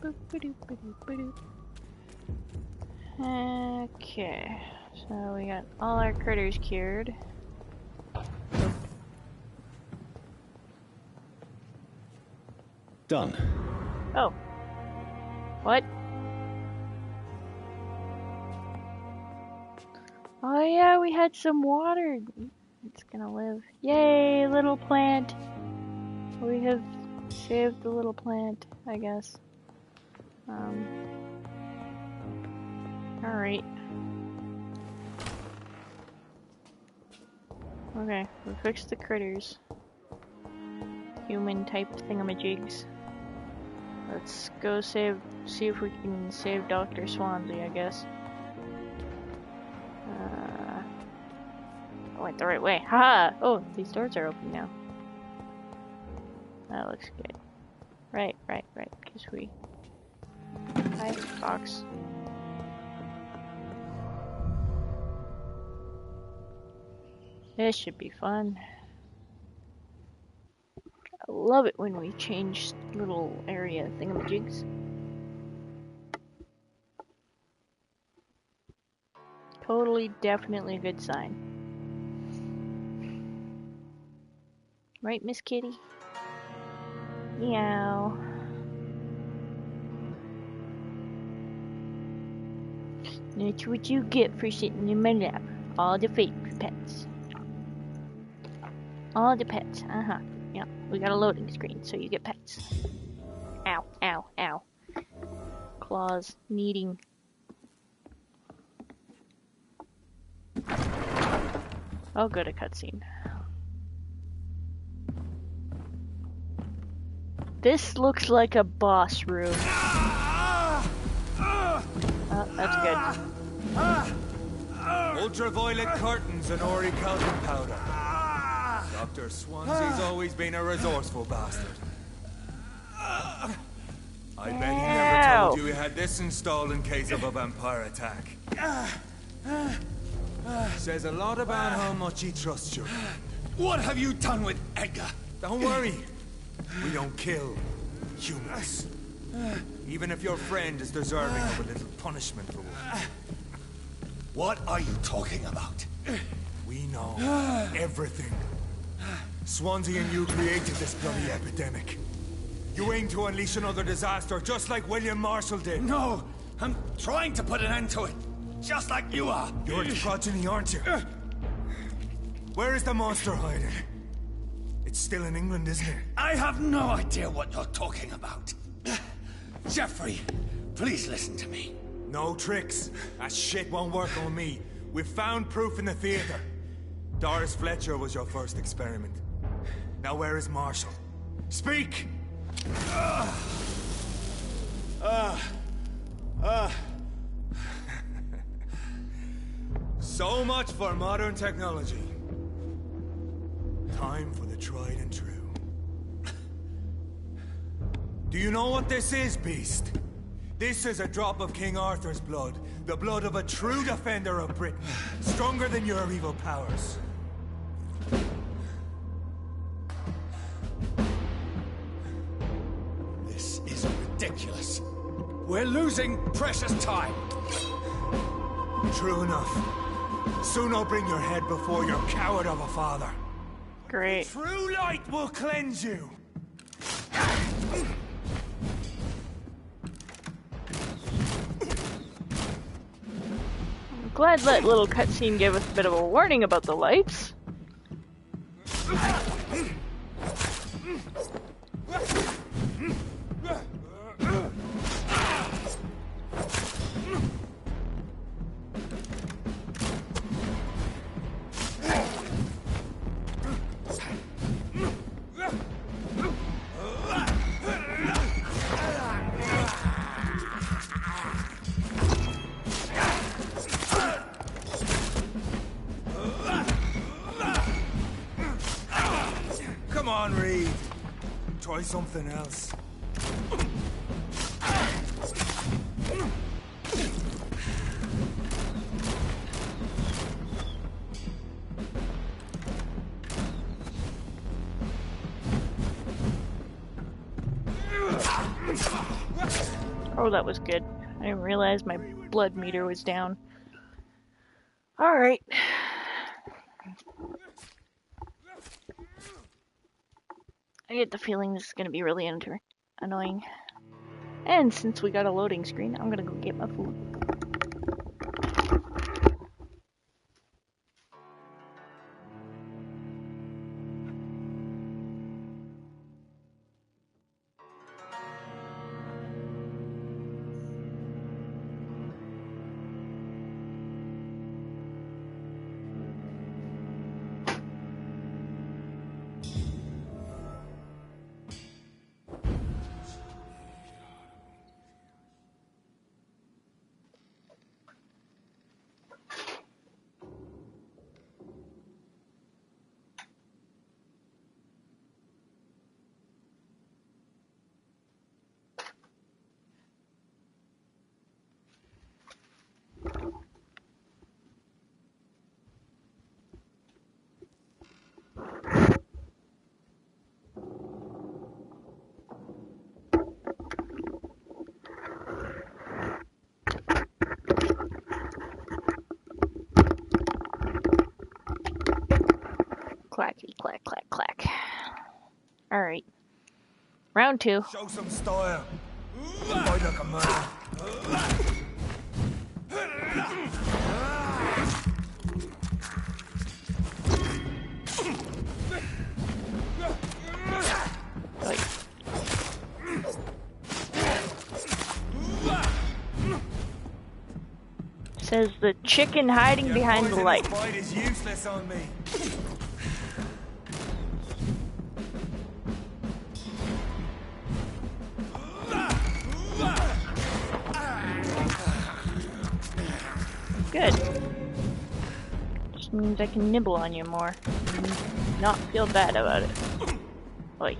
Boop-a-doop-a-doop-a-doop. Okay, so we got all our critters cured. Done. Oh. What? Oh yeah, we had some water. It's gonna live. Yay, little plant. We have saved the little plant, I guess. Alright. Okay, we fixed the critters. Human type thingamajigs. Let's go see if we can save Dr. Swansea, I guess. I went the right way. Haha! Oh, these doors are open now. That looks good. Right, because we... Hi, Fox. This should be fun. I love it when we change little area thingamajigs. Totally, definitely a good sign. Right, Miss Kitty? Meow. That's what you get for sitting in my lap. All the fake pets. All the pets. Uh-huh. Yeah, we got a loading screen, so you get pets. Ow, ow, ow. Claws. Kneading. Oh, good, a cutscene. This looks like a boss room. Oh, that's good. Ultraviolet curtains and orichalcum powder. Dr. Swansea's always been a resourceful bastard. I bet he never told you he had this installed in case of a vampire attack. Says a lot about how much he trusts you. What have you done with Edgar? Don't worry. We don't kill humans. Even if your friend is deserving of a little punishment for what. What are you talking about? We know everything. Swansea and you created this bloody epidemic. You aim to unleash another disaster, just like William Marshall did. No, I'm trying to put an end to it, just like you are. You're its progeny, aren't you? Where is the monster hiding? It's still in England, isn't it? I have no idea what you're talking about. Jeffrey, please listen to me. No tricks. That shit won't work on me. We've found proof in the theater. Doris Fletcher was your first experiment. Now where is Marshall? Speak! So much for modern technology. Time for the tried and true. Do you know what this is, Beast? This is a drop of King Arthur's blood. The blood of a true defender of Britain. Stronger than your evil powers. This is ridiculous. We're losing precious time. True enough. Soon I'll bring your head before your coward of a father. Great. True light will cleanse you. I'm glad that little cutscene gave us a bit of a warning about the lights. Come on, Reed. Try something else. Oh, that was good. I didn't realize my blood meter was down. Alright. I get the feeling this is going to be really annoying. And since we got a loading screen, I'm going to go get my food. Alright. Round 2. Show some style. Fight like a man. Says the chicken hiding behind the light. Fight is useless on me. Good. Just means I can nibble on you more. Not feel bad about it. Oi.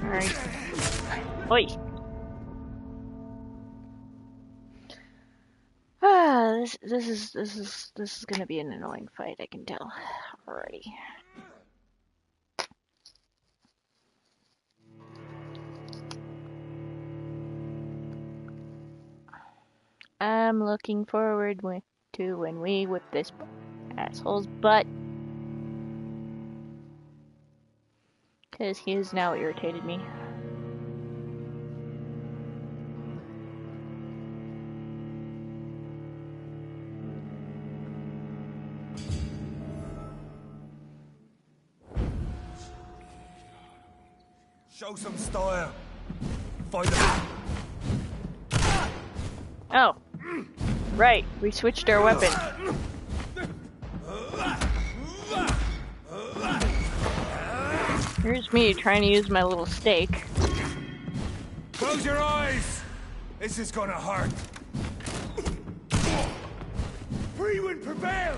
Alright. Oi. This is gonna be an annoying fight, I can tell already. I'm looking forward to when we whip this asshole's butt. Because he has now irritated me. Show some style. Fight them. Oh. Right, we switched our weapon. Here's me trying to use my little stake. Close your eyes! This is gonna hurt. Free wind prevails!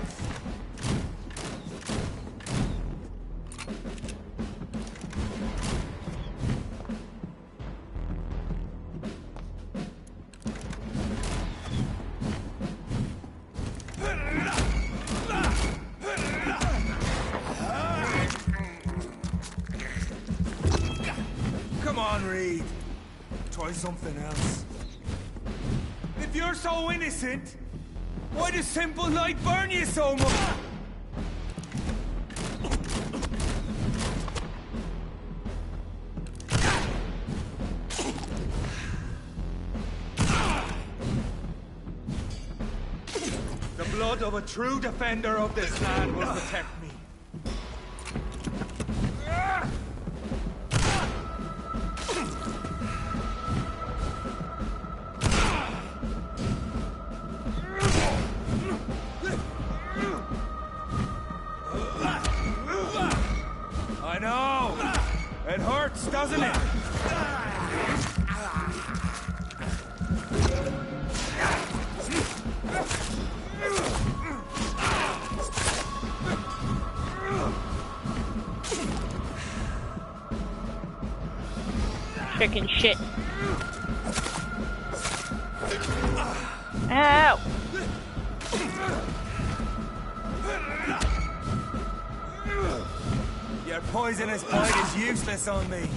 Come on, Reed. Try something else. If you're so innocent, why does simple light burn you so much? The blood of a true defender of this land will protect me. I know! It hurts, doesn't it? Chicken shit. Ow! Your poisonous bite is useless on me.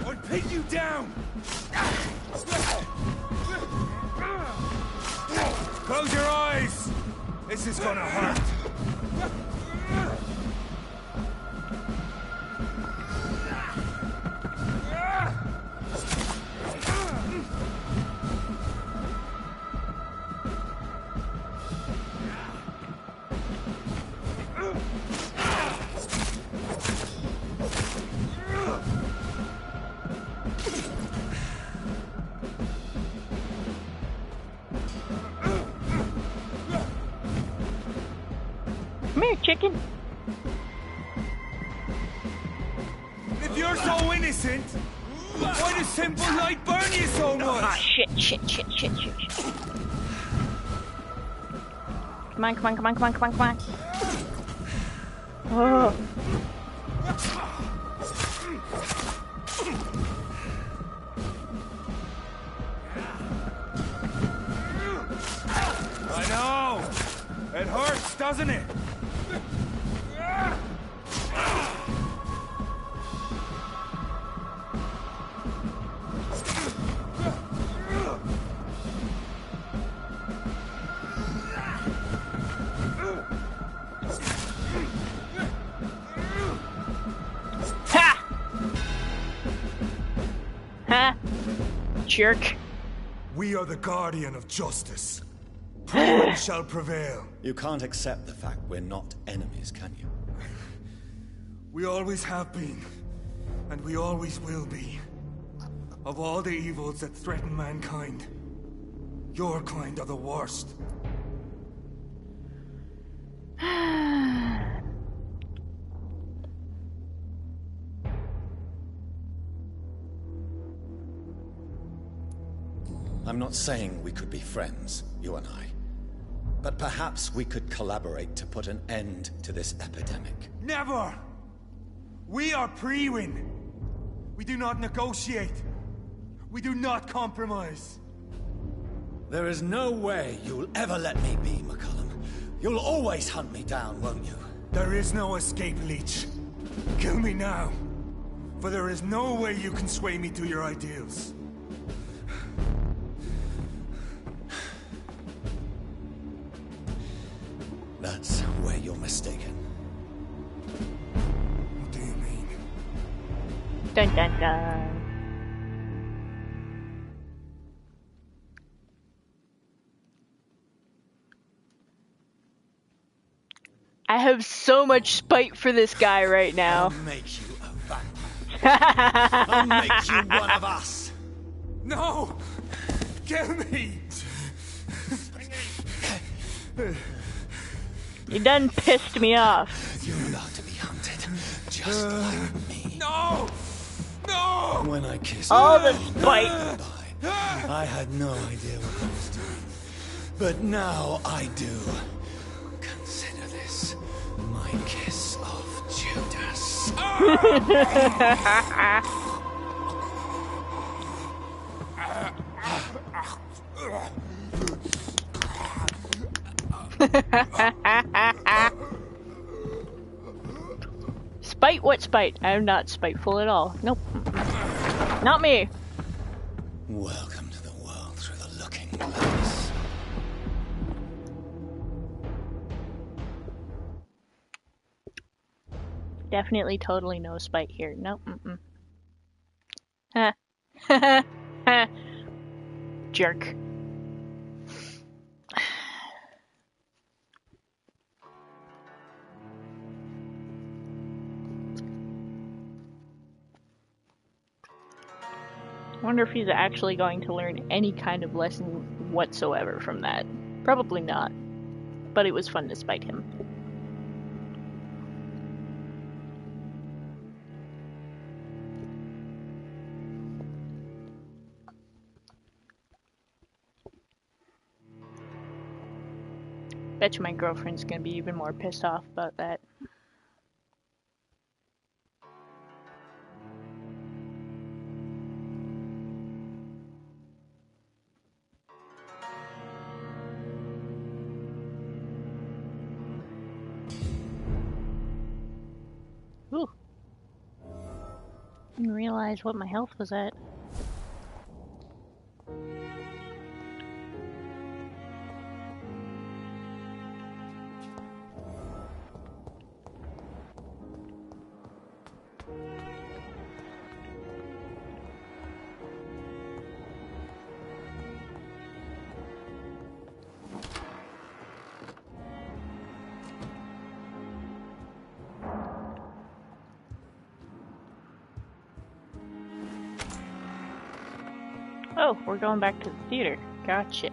I'll pin you down! Close your eyes! This is gonna hurt. chicken? If you're so innocent, why does simple light burn you so much? Ah, shit. Come on. Oh. I know. It hurts, doesn't it? Ha! Jerk. We are the guardian of justice. Freedom shall prevail. You can't accept the fact we're not enemies, can you? We always have been, and we always will be. Of all the evils that threaten mankind, your kind are the worst. I'm not saying we could be friends, you and I. But perhaps we could collaborate to put an end to this epidemic. Never! We are Playin. We do not negotiate. We do not compromise. There is no way you'll ever let me be, McCullum. You'll always hunt me down, won't you? There is no escape, Leech. Kill me now. For there is no way you can sway me to your ideals. That's where you're mistaken. What do you mean? Dun dun dun. I have so much spite for this guy right now. I'll make you a vampire. I'll make you one of us. No! Kill me! You done pissed me off. You're allowed to be hunted, just like me. No! No! When I kissed all you the spite. goodbye, I had no idea what I was doing. But now I do. Consider this my kiss of Judas. Spite? What spite? I am not spiteful at all. Nope. Not me. Welcome to the world through the looking glass. Definitely, totally no spite here. Nope. Ha. Jerk. I wonder if he's actually going to learn any kind of lesson whatsoever from that. Probably not. But it was fun to spite him. Bet you my girlfriend's gonna be even more pissed off about that. Ooh. Didn't realize what my health was at. Oh, we're going back to the theater. Gotcha.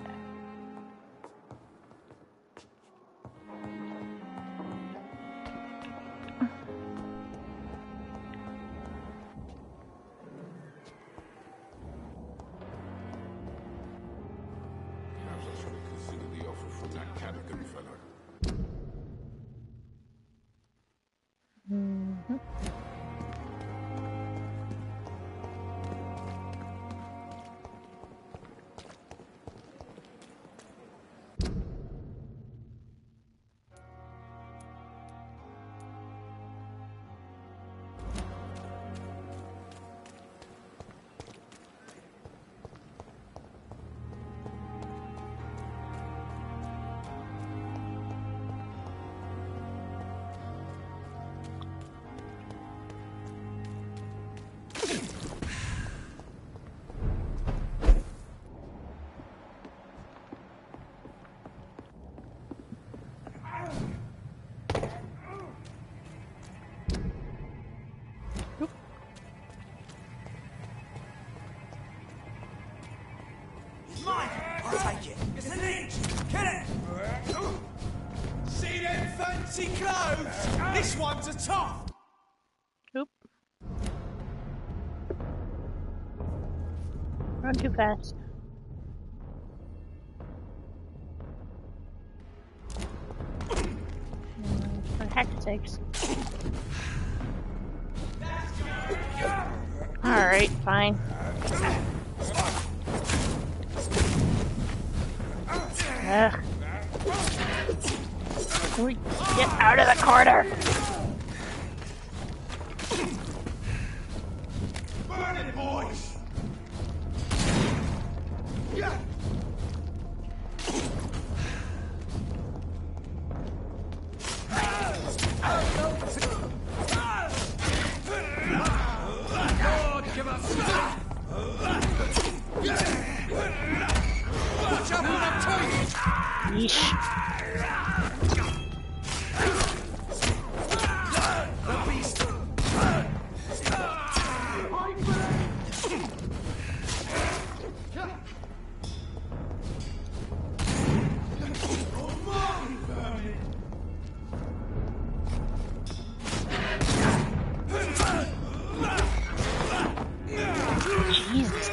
This one's a tough. Oop. Run too fast. For heck's sakes. Alright, fine. Ugh. Can we get out of the corner? Burn it, boys! Lord, give us strength! Watch out for that teeth! Yeesh. The beast! Jesus.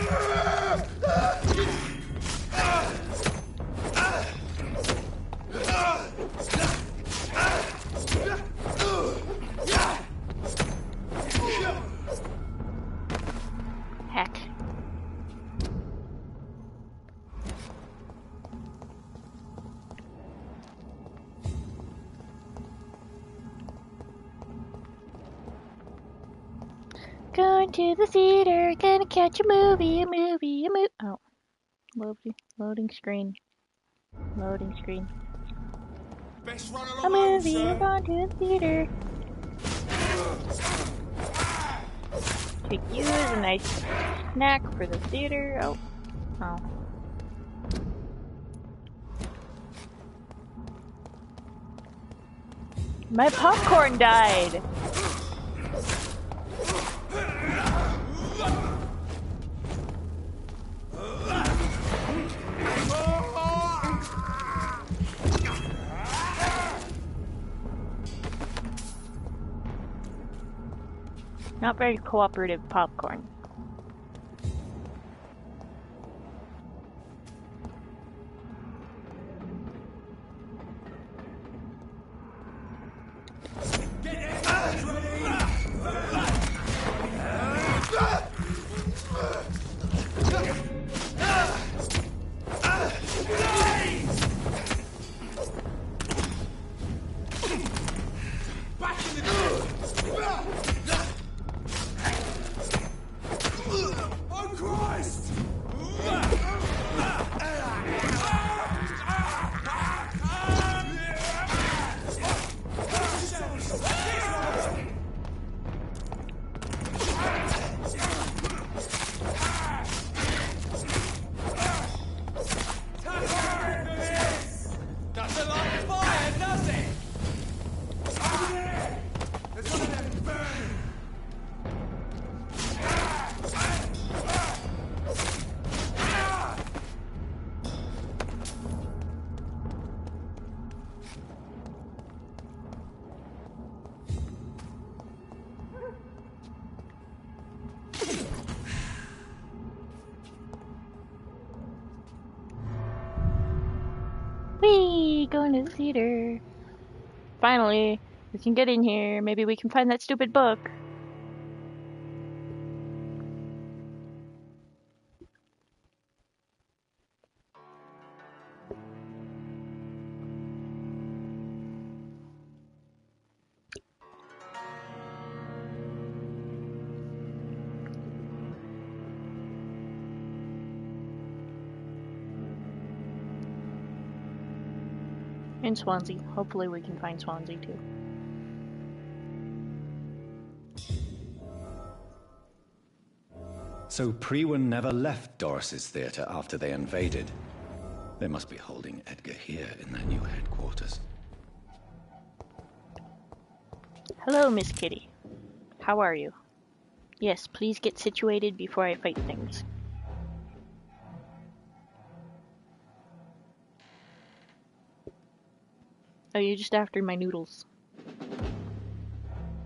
Heck. Going to the theater, gonna catch a movie. Oh, loading screen. Loading screen. Best run A along home, movie, sir. we're going to the theater. Take you as a nice snack for the theater. Oh. Oh. My popcorn died! Not very cooperative popcorn. Oh, Christ! Doesn't like fire, does it? Over there! There's one of them burning! Whee! Going to the theater. Finally, we can get in here. Maybe we can find that stupid book. In Swansea. Hopefully we can find Swansea too. So Priwen never left Doris's theater after they invaded. They must be holding Edgar here in their new headquarters. Hello, Miss Kitty. How are you? Yes, please get situated before I fight things. Oh, you're just after my noodles.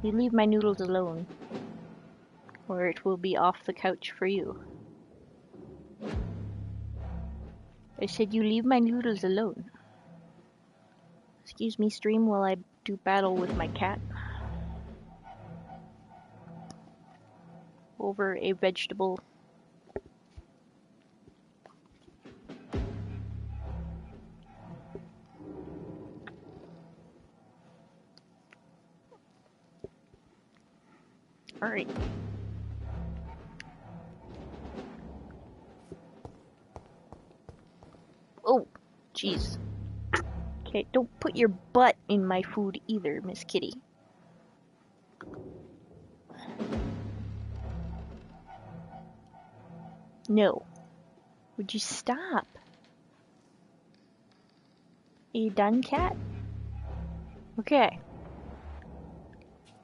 You leave my noodles alone, or it will be off the couch for you. I said you leave my noodles alone. Excuse me, stream, while I do battle with my cat over a vegetable. Alright. Oh, jeez. Okay, don't put your butt in my food either, Miss Kitty. No. Would you stop? Are you done, cat? Okay.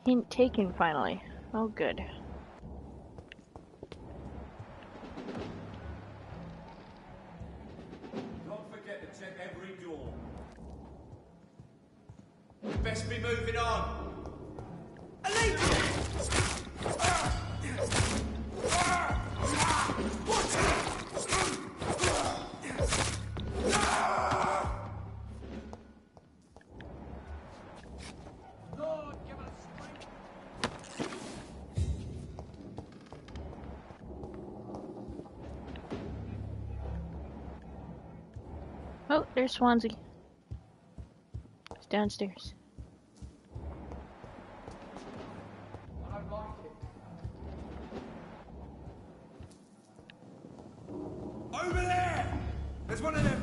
Hint taken, finally. Oh, good. Don't forget to check every door. Best be moving on. Oh, there's Swansea. It's downstairs. I don't like it. Over there! There's one of them.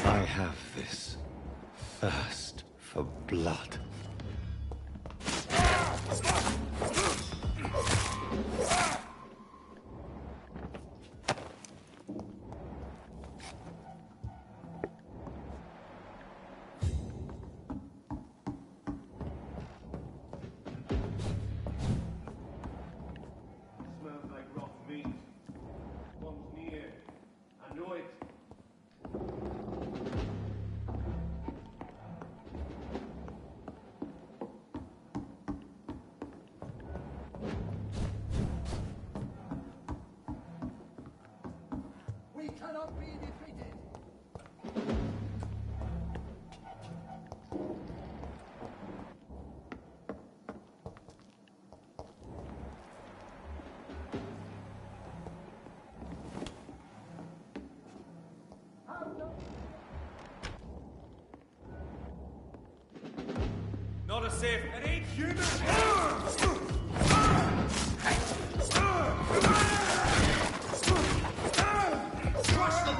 I have this thirst for blood. Smells like rotten meat. One's near. I know it. We cannot be defeated. Not a safe. It ain't human. Crush the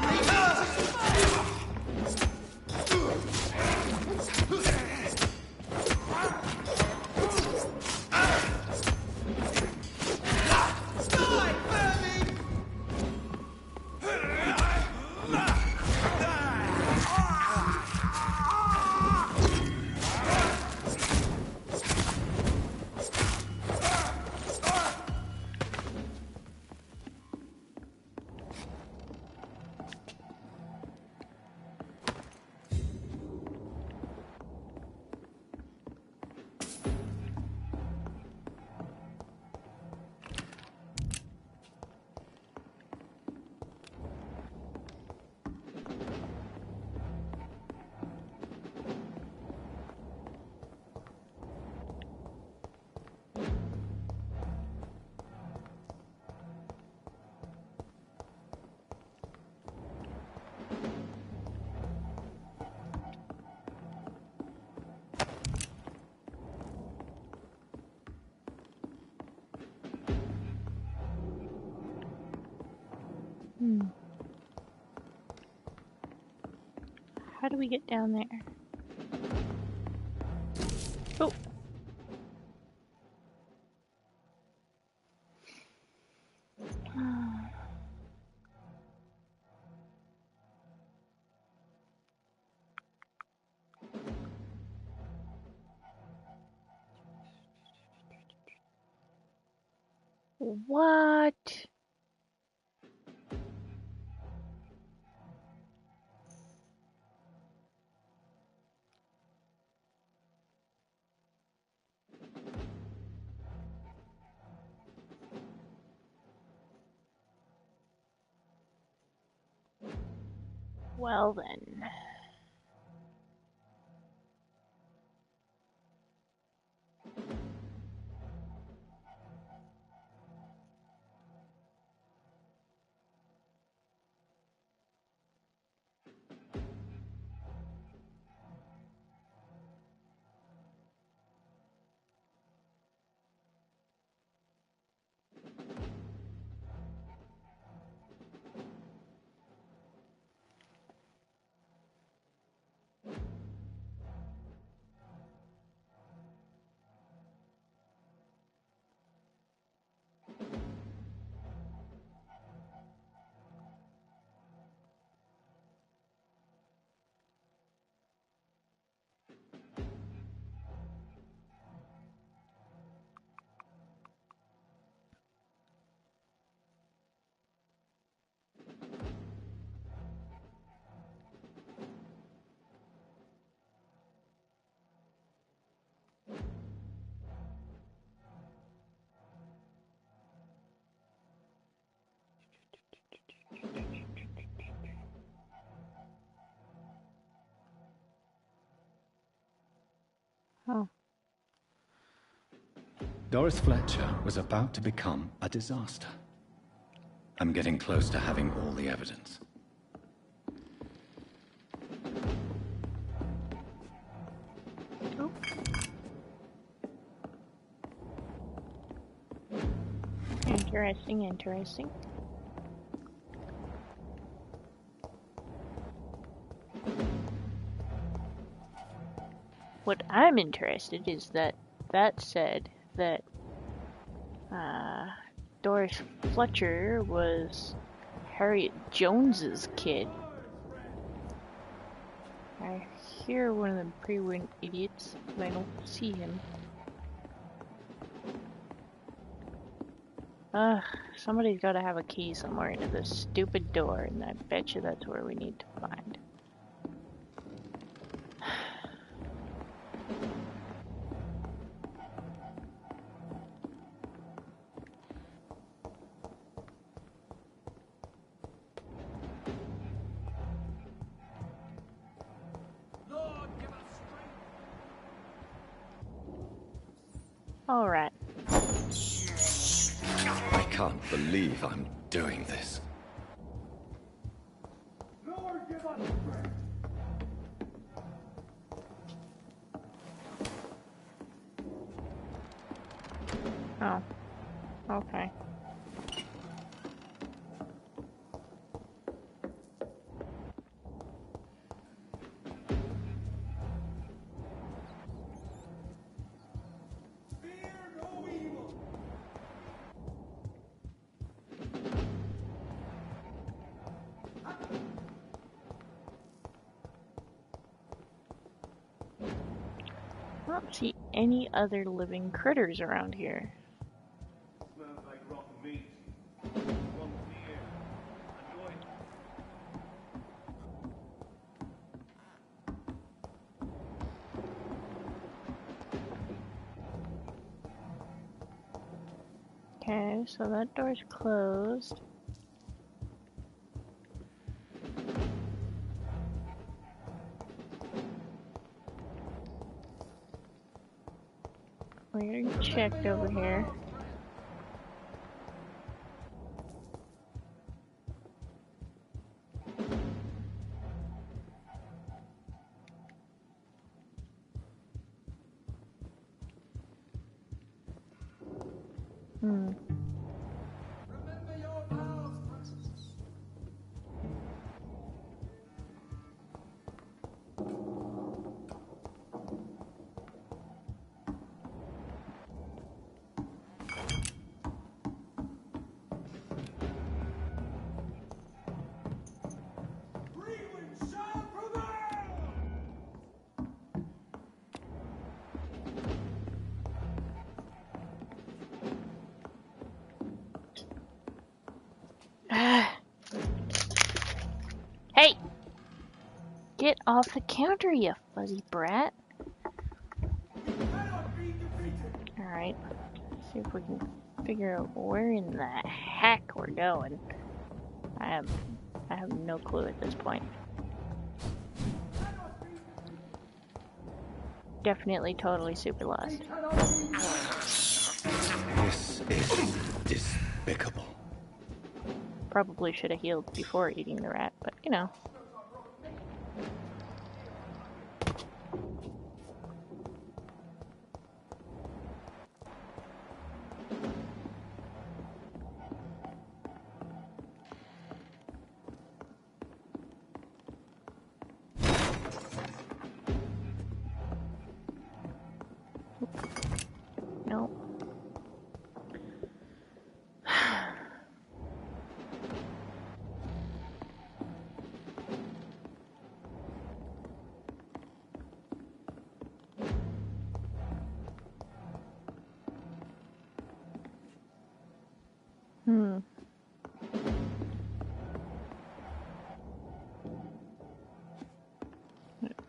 How do we get down there? Oh. What? Well then. Oh. Doris Fletcher was about to become a disaster. I'm getting close to having all the evidence. Oh. Interesting, interesting. What I'm interested is that said that Doris Fletcher was Harriet Jones's kid. I hear one of them pre-win idiots, but I don't see him. Somebody's gotta have a key somewhere into this stupid door, and I bet you that's where we need to find. Alright. I can't believe I'm doing this. Oh. Okay. I don't see any other living critters around here. Smells like rotten meat. Okay, so that door's closed. We're getting checked over here. Get off the counter, you fuzzy brat. Alright. See if we can figure out where in the heck we're going. I have no clue at this point. Definitely totally super lost. This is despicable. Probably should have healed before eating the rat, but you know. No.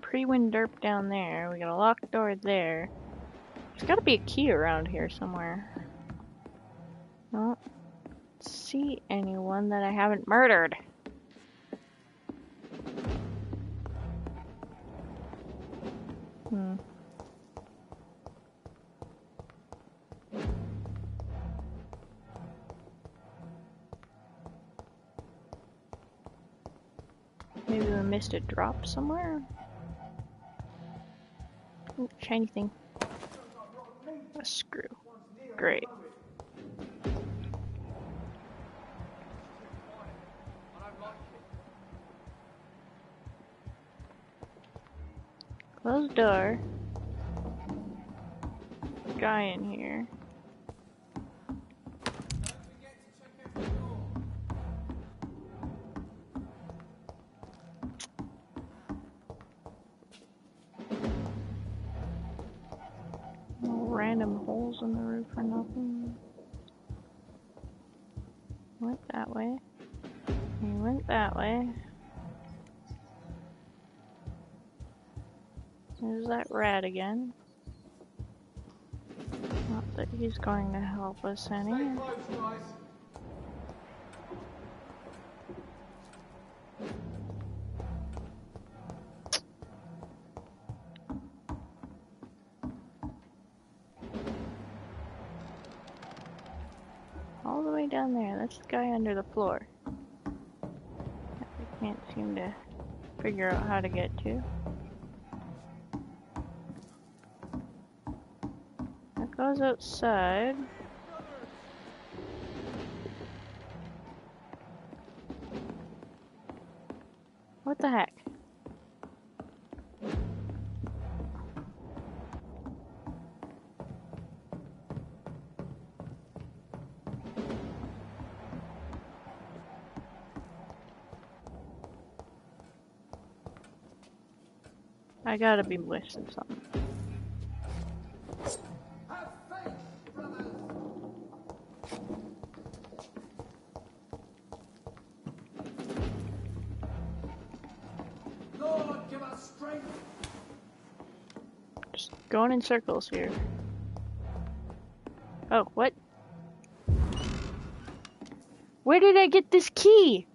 Pre-wind derp down there. We got a locked door there. There's gotta be a key around here somewhere. I don't see anyone that I haven't murdered. Maybe we missed a drop somewhere? Ooh, shiny thing. A screw. Great. Closed door. Guy in here. No random holes in the roof or nothing. Went that way. He went that way. There's that rat again. Not that he's going to help us any. All the way down there. That's the guy under the floor. That we can't seem to figure out how to get to. That goes outside. What the heck? I gotta be missing something. Lord, give us strength. Just going in circles here. Oh, what? Where did I get this key?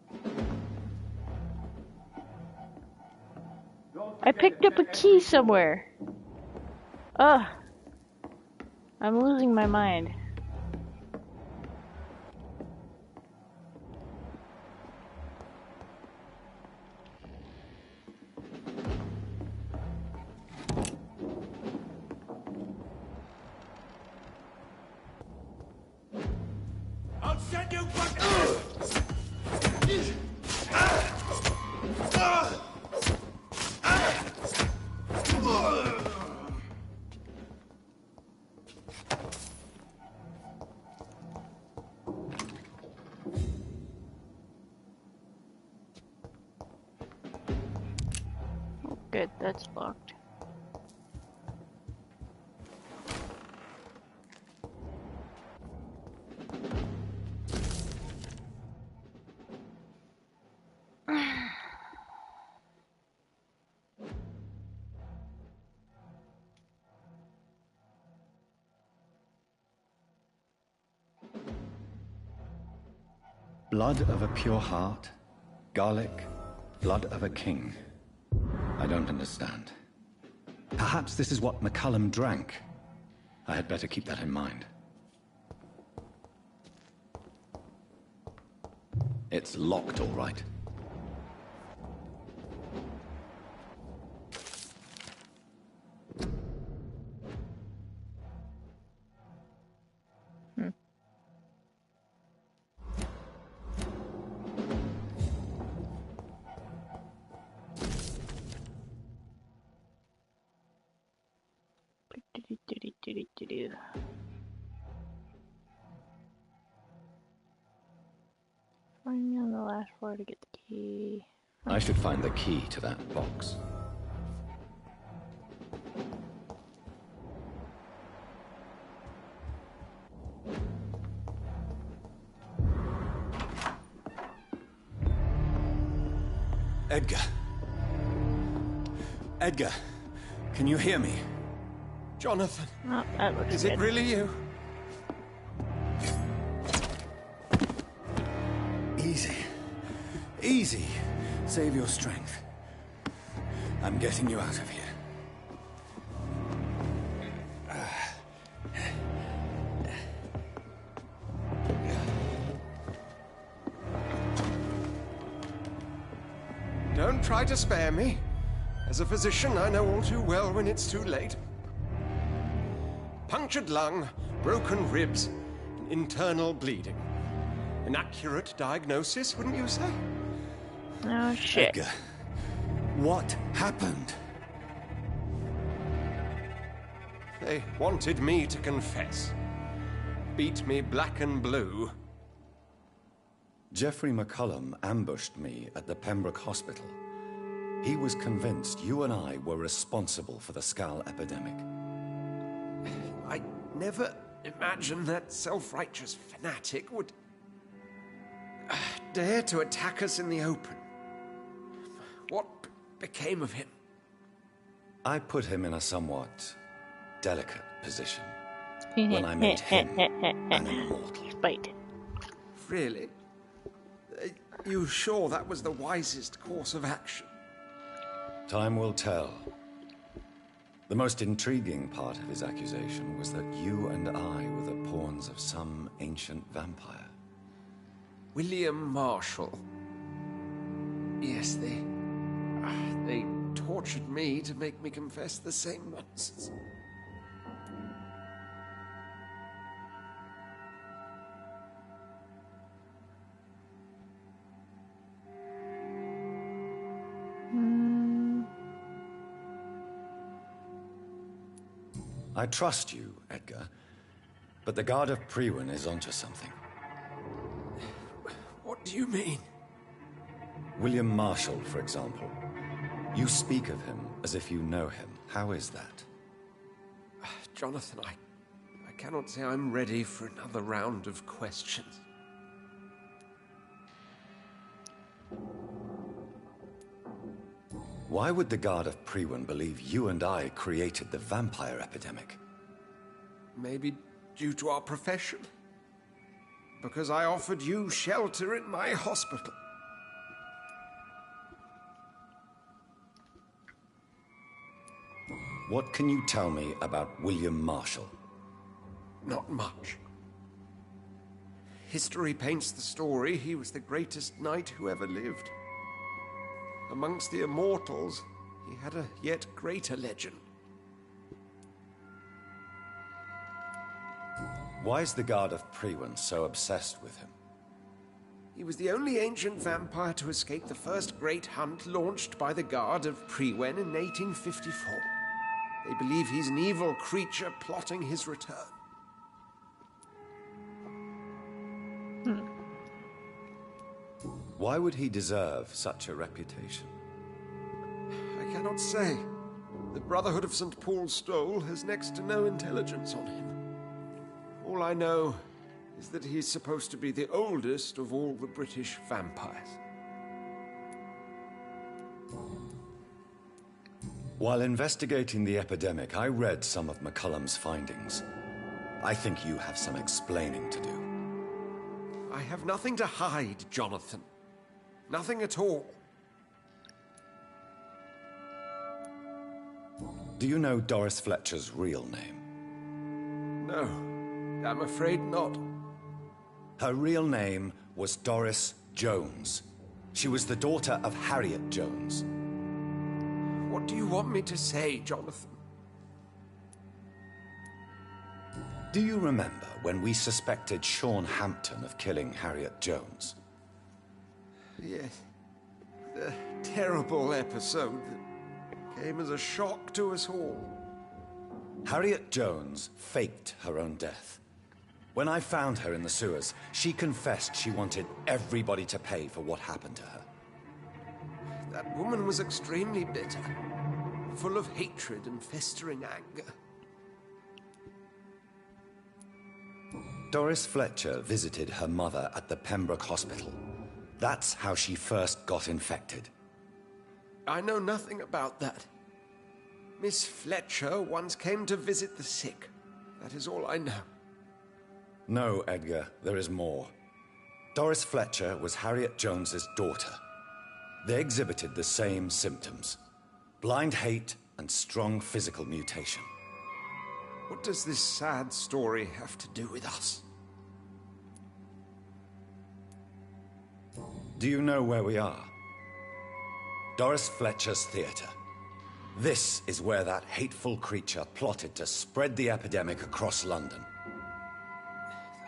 I picked up a key somewhere. Ugh. I'm losing my mind. I'll send you back. Oh, good, that's locked. Blood of a pure heart, garlic, blood of a king. I don't understand. Perhaps this is what McCullum drank. I had better keep that in mind. It's locked, all right. Find me on the last floor to get the key. I should find the key to that box. Edgar. Edgar, can you hear me? Jonathan, oh, that looks is good. it really you? Easy. Easy. Save your strength. I'm getting you out of here. Don't try to spare me. As a physician, I know all too well when it's too late. Punctured lung, broken ribs, and internal bleeding. An accurate diagnosis, wouldn't you say? Oh, shit. Edgar, what happened? They wanted me to confess. Beat me black and blue. Jeffrey McCullum ambushed me at the Pembroke Hospital. He was convinced you and I were responsible for the Skal epidemic. I never imagined that self-righteous fanatic would dare to attack us in the open. What became of him? I put him in a somewhat delicate position when I made him an immortal. Spite. Really? You sure that was the wisest course of action? Time will tell. The most intriguing part of his accusation was that you and I were the pawns of some ancient vampire. William Marshall. Yes, they tortured me to make me confess the same nonsense. I trust you, Edgar, but the Guard of Priwen is onto something. What do you mean? William Marshall, for example. You speak of him as if you know him. How is that? Jonathan, I cannot say I'm ready for another round of questions. Why would the Guard of Priwen believe you and I created the vampire epidemic? Maybe due to our profession. Because I offered you shelter in my hospital. What can you tell me about William Marshall? Not much. History paints the story he was the greatest knight who ever lived. Amongst the immortals, he had a yet greater legend. Why is the Guard of Priwen so obsessed with him? He was the only ancient vampire to escape the first great hunt launched by the Guard of Priwen in 1854. They believe he's an evil creature plotting his return. Why would he deserve such a reputation? I cannot say. The Brotherhood of St. Paul's Stole has next to no intelligence on him. All I know is that he's supposed to be the oldest of all the British vampires. While investigating the epidemic, I read some of McCullum's findings. I think you have some explaining to do. I have nothing to hide, Jonathan. Nothing at all. Do you know Doris Fletcher's real name? No, I'm afraid not. Her real name was Doris Jones. She was the daughter of Harriet Jones. What do you want me to say, Jonathan? Do you remember when we suspected Sean Hampton of killing Harriet Jones? Yes. The terrible episode that came as a shock to us all. Harriet Jones faked her own death. When I found her in the sewers, she confessed she wanted everybody to pay for what happened to her. That woman was extremely bitter, full of hatred and festering anger. Doris Fletcher visited her mother at the Pembroke Hospital. That's how she first got infected. I know nothing about that. Miss Fletcher once came to visit the sick. That is all I know. No, Edgar, there is more. Doris Fletcher was Harriet Jones's daughter. They exhibited the same symptoms: blind hate and strong physical mutation. What does this sad story have to do with us? Do you know where we are? Doris Fletcher's theater. This is where that hateful creature plotted to spread the epidemic across London.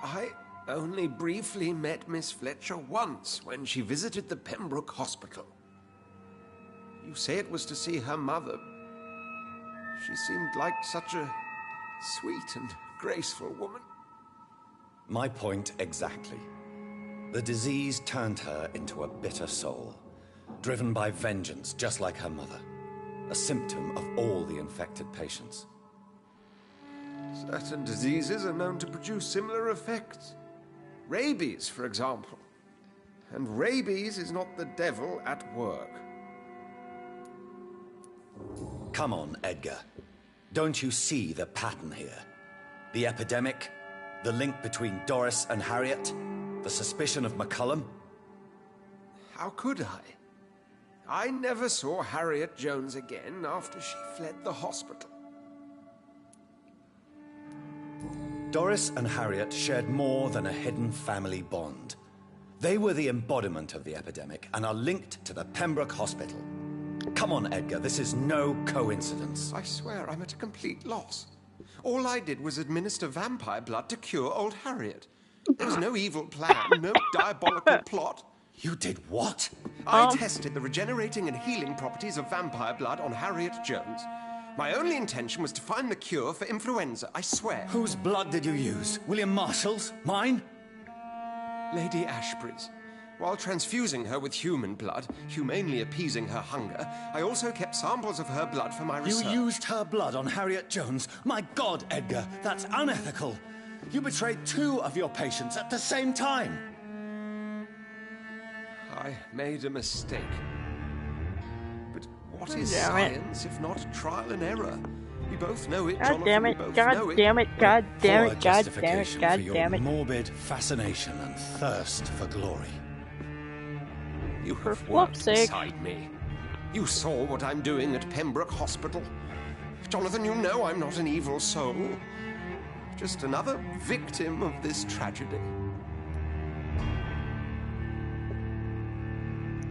I only briefly met Miss Fletcher once when she visited the Pembroke Hospital. You say it was to see her mother. She seemed like such a sweet and graceful woman. My point exactly. The disease turned her into a bitter soul, driven by vengeance just like her mother. A symptom of all the infected patients. Certain diseases are known to produce similar effects. Rabies, for example. And rabies is not the devil at work. Come on, Edgar. Don't you see the pattern here? The epidemic, the link between Doris and Harriet, the suspicion of McCullum? How could I? I never saw Harriet Jones again after she fled the hospital. Doris and Harriet shared more than a hidden family bond. They were the embodiment of the epidemic and are linked to the Pembroke Hospital. Come on, Edgar, this is no coincidence. I swear I'm at a complete loss. All I did was administer vampire blood to cure old Harriet. There was no evil plan, no diabolical plot. You did what? I tested the regenerating and healing properties of vampire blood on Harriet Jones. My only intention was to find the cure for influenza, I swear. Whose blood did you use? William Marshall's? Mine? Lady Ashbury's. While transfusing her with human blood, humanely appeasing her hunger, I also kept samples of her blood for my research. You used her blood on Harriet Jones? My God, Edgar, that's unethical. You betrayed 2 of your patients at the same time. I made a mistake. But what is science if not trial and error? We both know it, Jonathan. God damn it, God damn it, God damn it, God damn it, God damn it. Morbid fascination and thirst for glory. You have worked beside me. You saw what I'm doing at Pembroke Hospital. Jonathan, you know I'm not an evil soul. Just another victim of this tragedy.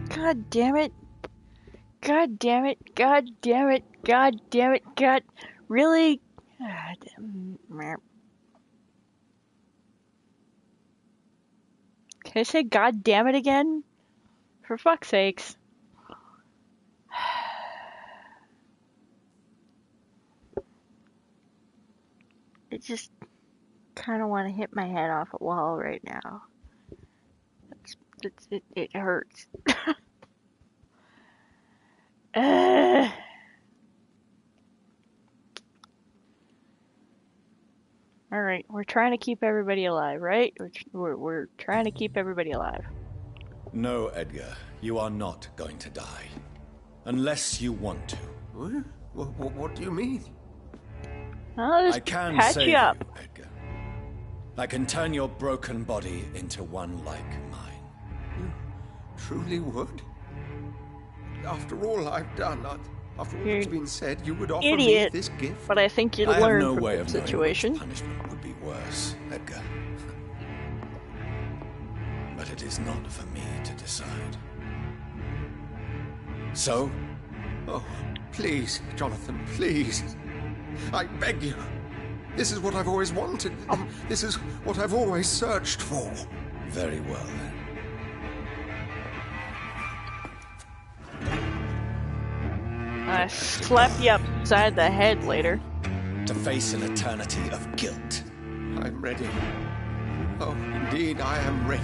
God damn it. God damn it. God damn it. God damn it. God. Really? Can I say God damn it again? For fuck's sakes. I just kind of want to hit my head off a wall right now. It hurts. Alright, we're trying to keep everybody alive, right? We're trying to keep everybody alive. No, Edgar, you are not going to die. Unless you want to. What do you mean? I'll just I can patch save you up. Edgar. I can turn your broken body into one like mine. You truly would? After all I've done, after all that's been said, you would offer me this gift? But I think you'd I have learn no from way the of knowing situation. which punishment would be worse, Edgar. But it is not for me to decide. So? Oh, please, Jonathan, please. I beg you. This is what I've always wanted. This is what I've always searched for. Very well, then. I slap you upside the head later. To face an eternity of guilt. I'm ready. Oh, indeed, I am ready.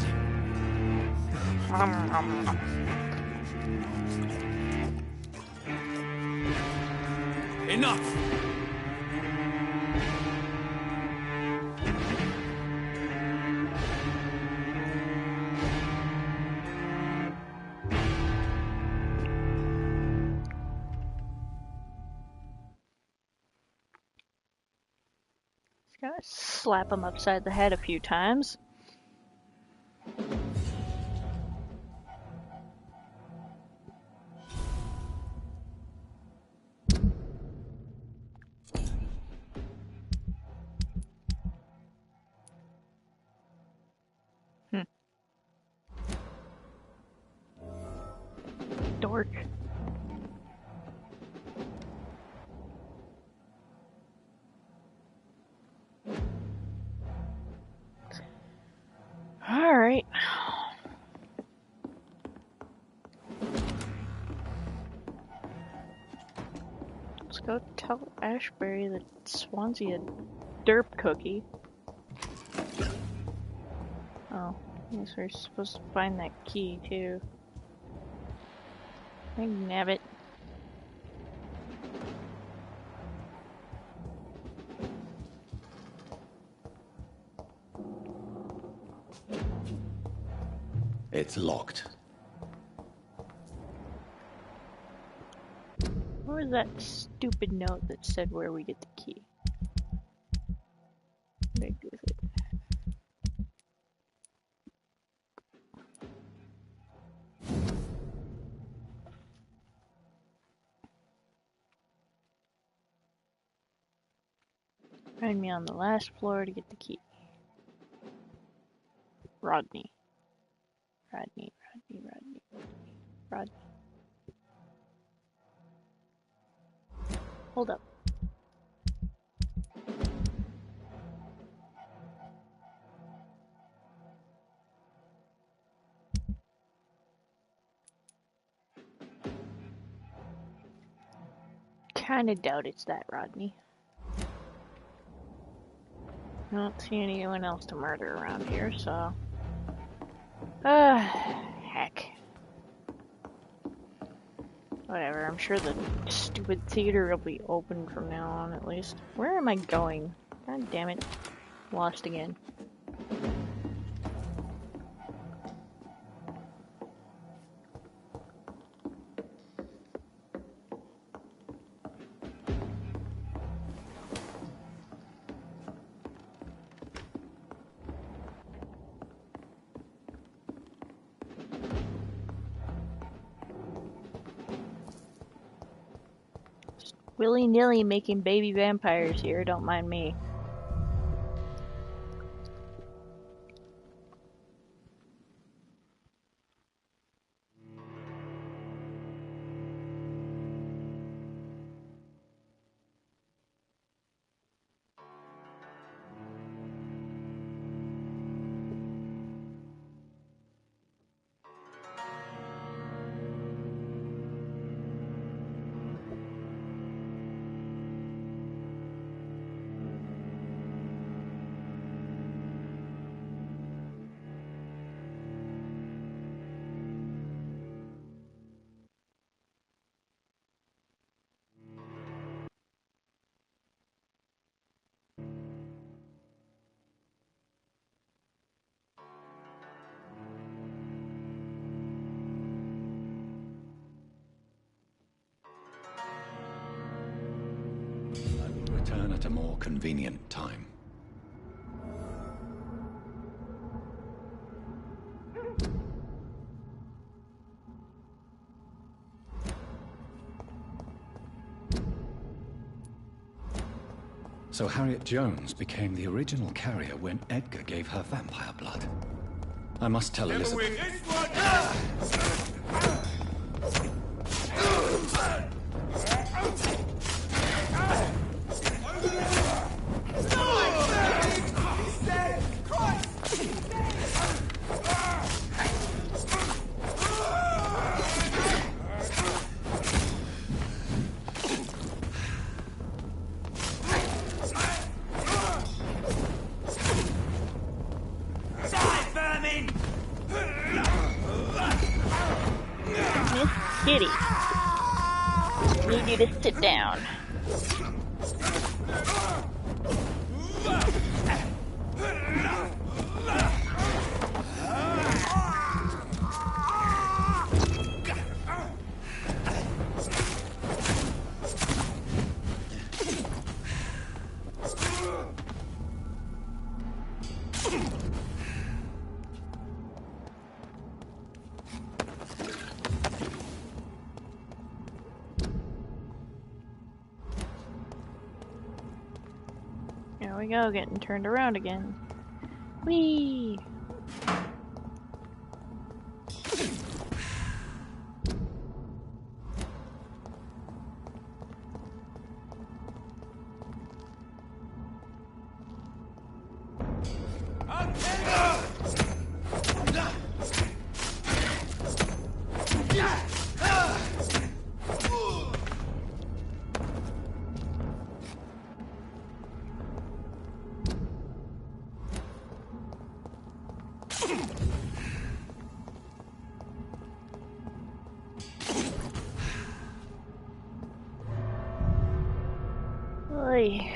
Enough! Gotta slap him upside the head a few times. Dork. Alright. Let's go tell Ashbury that Swansea a derp cookie. Oh, I guess we're supposed to find that key too. Nabbit. It's locked. What was that stupid note that said where we get the key? What did I do with it? Find me on the last floor to get the key. Rodney. Rodney. Hold up. Kinda doubt it's that, Rodney. I don't see anyone else to murder around here, so... heck. Whatever, I'm sure the stupid theater will be open from now on at least. Where am I going? God damn it. Lost again. Willy-nilly making baby vampires here, don't mind me. I will return at a more convenient time. So Harriet Jones became the original carrier when Edgar gave her vampire blood. I must tell Elizabeth. Kitty, need you to sit down. There we go, getting turned around again. Whee! Oy.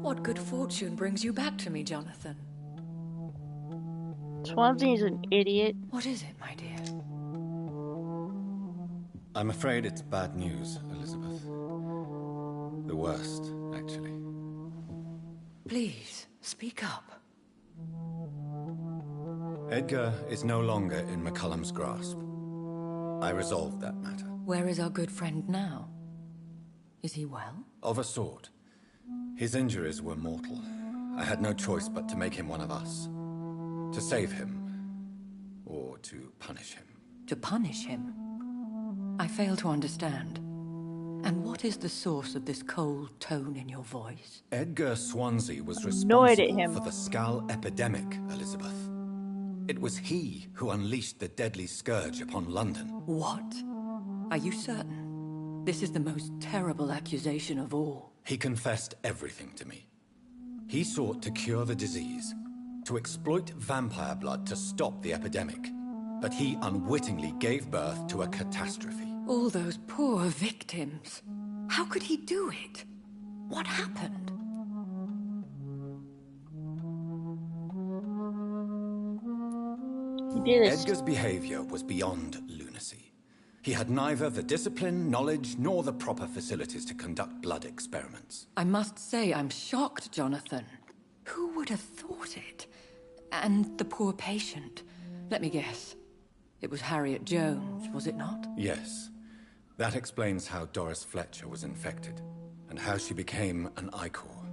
What good fortune brings you back to me, Jonathan? Swansea's an idiot. What is it, my dear? I'm afraid it's bad news, Elizabeth. The worst, actually. Please, speak up. Edgar is no longer in McCullum's grasp. I resolved that matter. Where is our good friend now? Is he well? Of a sort. His injuries were mortal. I had no choice but to make him one of us. To save him, or to punish him. To punish him? I fail to understand. And what is the source of this cold tone in your voice? Edgar Swansea was Annoyed at responsible him. for the Skull epidemic, Elizabeth. It was he who unleashed the deadly scourge upon London. What? Are you certain? This is the most terrible accusation of all. He confessed everything to me. He sought to cure the disease, to exploit vampire blood to stop the epidemic. But he unwittingly gave birth to a catastrophe. All those poor victims. How could he do it? What happened? He did it. Edgar's behavior was beyond lunacy. He had neither the discipline, knowledge, nor the proper facilities to conduct blood experiments. I must say I'm shocked, Jonathan. Who would have thought it? And the poor patient. Let me guess. It was Harriet Jones, was it not? Yes. That explains how Doris Fletcher was infected, and how she became an Ichor.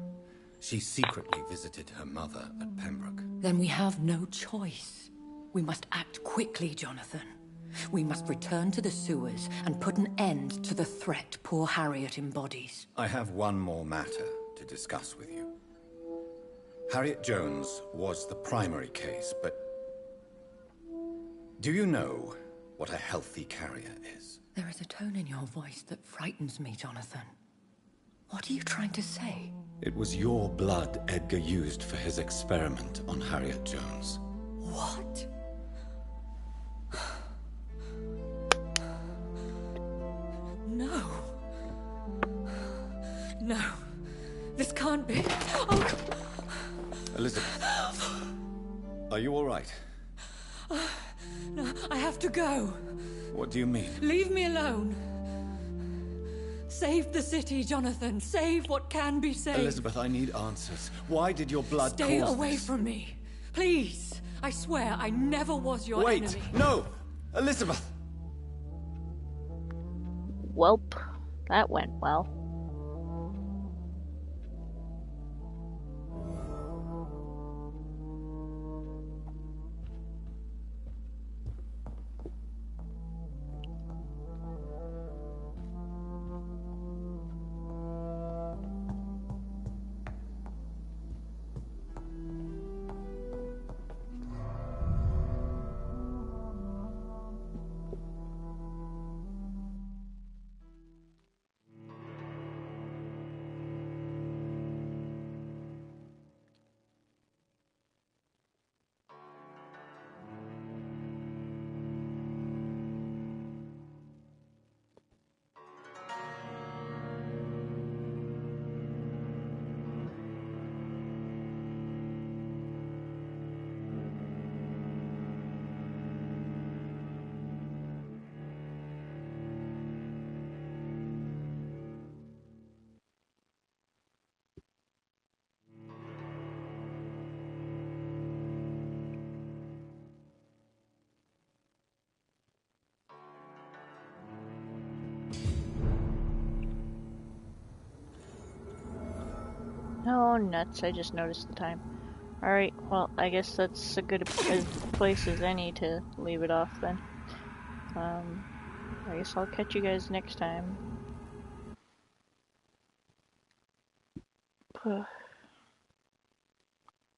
She secretly visited her mother at Pembroke. Then we have no choice. We must act quickly, Jonathan. We must return to the sewers and put an end to the threat poor Harriet embodies. I have one more matter to discuss with you. Harriet Jones was the primary case, but... do you know what a healthy carrier is. There is a tone in your voice that frightens me, Jonathan. What are you trying to say? It was your blood Edgar used for his experiment on Harriet Jones. What? No. No. This can't be. Oh. Elizabeth, are you all right? No, I have to go. What do you mean? Leave me alone. Save the city, Jonathan. Save what can be saved. Elizabeth, I need answers. Why did your blood Stay cause away this? from me. Please. I swear I never was your Wait! enemy. No! Elizabeth! Welp, that went well. Oh, nuts, I just noticed the time. Alright, well, I guess that's a good place as any to leave it off then. I guess I'll catch you guys next time.